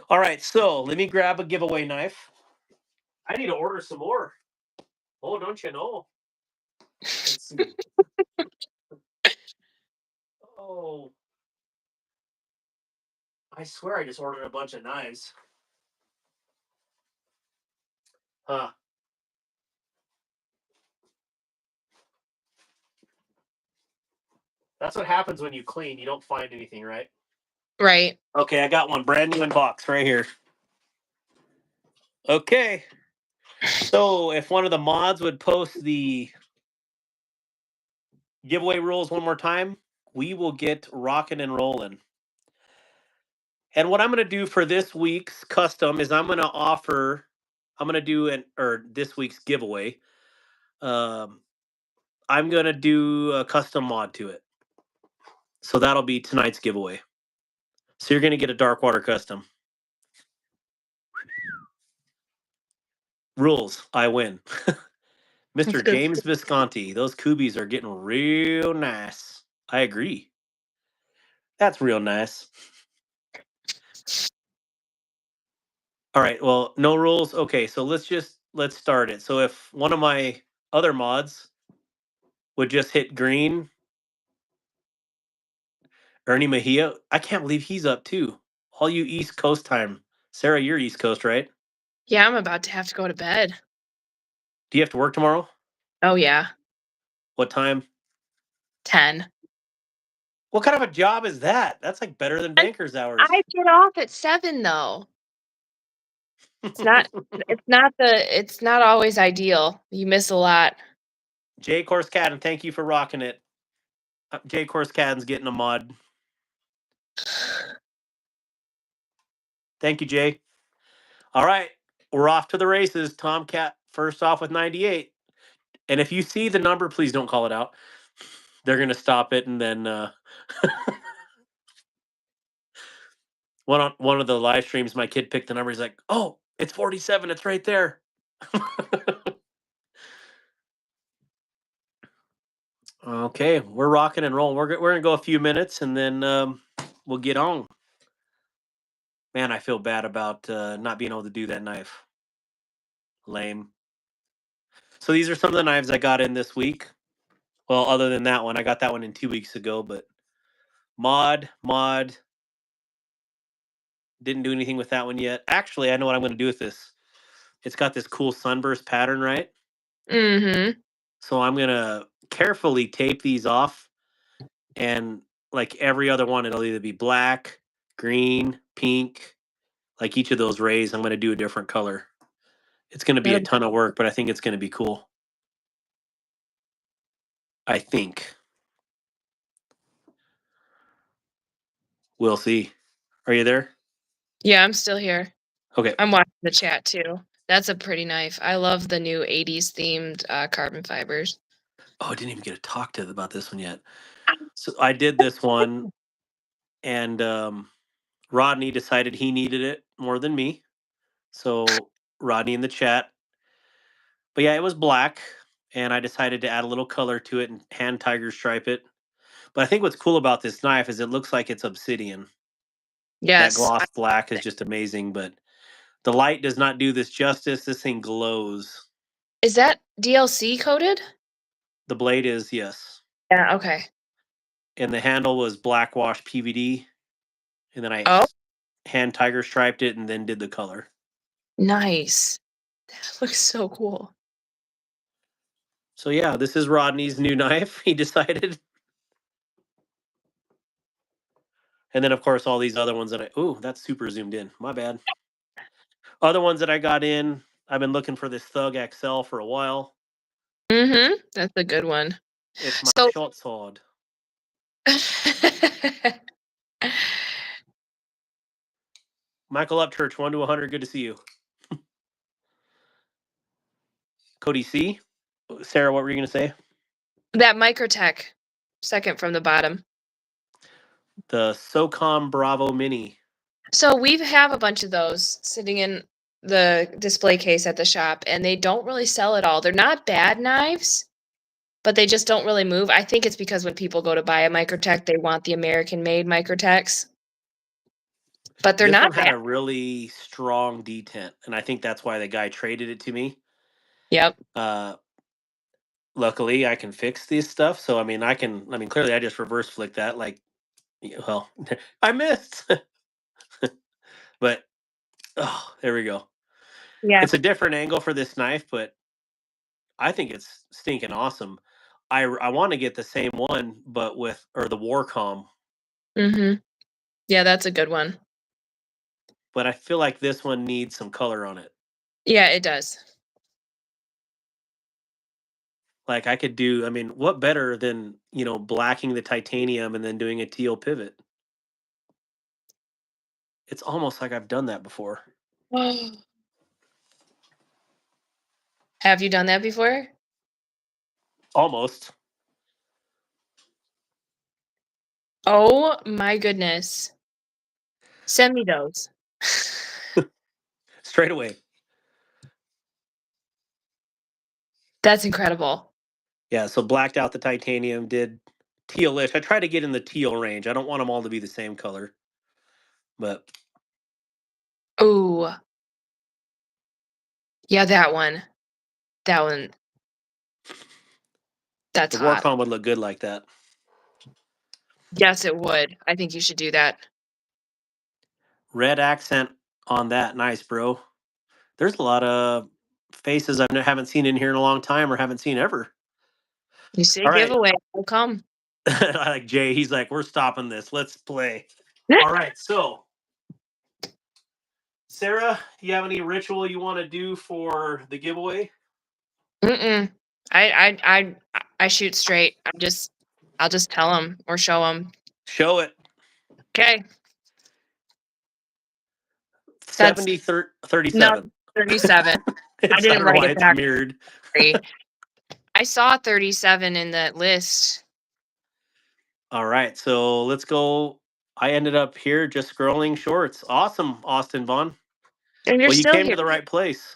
All right, so let me grab a giveaway knife. I need to order some more. Oh, don't you know? Let's see. Oh, I swear I just ordered a bunch of knives. Huh. That's what happens when you clean. You don't find anything, right? Right. Okay, I got one brand new in box right here. Okay. So if one of the mods would post the giveaway rules one more time, we will get rocking and rolling. And what I'm going to do for this week's custom is I'm going to do this week's giveaway. I'm going to do a custom mod to it. So that'll be tonight's giveaway. So you're going to get a Darkwater custom. Rules, I win. Mr. James Visconti, those Kubies are getting real nice. I agree. That's real nice. All right, well, no rules. Okay, so let's start it. So if one of my other mods would just hit green, Ernie Mejia, I can't believe he's up too. All you East Coast time. Sarah, you're East Coast, right? Yeah, I'm about to have to go to bed. Do you have to work tomorrow? Oh, yeah. What time? 10. What kind of a job is that? That's like better than banker's hours. I get off at 7 though. It's not always ideal. You miss a lot. Jay Corscadden, thank you for rocking it. Jay Corscadden's getting a mod. Thank you, Jay. All right, we're off to the races. Tomcat first off with 98. And if you see the number, please don't call it out. They're going to stop it, and then one of the live streams, my kid picked the number. He's like, "Oh, it's 47. It's right there." Okay, we're rocking and rolling. We're going to go a few minutes, and then we'll get on. Man, I feel bad about not being able to do that knife. Lame. So these are some of the knives I got in this week. Well, other than that one, I got that one in 2 weeks ago, but mod, didn't do anything with that one yet. Actually, I know what I'm going to do with this. It's got this cool sunburst pattern, right? Mm-hmm. So I'm going to carefully tape these off, and like every other one, it'll either be black, green, pink. Like each of those rays, I'm going to do a different color. It's going to be a ton of work, but I think it's going to be cool. I think. We'll see. Are you there? Yeah, I'm still here. Okay. I'm watching the chat too. That's a pretty knife. I love the new 80s themed carbon fibers. Oh, I didn't even get to talk to about this one yet. So I did this one, and Rodney decided he needed it more than me. So Rodney in the chat. But yeah, it was black, and I decided to add a little color to it and hand tiger stripe it. But I think what's cool about this knife is it looks like it's obsidian. Yes. That gloss black is just amazing, but the light does not do this justice. This thing glows. Is that DLC coated? The blade is, yes. Yeah, okay. And the handle was black wash PVD. And then I hand tiger striped it and then did the color. Nice. That looks so cool. So yeah, this is Rodney's new knife. He decided. And then of course all these other ones that that's super zoomed in. My bad. Other ones that I got in, I've been looking for this Thug XL for a while. Mm-hmm. That's a good one. It's my short sword. Michael Upchurch, 1 to 100. Good to see you. Cody C. Sarah, what were you going to say? That Microtech, second from the bottom. The SOCOM Bravo Mini. So we have a bunch of those sitting in the display case at the shop, and they don't really sell at all. They're not bad knives, but they just don't really move. I think it's because when people go to buy a Microtech, they want the American-made Microtechs. But they're not bad. This one had bad. a really strong detent, and I think that's why the guy traded it to me. Yep. Luckily, I can fix this stuff. So, clearly I just reverse flick that. Like, well, I missed. But, there we go. Yeah. It's a different angle for this knife, but I think it's stinking awesome. I want to get the same one, but the Warcom. Mm-hmm. Yeah, that's a good one. But I feel like this one needs some color on it. Yeah, it does. Like I could do, I mean, what better than, blacking the titanium and then doing a teal pivot? It's almost like I've done that before. Have you done that before? Almost. Oh my goodness. Send me those. Straight away. That's incredible. Yeah, so blacked out the titanium, did tealish. I try to get in the teal range. I don't want them all to be the same color. But Ooh. Yeah, that one. That one. That's the hot. Warcom would look good like that. Yes, it would. I think you should do that. Red accent on that. Nice, bro. There's a lot of faces I haven't seen in here in a long time or haven't seen ever. You say All right. giveaway. I'll come. I like Jay. He's like, we're stopping this. Let's play. All right. So, Sarah, you have any ritual you want to do for the giveaway? Mm-mm. I shoot straight. I'll just tell them or show them. Show it. Okay. 70, No, 37. 37. I I didn't don't know write why it it's back. mirrored. I saw 37 in that list. All right. So let's go. I ended up here just scrolling shorts. Awesome, Austin Vaughn. And you're Well, you still came here. to the right place.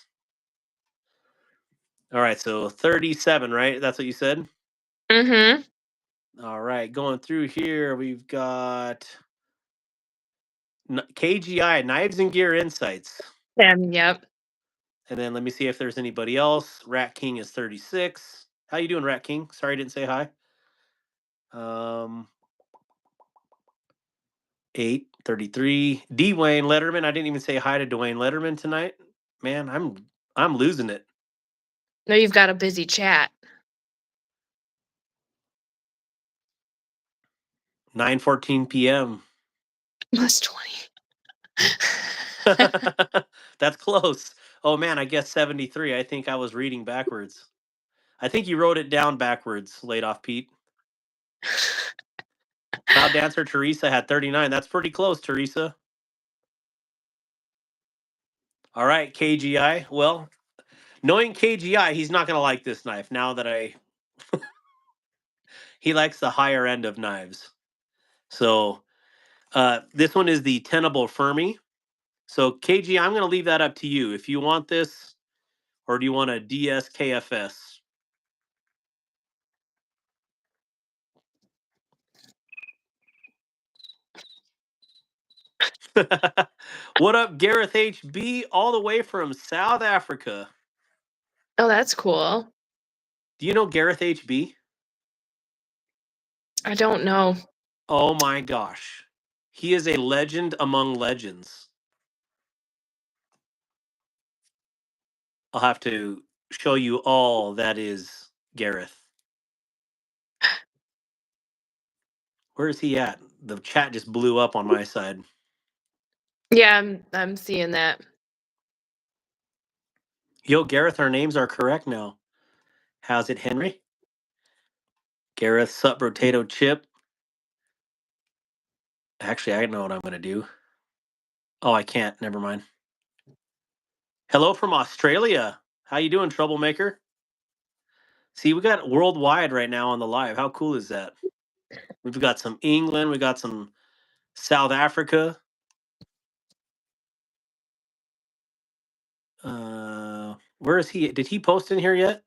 All right. So 37, right? That's what you said? Mm-hmm. All right. Going through here, we've got KGI, Knives and Gear Insights. Yep. And then let me see if there's anybody else. Rat King is 36. How you doing, Rat King? Sorry I didn't say hi. 833. Dwayne Letterman. I didn't even say hi to Dwayne Letterman tonight. Man, I'm losing it. No, you've got a busy chat. 9:14 p.m. Plus 20. That's close. Oh man, I guess 73. I think I was reading backwards. I think you wrote it down backwards, laid off Pete. Cloud Dancer Teresa had 39. That's pretty close, Teresa. All right, KGI. Well, knowing KGI, he's not going to like this knife now that he likes the higher end of knives. So, this one is the Tenable Fermi. So, KG, I'm going to leave that up to you. If you want this, or do you want a DSKFS? What up, Gareth HB, all the way from South Africa? Oh, that's cool. Do you know Gareth HB? I don't know. Oh my gosh. He is a legend among legends. I'll have to show you all that is Gareth. Where is he at? The chat just blew up on my side. Yeah, I'm seeing that. Yo, Gareth, our names are correct now. How's it, Henry? Gareth, sup, Rotato Chip. Actually, I know what I'm going to do. Oh, I can't. Never mind. Hello from Australia. How you doing, Troublemaker? See, we got worldwide right now on the live. How cool is that? We've got some England. We got some South Africa. Where is he? Did he post in here yet?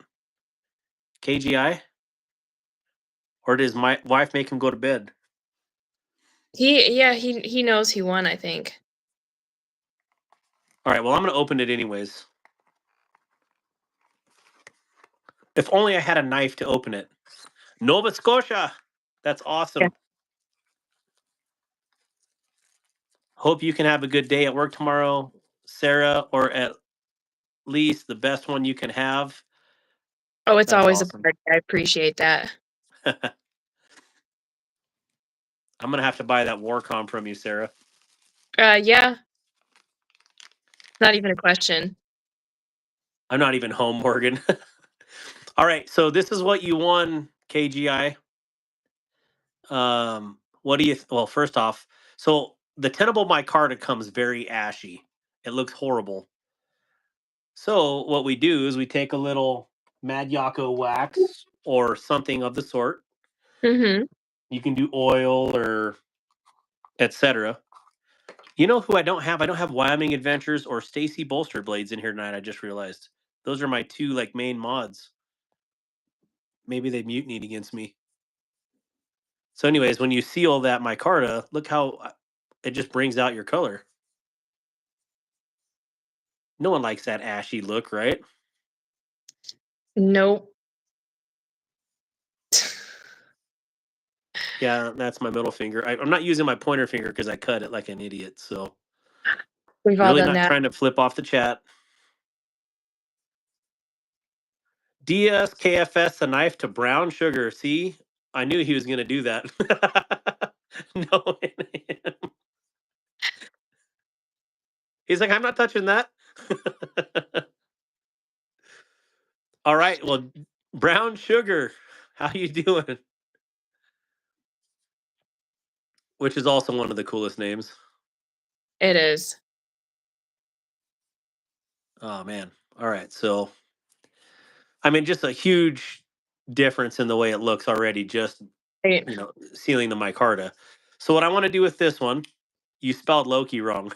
KGI? Or does my wife make him go to bed? He knows he won, I think. All right, well, I'm going to open it anyways. If only I had a knife to open it. Nova Scotia. That's awesome. Yeah. Hope you can have a good day at work tomorrow, Sarah, or at least the best one you can have. Oh, it's That's always awesome. a party. I appreciate that. I'm going to have to buy that Warcom from you, Sarah. Yeah. Not even a question. I'm not even home, Morgan. All right, so this is what you won, KGI. What do you? Well, first off, so the Tenable micarta comes very ashy. It looks horrible. So what we do is we take a little Mad Yako wax or something of the sort. Mm-hmm. You can do oil or etc. You know who I don't have? I don't have Wyoming Adventures or Stacy Bolster Blades in here tonight. I just realized those are my two like main mods. Maybe they mutinied against me. So, anyways, when you seal that micarta, look how it just brings out your color. No one likes that ashy look, right? Nope. Yeah, that's my middle finger. I'm not using my pointer finger because I cut it like an idiot. So, We've all really done not that. trying to flip off the chat. DSKFS the knife to brown sugar. See, I knew he was going to do that. No, he's like, I'm not touching that. All right, well, brown sugar, how you doing? Which is also one of the coolest names. It is. Oh man. All right, so I mean, just a huge difference in the way it looks already. Just Right. sealing the micarta. So what I want to do with this one, you spelled Loki wrong.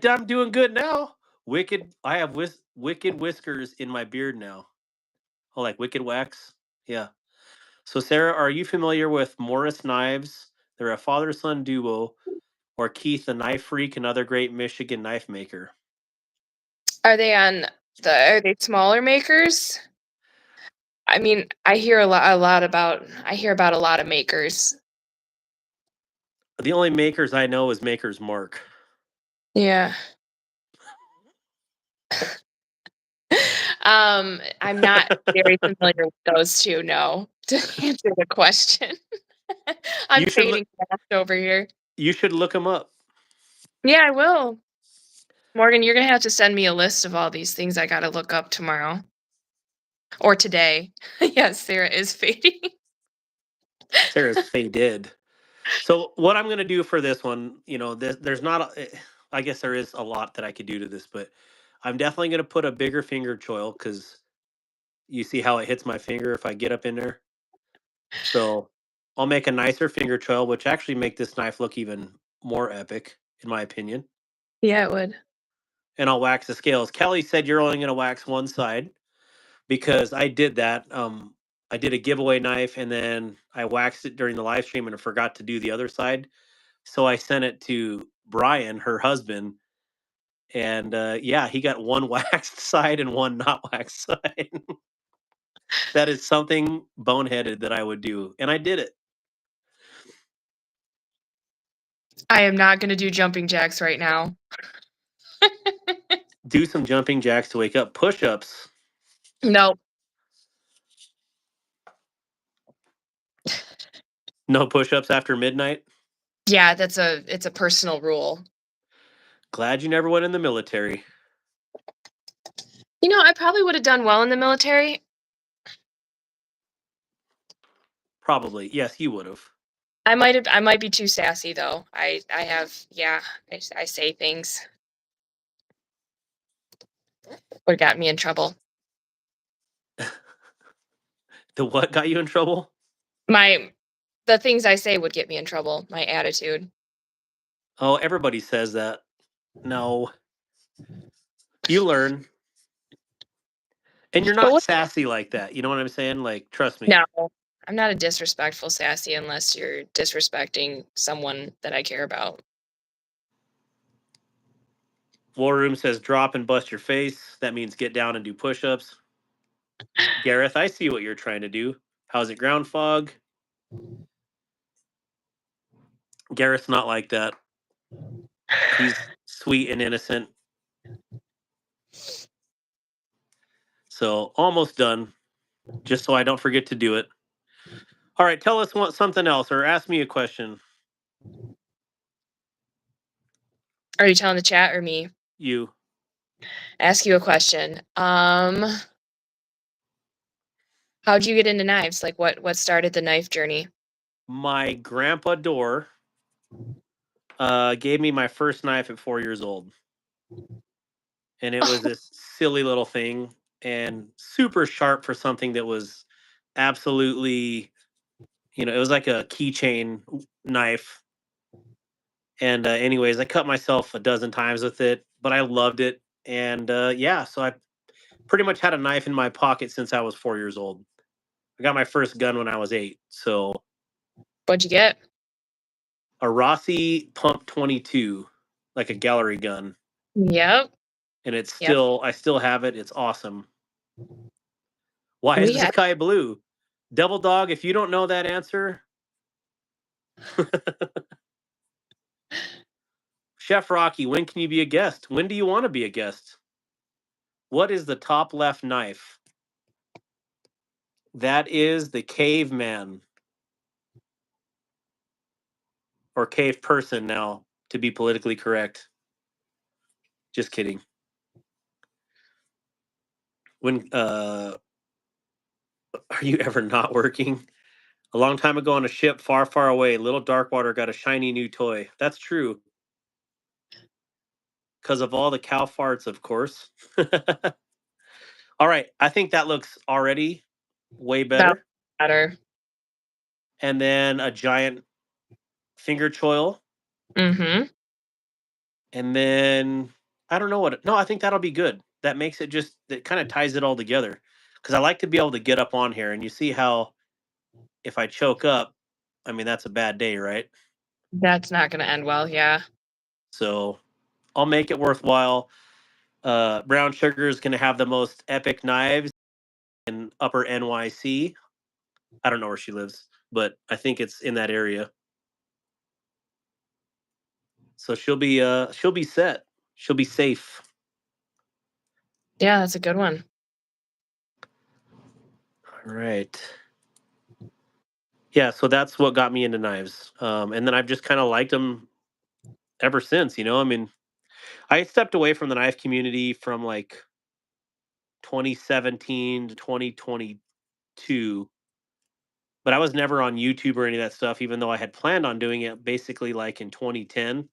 I'm doing good now. Wicked. I have wicked whiskers in my beard now. Oh, like wicked wax. Yeah. So Sarah, are you familiar with Morris Knives? They're a father-son duo, or Keith, the knife freak, another great Michigan knife maker. Are they smaller makers? I mean, I hear about a lot of makers. The only makers I know is Maker's Mark. Yeah. I'm not very familiar with those two, no, to answer the question. I'm You should fading fast over here. you should look them up. Yeah, I will. Morgan, you're gonna have to send me a list of all these things I gotta look up tomorrow. Or today. Yes, Sarah is fading. Sarah's faded. So what I'm going to do for this one, there's not. I guess there is a lot that I could do to this, but I'm definitely going to put a bigger finger choil because you see how it hits my finger if I get up in there. So I'll make a nicer finger choil, which actually make this knife look even more epic, in my opinion. Yeah, it would. And I'll wax the scales. Kelly said you're only going to wax one side because I did that. I did a giveaway knife and then I waxed it during the live stream and I forgot to do the other side. So I sent it to Brian, her husband, and yeah, he got one waxed side and one not waxed side. That is something boneheaded that I would do, and I did it. I am not gonna do jumping jacks right now. Do some jumping jacks to wake up. Push-ups. Nope. No push-ups after midnight. Yeah, it's a personal rule. Glad you never went in the military. I probably would have done well in the military. Probably, yes, you would have. I might be too sassy though. I say things. Would have got me in trouble. The what got you in trouble? The things I say would get me in trouble. My attitude. Oh, everybody says that. No, you learn, and you're But not what? sassy like that. You know what I'm saying? Like, trust me. No, I'm not a disrespectful sassy unless you're disrespecting someone that I care about. War Room says drop and bust your face. That means get down and do push-ups. Gareth, I see what you're trying to do. How's it, ground fog? Gareth's not like that. He's sweet and innocent. So almost done. Just so I don't forget to do it. All right, tell us something else or ask me a question. Are you telling the chat or me? You. ask you a question. How'd you get into knives? Like what started the knife journey? My grandpa Door gave me my first knife at 4 years old, and it was this silly little thing and super sharp for something that was absolutely, it was like a keychain knife. And anyways, I cut myself a dozen times with it, but I loved it. And yeah, so I pretty much had a knife in my pocket since I was 4 years old. I got my first gun when I was 8. So What'd you get? a Rossi Pump 22, like a gallery gun. Yep. And it's Yep. I still have it. It's awesome. Why is We the had sky blue? Double Dog, if you don't know that answer, Chef Rocky, when can you be a guest? When do you want to be a guest? What is the top left knife? That is the caveman, or cave person now, to be politically correct. Just kidding. When are you ever not working? A long time ago on a ship far, far away, little Darkwater got a shiny new toy. That's true. Because of all the cow farts, of course. All right. I think that looks already way that better. better. And then a giant finger choil. Mm-hmm. And then I don't know what. No, I think that'll be good. That makes it just, that kind of ties it all together. Because I like to be able to get up on here. And you see how if I choke up, I mean, that's a bad day, right? That's not gonna end well, yeah. So I'll make it worthwhile. Brown Sugar is going to have the most epic knives in Upper NYC. I don't know where she lives, but I think it's in that area. So she'll be set. She'll be safe. Yeah, that's a good one. All right. Yeah, so that's what got me into knives. And then I've just kind of liked them ever since, I mean, I stepped away from the knife community from like 2017 to 2022, but I was never on YouTube or any of that stuff, even though I had planned on doing it basically like in 2010.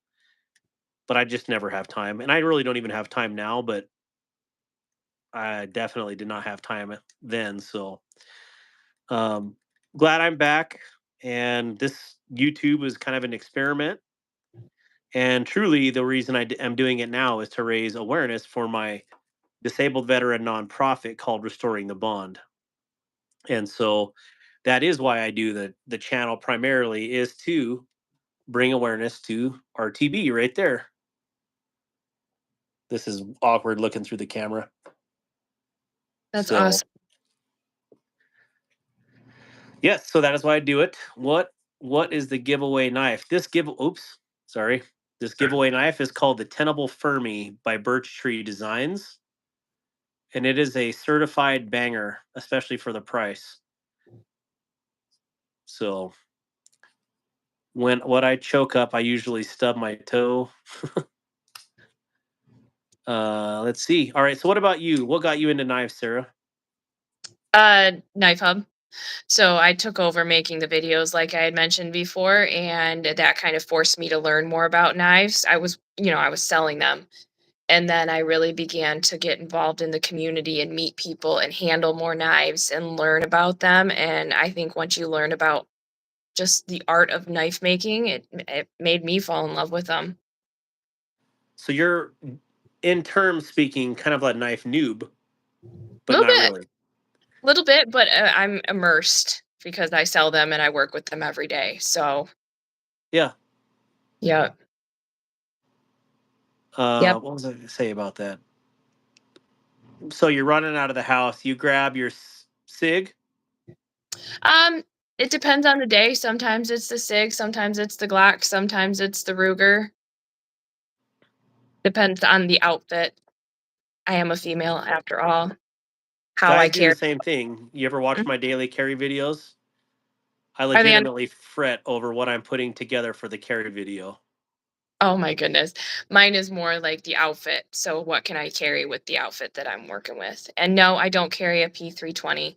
But I just never have time. And I really don't even have time now, but I definitely did not have time then. So um, glad I'm back. And this YouTube is kind of an experiment. And truly, the reason am doing it now is to raise awareness for my disabled veteran nonprofit called Restoring the Bond. And so that is why I do the channel primarily, is to bring awareness to RTB right there. This is awkward looking through the camera. That's So awesome. yes, so that is why I do it. What is the giveaway knife? This giveaway knife is called the Tenable Fermi by Birch Tree Designs. And it is a certified banger, especially for the price. So when I choke up, I usually stub my toe. Let's see. All right, so what about you? What got you into knives, Sarah? Knife Hub. So I took over making the videos like I had mentioned before, and that kind of forced me to learn more about knives. I was selling them. And then I really began to get involved in the community and meet people and handle more knives and learn about them. And I think once you learn about just the art of knife making, it made me fall in love with them. So you're, in terms speaking, kind of a knife noob, but Little not bit, really. little bit, but I'm immersed because I sell them and I work with them every day. So, Yeah. yeah, yep. What was I going to say about that? So you're running out of the house. You grab your SIG. Um, it depends on the day. Sometimes it's the Sig, sometimes it's the Glock, sometimes it's the Ruger. Depends on the outfit. I am a female after all. How I Guys do the carry. same thing. You ever watch Mhm. my daily carry videos? I Are they on? legitimately fret over what I'm putting together for the carry video. Oh my goodness. Mine is more like the outfit. So what can I carry with the outfit that I'm working with? And no, I don't carry a P320.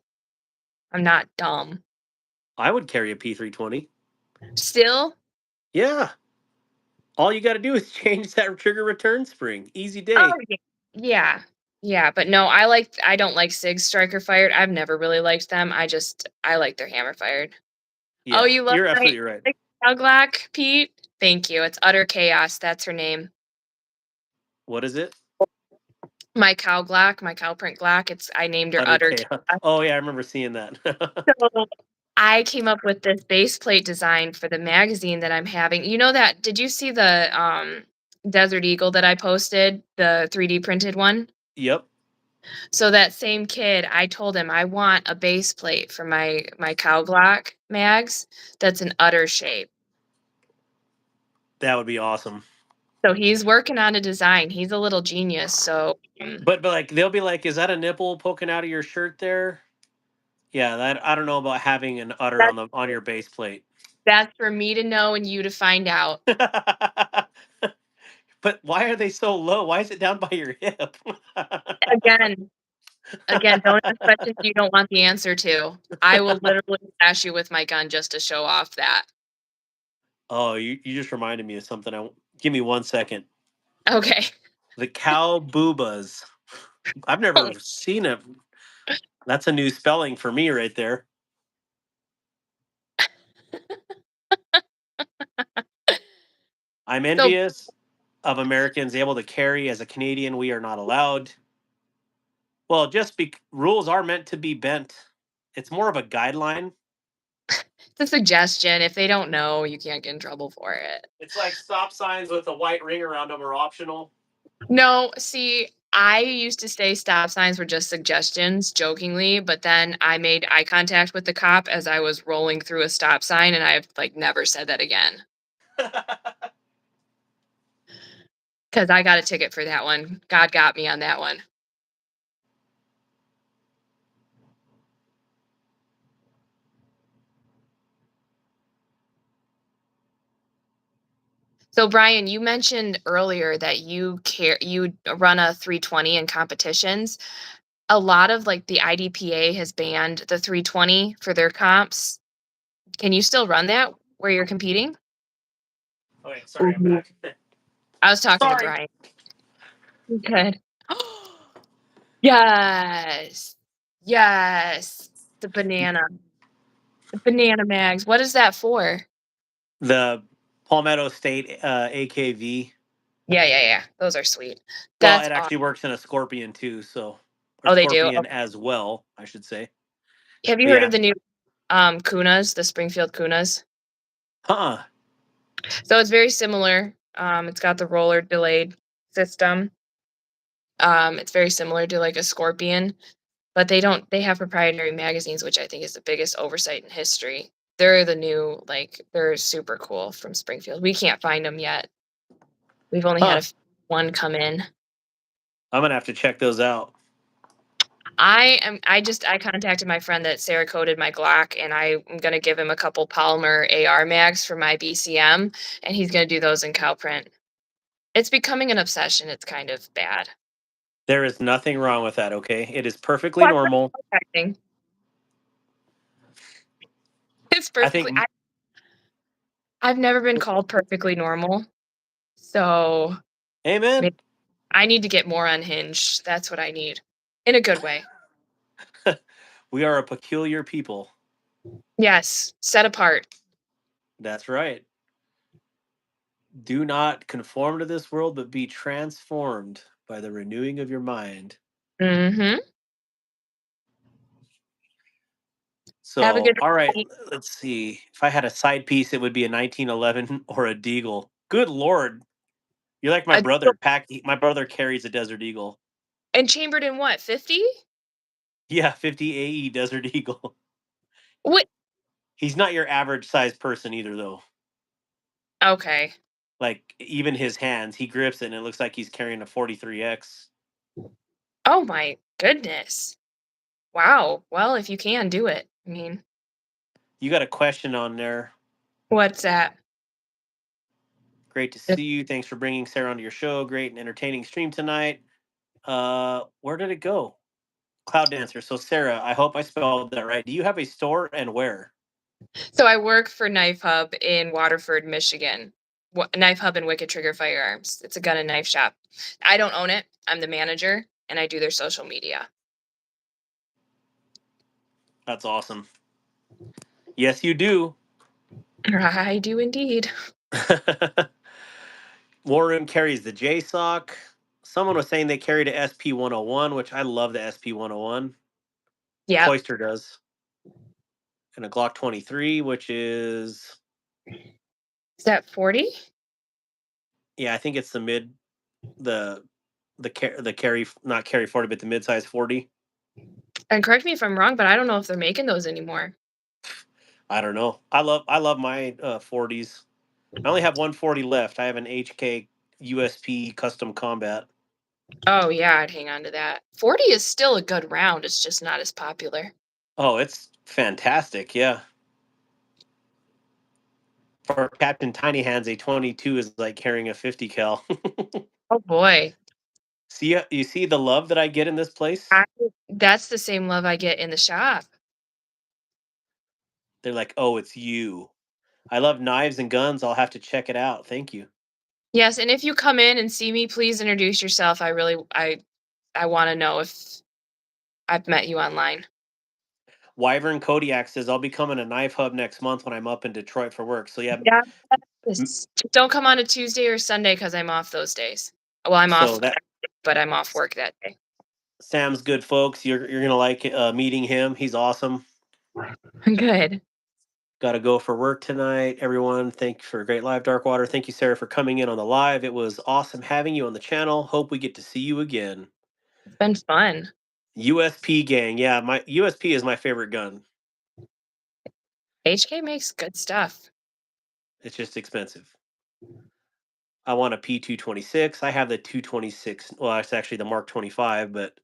I'm not dumb. I would carry a P320. Still? Yeah. All you got to do is change that trigger return spring. Easy Oh, day. yeah. Yeah. Yeah, but no, I don't like SIG striker fired. I've never really liked them. I like their hammer fired. Oh, Yeah, you love you're my absolutely right. Glock, Pete? Thank you. It's Utter Chaos. That's her name. What is it? My cow Glock, my cow print Glock. I named her Utter Utter chaos. Chaos. Oh yeah, I remember seeing that. So I came up with this base plate design for the magazine that I'm having. You know that? Did you see the Desert Eagle that I posted, the 3D printed one? Yep, So that same kid, I told him I want a base plate for my cow Glock mags that's an Utter shape. that would be awesome. So he's working on a design. He's a little genius. So But like they'll be like, "Is that a nipple poking out of your shirt there?" Yeah, that I don't know about having an udder that's on your base plate. that's for me to know and you to find out. But why are they so low? Why is it down by your hip? Again, again, don't ask questions you don't want the answer to. I will literally flash you with my gun just to show off that. Oh, you just reminded me of something. Give me 1 second. Okay. The cow boobas. I've never seen it. That's a new spelling for me right there. I'm So envious of Americans able to carry. As a Canadian, we are not allowed. Well, rules are meant to be bent. It's more of a guideline. it's a suggestion. If they don't know, you can't get in trouble for it. It's like stop signs with a white ring around them are optional. No, see, I used to say stop signs were just suggestions, jokingly, but then I made eye contact with the cop as I was rolling through a stop sign, and I've like never said that again because I got a ticket for that one. God got me on that one. So Brian, you mentioned earlier that you run a 320 in competitions. A lot of like the IDPA has banned the 320 for their comps. Can you still run that where you're competing? Okay, sorry, I'm back. I was talking to Sorry. Brian. Good. Yes. Yes. The banana. The banana mags. What is that for? The Palmetto State AKV. Yeah, yeah, yeah. Those are sweet. Well, That's it awesome. actually works in a Scorpion too, so or Oh, they do? Scorpion Okay. as well, I should say. Have you But heard yeah, of the new Kunas, the Springfield Kunas? huh? So it's very similar. It's got the roller delayed system. It's very similar to like a Scorpion, but they have proprietary magazines, which I think is the biggest oversight in history. They're the new, like, they're super cool from Springfield. We can't find them yet. We've only had Huh? one come in. I'm gonna have to check those out. I contacted my friend that Cerakoted my Glock, and I'm gonna give him a couple polymer AR mags for my BCM, and he's gonna do those in cow print. It's becoming an obsession. It's kind of bad. There is nothing wrong with that. Okay, it is perfectly What's normal. acting? It's I perfectly. think. I've never been called perfectly normal, so Amen. maybe I need to get more unhinged. That's what I need, in a good way. We are a peculiar people. Yes, set apart. That's right. Do not conform to this world, but be transformed by the renewing of your mind. Mm-hmm. Have a So, good all right, night. let's see. If I had a side piece, it would be a 1911 or a Deagle. Good Lord. You're like my A brother. My brother carries a Desert Eagle. And chambered in what, 50? Yeah, 50 AE Desert Eagle. What? He's not your average size person either, though. Okay. Like, even his hands, he grips it and it looks like he's carrying a 43X. Oh my goodness. Wow. Well, if you can, do it. I mean, You got a question on there. what's that? Great to see you. Thanks for bringing Sarah onto your show. Great and entertaining stream tonight. Where did it go? Cloud Dancer. So Sarah, I hope I spelled that right. Do you have a store and where? So I work for Knife Hub in Waterford, Michigan. Knife Hub and Wicked Trigger Firearms. It's a gun and knife shop. I don't own it. I'm the manager, and I do their social media. That's awesome. Yes, you do. I do indeed. War Room carries the JSOC. Someone was saying they carried a SP-101, which I love the SP-101. Yeah. Cloister does. And a Glock 23, which is... Is that 40? Yeah, I think it's the mid... The carry... Not carry 40, but the mid-size 40. And correct me if I'm wrong, but I don't know if they're making those anymore. I don't know. I love my 40s. I only have 140 left. I have an HK USP Custom Combat. Oh, yeah, I'd hang on to that. 40 is still a good round. It's just not as popular. Oh, it's fantastic. Yeah. For Captain Tiny Hands, a 22 is like carrying a 50 cal. Oh, boy. You see the love that I get in this place? That's the same love I get in the shop. They're like, oh, it's you. I love knives and guns. I'll have to check it out. Thank you. Yes, and if you come in and see me, please introduce yourself. I want to know if I've met you online. Wyvern Kodiak says, I'll be coming to Knife Hub next month when I'm up in Detroit for work. So, yeah. Just don't come on a Tuesday or Sunday because I'm off those days. Well, I'm off, but I'm off work that day. Sam's good, folks. You're going to like meeting him. He's awesome. Good. Got to go for work tonight, everyone. Thank you for a great live, Darkwater. Thank you, Sarah, for coming in on the live. It was awesome having you on the channel. Hope we get to see you again. It's been fun. USP gang. Yeah, my USP is my favorite gun. HK makes good stuff. It's just expensive. I want a P226. I have the 226. Well, it's actually the Mark 25, but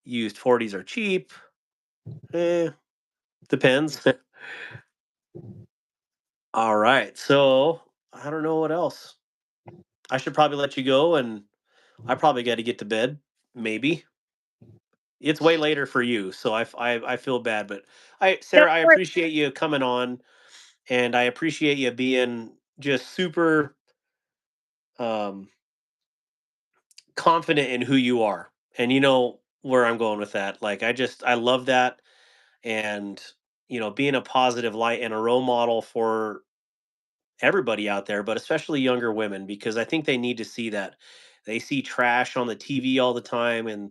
used 40s are cheap. Depends. All right. So I don't know what else. I should probably let you go, and I probably got to get to bed. Maybe. It's way later for you, so I feel bad, but Sarah, I appreciate you coming on, and I appreciate you being just super confident in who you are, and you know where I'm going with that. Like I love that, and being a positive light and a role model for everybody out there, but especially younger women, because I think they need to see that. They see trash on the TV all the time, and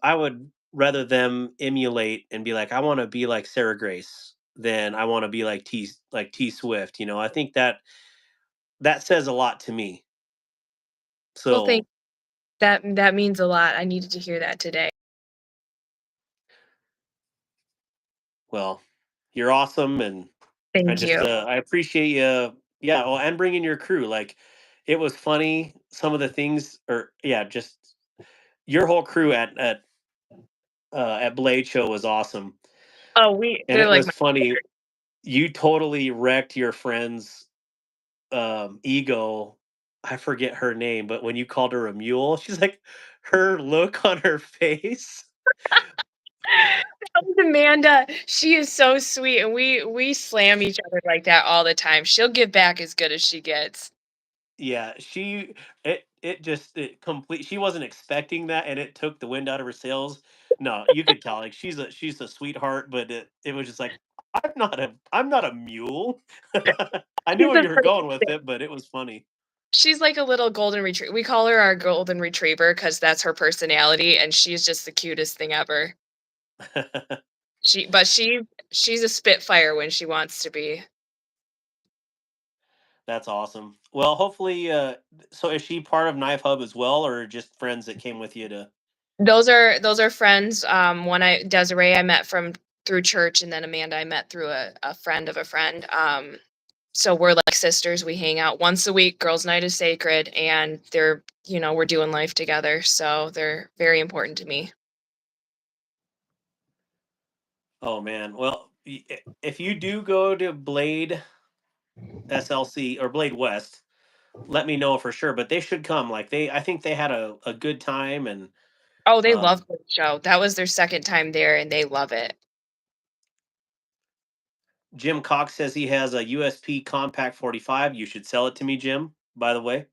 I would rather them emulate and be like, I want to be like Sarah Grace than I want to be like T Swift. I think that says a lot to me. Well, thank So, that means a lot. I needed to hear that today. well, you're awesome, and Thank you. I appreciate you. Yeah, well, and bringing your crew. Like, it was funny. Some of the things, or yeah, just your whole crew at Blade Show was awesome. Oh, And they're it like was funny. You totally wrecked your friend's ego. I forget her name, but when you called her a mule, she's like, her look on her face. That was Amanda. She is so sweet, and we slam each other like that all the time. She'll give back as good as she gets. Yeah, she wasn't expecting that, and it took the wind out of her sails. No, you could tell, like, she's a sweetheart, but it was just like, I'm not a mule. I knew She's where the you were going with it, but it was funny. She's like a little golden retriever. We call her our golden retriever because that's her personality, and she's just the cutest thing ever. She's a spitfire when she wants to be. That's awesome. Well, hopefully, so is she part of Knife Hub as well, or just friends that came with you to? Those are friends. Desiree I met through church, and then Amanda I met through a friend of a friend. So we're like sisters. We hang out once a week. Girls' night is sacred, and we're doing life together. So they're very important to me. Oh man, well, if you do go to Blade, SLC or Blade West, let me know for sure. But they should come. Like I think they had a good time, and Oh, they um, love the show. That was their second time there, and they love it. Jim Cox says he has a USP Compact 45. You should sell it to me, Jim. By the way,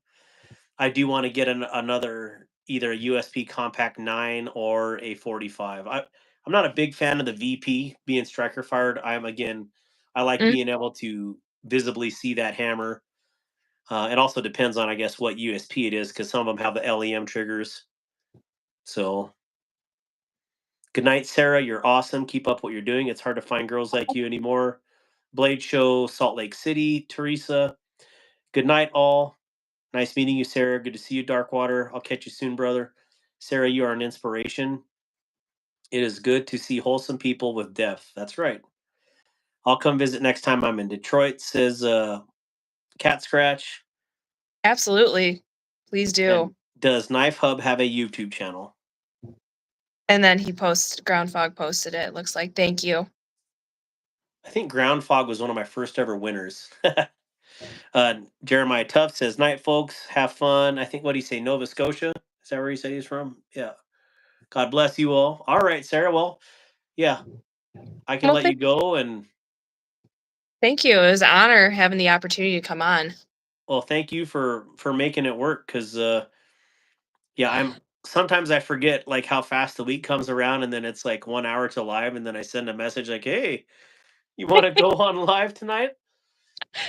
I do want to get another either a USP Compact 9 or a 45. I'm not a big fan of the VP being striker fired. I like Mm. being able to visibly see that hammer. It also depends on, I guess, what USP it is, because some of them have the LEM triggers. So, good night, Sarah. You're awesome. Keep up what you're doing. It's hard to find girls like you anymore. Blade Show, Salt Lake City, Teresa. Good night, all. Nice meeting you, Sarah. Good to see you, Darkwater. I'll catch you soon, brother. Sarah, you are an inspiration. It is good to see wholesome people with depth. That's right. I'll come visit next time I'm in Detroit, says Cat Scratch. Absolutely. Please do. And does Knife Hub have a YouTube channel? And then Groundfog posted it. Looks like, thank you. I think Ground Fog was one of my first ever winners. Jeremiah Tuff says, night, folks. Have fun. I think, what did he say? Nova Scotia? Is that where he said he's from? Yeah. God bless you all. All right, Sarah. Well, yeah, I can Well, let you go. And thank you. It was an honor having the opportunity to come on. well, thank you for making it work. Because yeah, sometimes I forget like how fast the week comes around, and then it's like 1 hour to live, and then I send a message like, hey, you want to go on live tonight?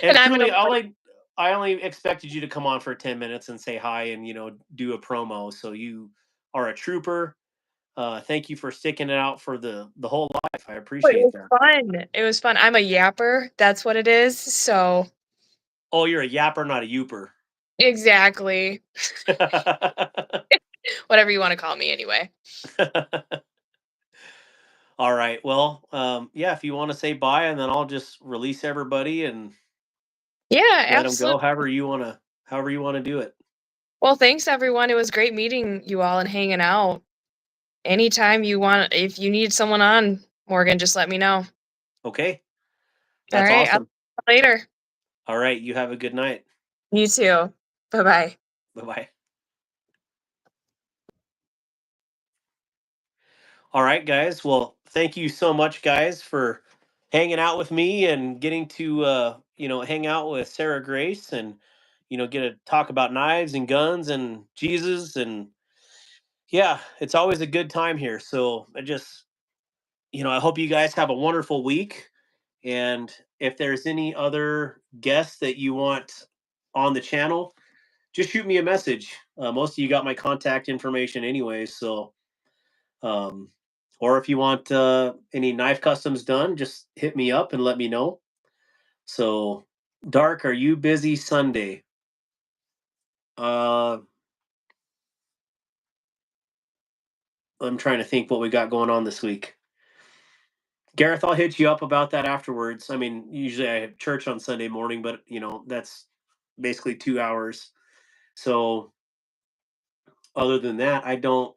And And I'm gonna truly, I only expected you to come on for 10 minutes and say hi and do a promo. So you are a trooper. Thank you for sticking it out for the whole life. I It appreciate was that. fun. It was fun. I'm a yapper. That's what it is. So Oh, you're a yapper, not a youper. exactly. Whatever you want to call me anyway. All right. Well, yeah, if you want to say bye, and then I'll just release everybody and Yeah, let them go. absolutely. However you want to do it. Well, thanks everyone. It was great meeting you all and hanging out. Anytime you want, if you need someone on, Morgan, just let me know. Okay. All That's right. I'll awesome. see you later. All right. You have a good night. You too. Bye bye. Bye bye. All right, guys. Well, thank you so much, guys, for hanging out with me and getting to hang out with Sarah Grace and get to talk about knives and guns and Jesus. And yeah, it's always a good time here. So I hope you guys have a wonderful week. And if there's any other guests that you want on the channel, just shoot me a message. Most of you got my contact information anyway, so um, or if you want any knife customs done, just hit me up and let me know. So, Dark, are you busy Sunday? Uh, I'm trying to think what we got going on this week. Gareth, I'll hit you up about that afterwards. I mean, usually I have church on Sunday morning, but that's basically 2 hours. So, other than that, I don't.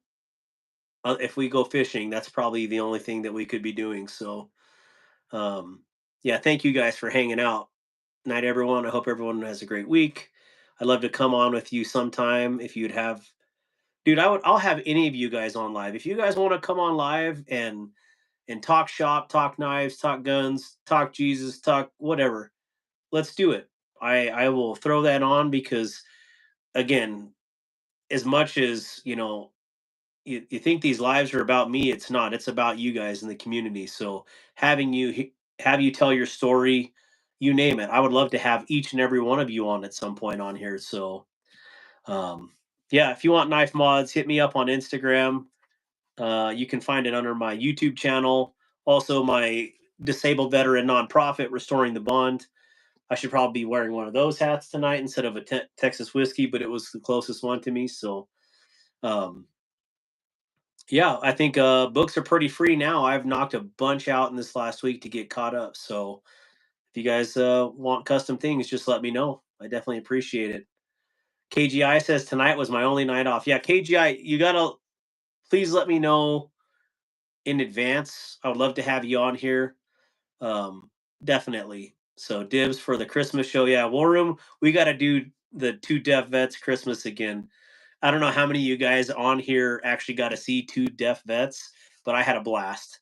If we go fishing, that's probably the only thing that we could be doing. So, um, yeah, thank you guys for hanging out. Night, everyone. I hope everyone has a great week. I'd love to come on with you sometime if you'd have. Dude, I'll have any of you guys on live. If you guys want to come on live and talk shop, talk knives, talk guns, talk Jesus, talk whatever, let's do it. I will throw that on because again, as much as you think these lives are about me, it's not. It's about you guys in the community. So having have you tell your story, you name it. I would love to have each and every one of you on at some point on here. So um, yeah, if you want knife mods, hit me up on Instagram. You can find it under my YouTube channel. Also, my disabled veteran nonprofit, Restoring the Bond. I should probably be wearing one of those hats tonight instead of a Texas whiskey, but it was the closest one to me. So um, yeah, I think books are pretty free now. I've knocked a bunch out in this last week to get caught up. So if you guys want custom things, just let me know. I definitely appreciate it. KGI says tonight was my only night off. Yeah, KGI, you gotta please let me know in advance. I would love to have you on here. Um, definitely. So dibs for the Christmas show. Yeah, War Room. We got to do the 2 Deaf Vets Christmas again. I don't know how many of you guys on here actually got to see 2 Deaf Vets, but I had a blast.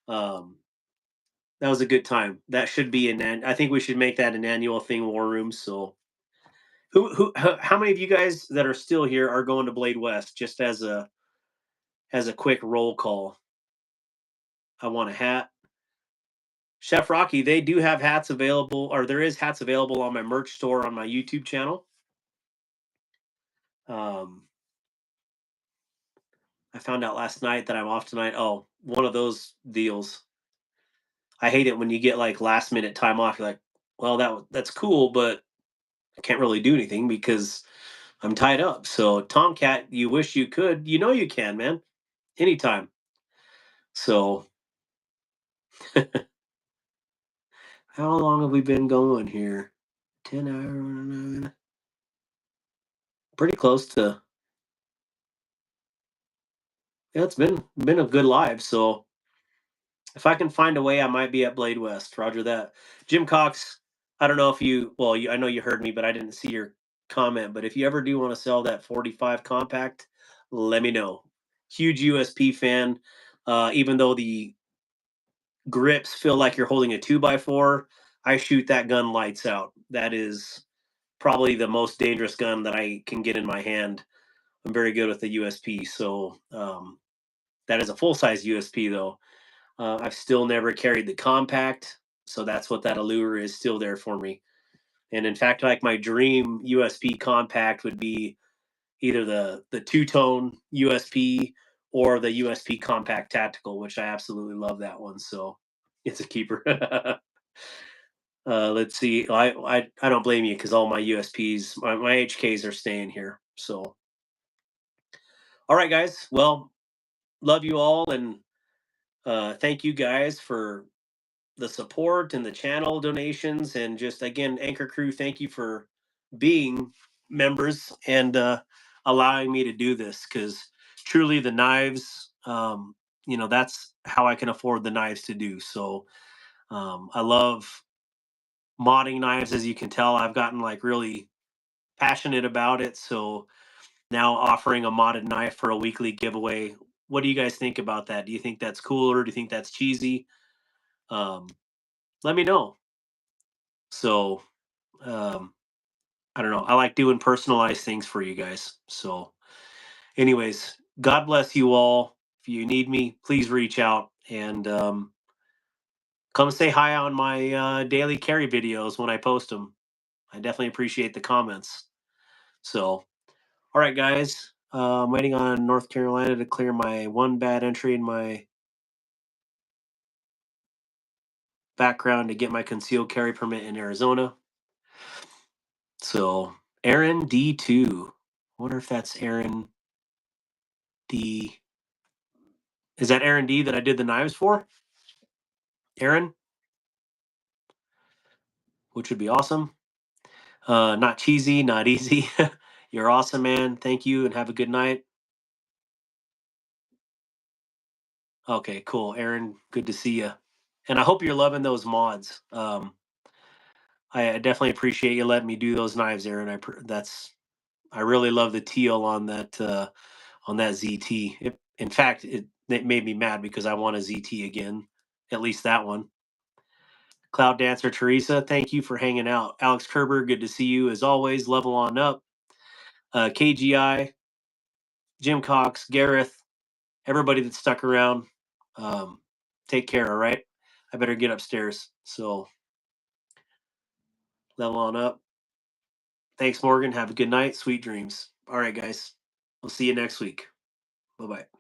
That was a good time. That should be I think we should make that an annual thing, War Room. So how many of you guys that are still here are going to Blade West? Just as a quick roll call. I want a hat. Chef Rocky, they do have hats available, or there is hats available on my merch store on my YouTube channel. I found out last night that I'm off tonight. Oh, one of those deals. I hate it when you get like last minute time off. You're like, well, that's cool, but I can't really do anything because I'm tied up. So Tomcat, you wish you could. You know you can, man. Anytime. So how long have we been going here? 10 hours. Pretty close to. Yeah, it's been a good live. So if I can find a way, I might be at Blade West. Roger that. Jim Cox, I don't know if I know you heard me, but I didn't see your comment. But if you ever do want to sell that 45 compact, let me know. Huge USP fan. Even though the grips feel like you're holding a 2x4, I shoot that gun lights out. That is probably the most dangerous gun that I can get in my hand. I'm very good with the USP. So that is a full-size USP, though. I've still never carried the compact, so that's what that allure is still there for me. And in fact, like my dream USP compact would be either the two-tone USP or the USP compact tactical, which I absolutely love that one. So it's a keeper. Let's see. I don't blame you because all my USPs, my HKs are staying here. So all right, guys. Well, love you all, and thank you guys for the support and the channel donations, and just again, Anchor Crew, thank you for being members and allowing me to do this, because truly the knives, that's how I can afford the knives to do. So I love modding knives. As you can tell, I've gotten like really passionate about it. So now offering a modded knife for a weekly giveaway. What do you guys think about that? Do you think that's cooler? Do you think that's cheesy? Let me know. So I don't know. I like doing personalized things for you guys. So anyways, God bless you all. If you need me, please reach out, and come say hi on my daily carry videos when I post them. I definitely appreciate the comments. So, all right, guys. I'm waiting on North Carolina to clear my one bad entry in my background to get my concealed carry permit in Arizona. So, Aaron D2. Wonder if that's Aaron D. Is that Aaron D that I did the knives for? Aaron? Which would be awesome. Not cheesy, not easy. You're awesome, man. Thank you, and have a good night. Okay, cool. Aaron, good to see you. And I hope you're loving those mods. I definitely appreciate you letting me do those knives, Aaron. I really love the teal on that ZT. In fact, it made me mad because I want a ZT again, at least that one. Cloud Dancer Teresa, thank you for hanging out. Alex Kerber, good to see you as always. Level on up. KGI, Jim Cox, Gareth, everybody that stuck around. Take care, all right? I better get upstairs. So level on up. Thanks, Morgan. Have a good night. Sweet dreams. All right, guys. We'll see you next week. Bye-bye.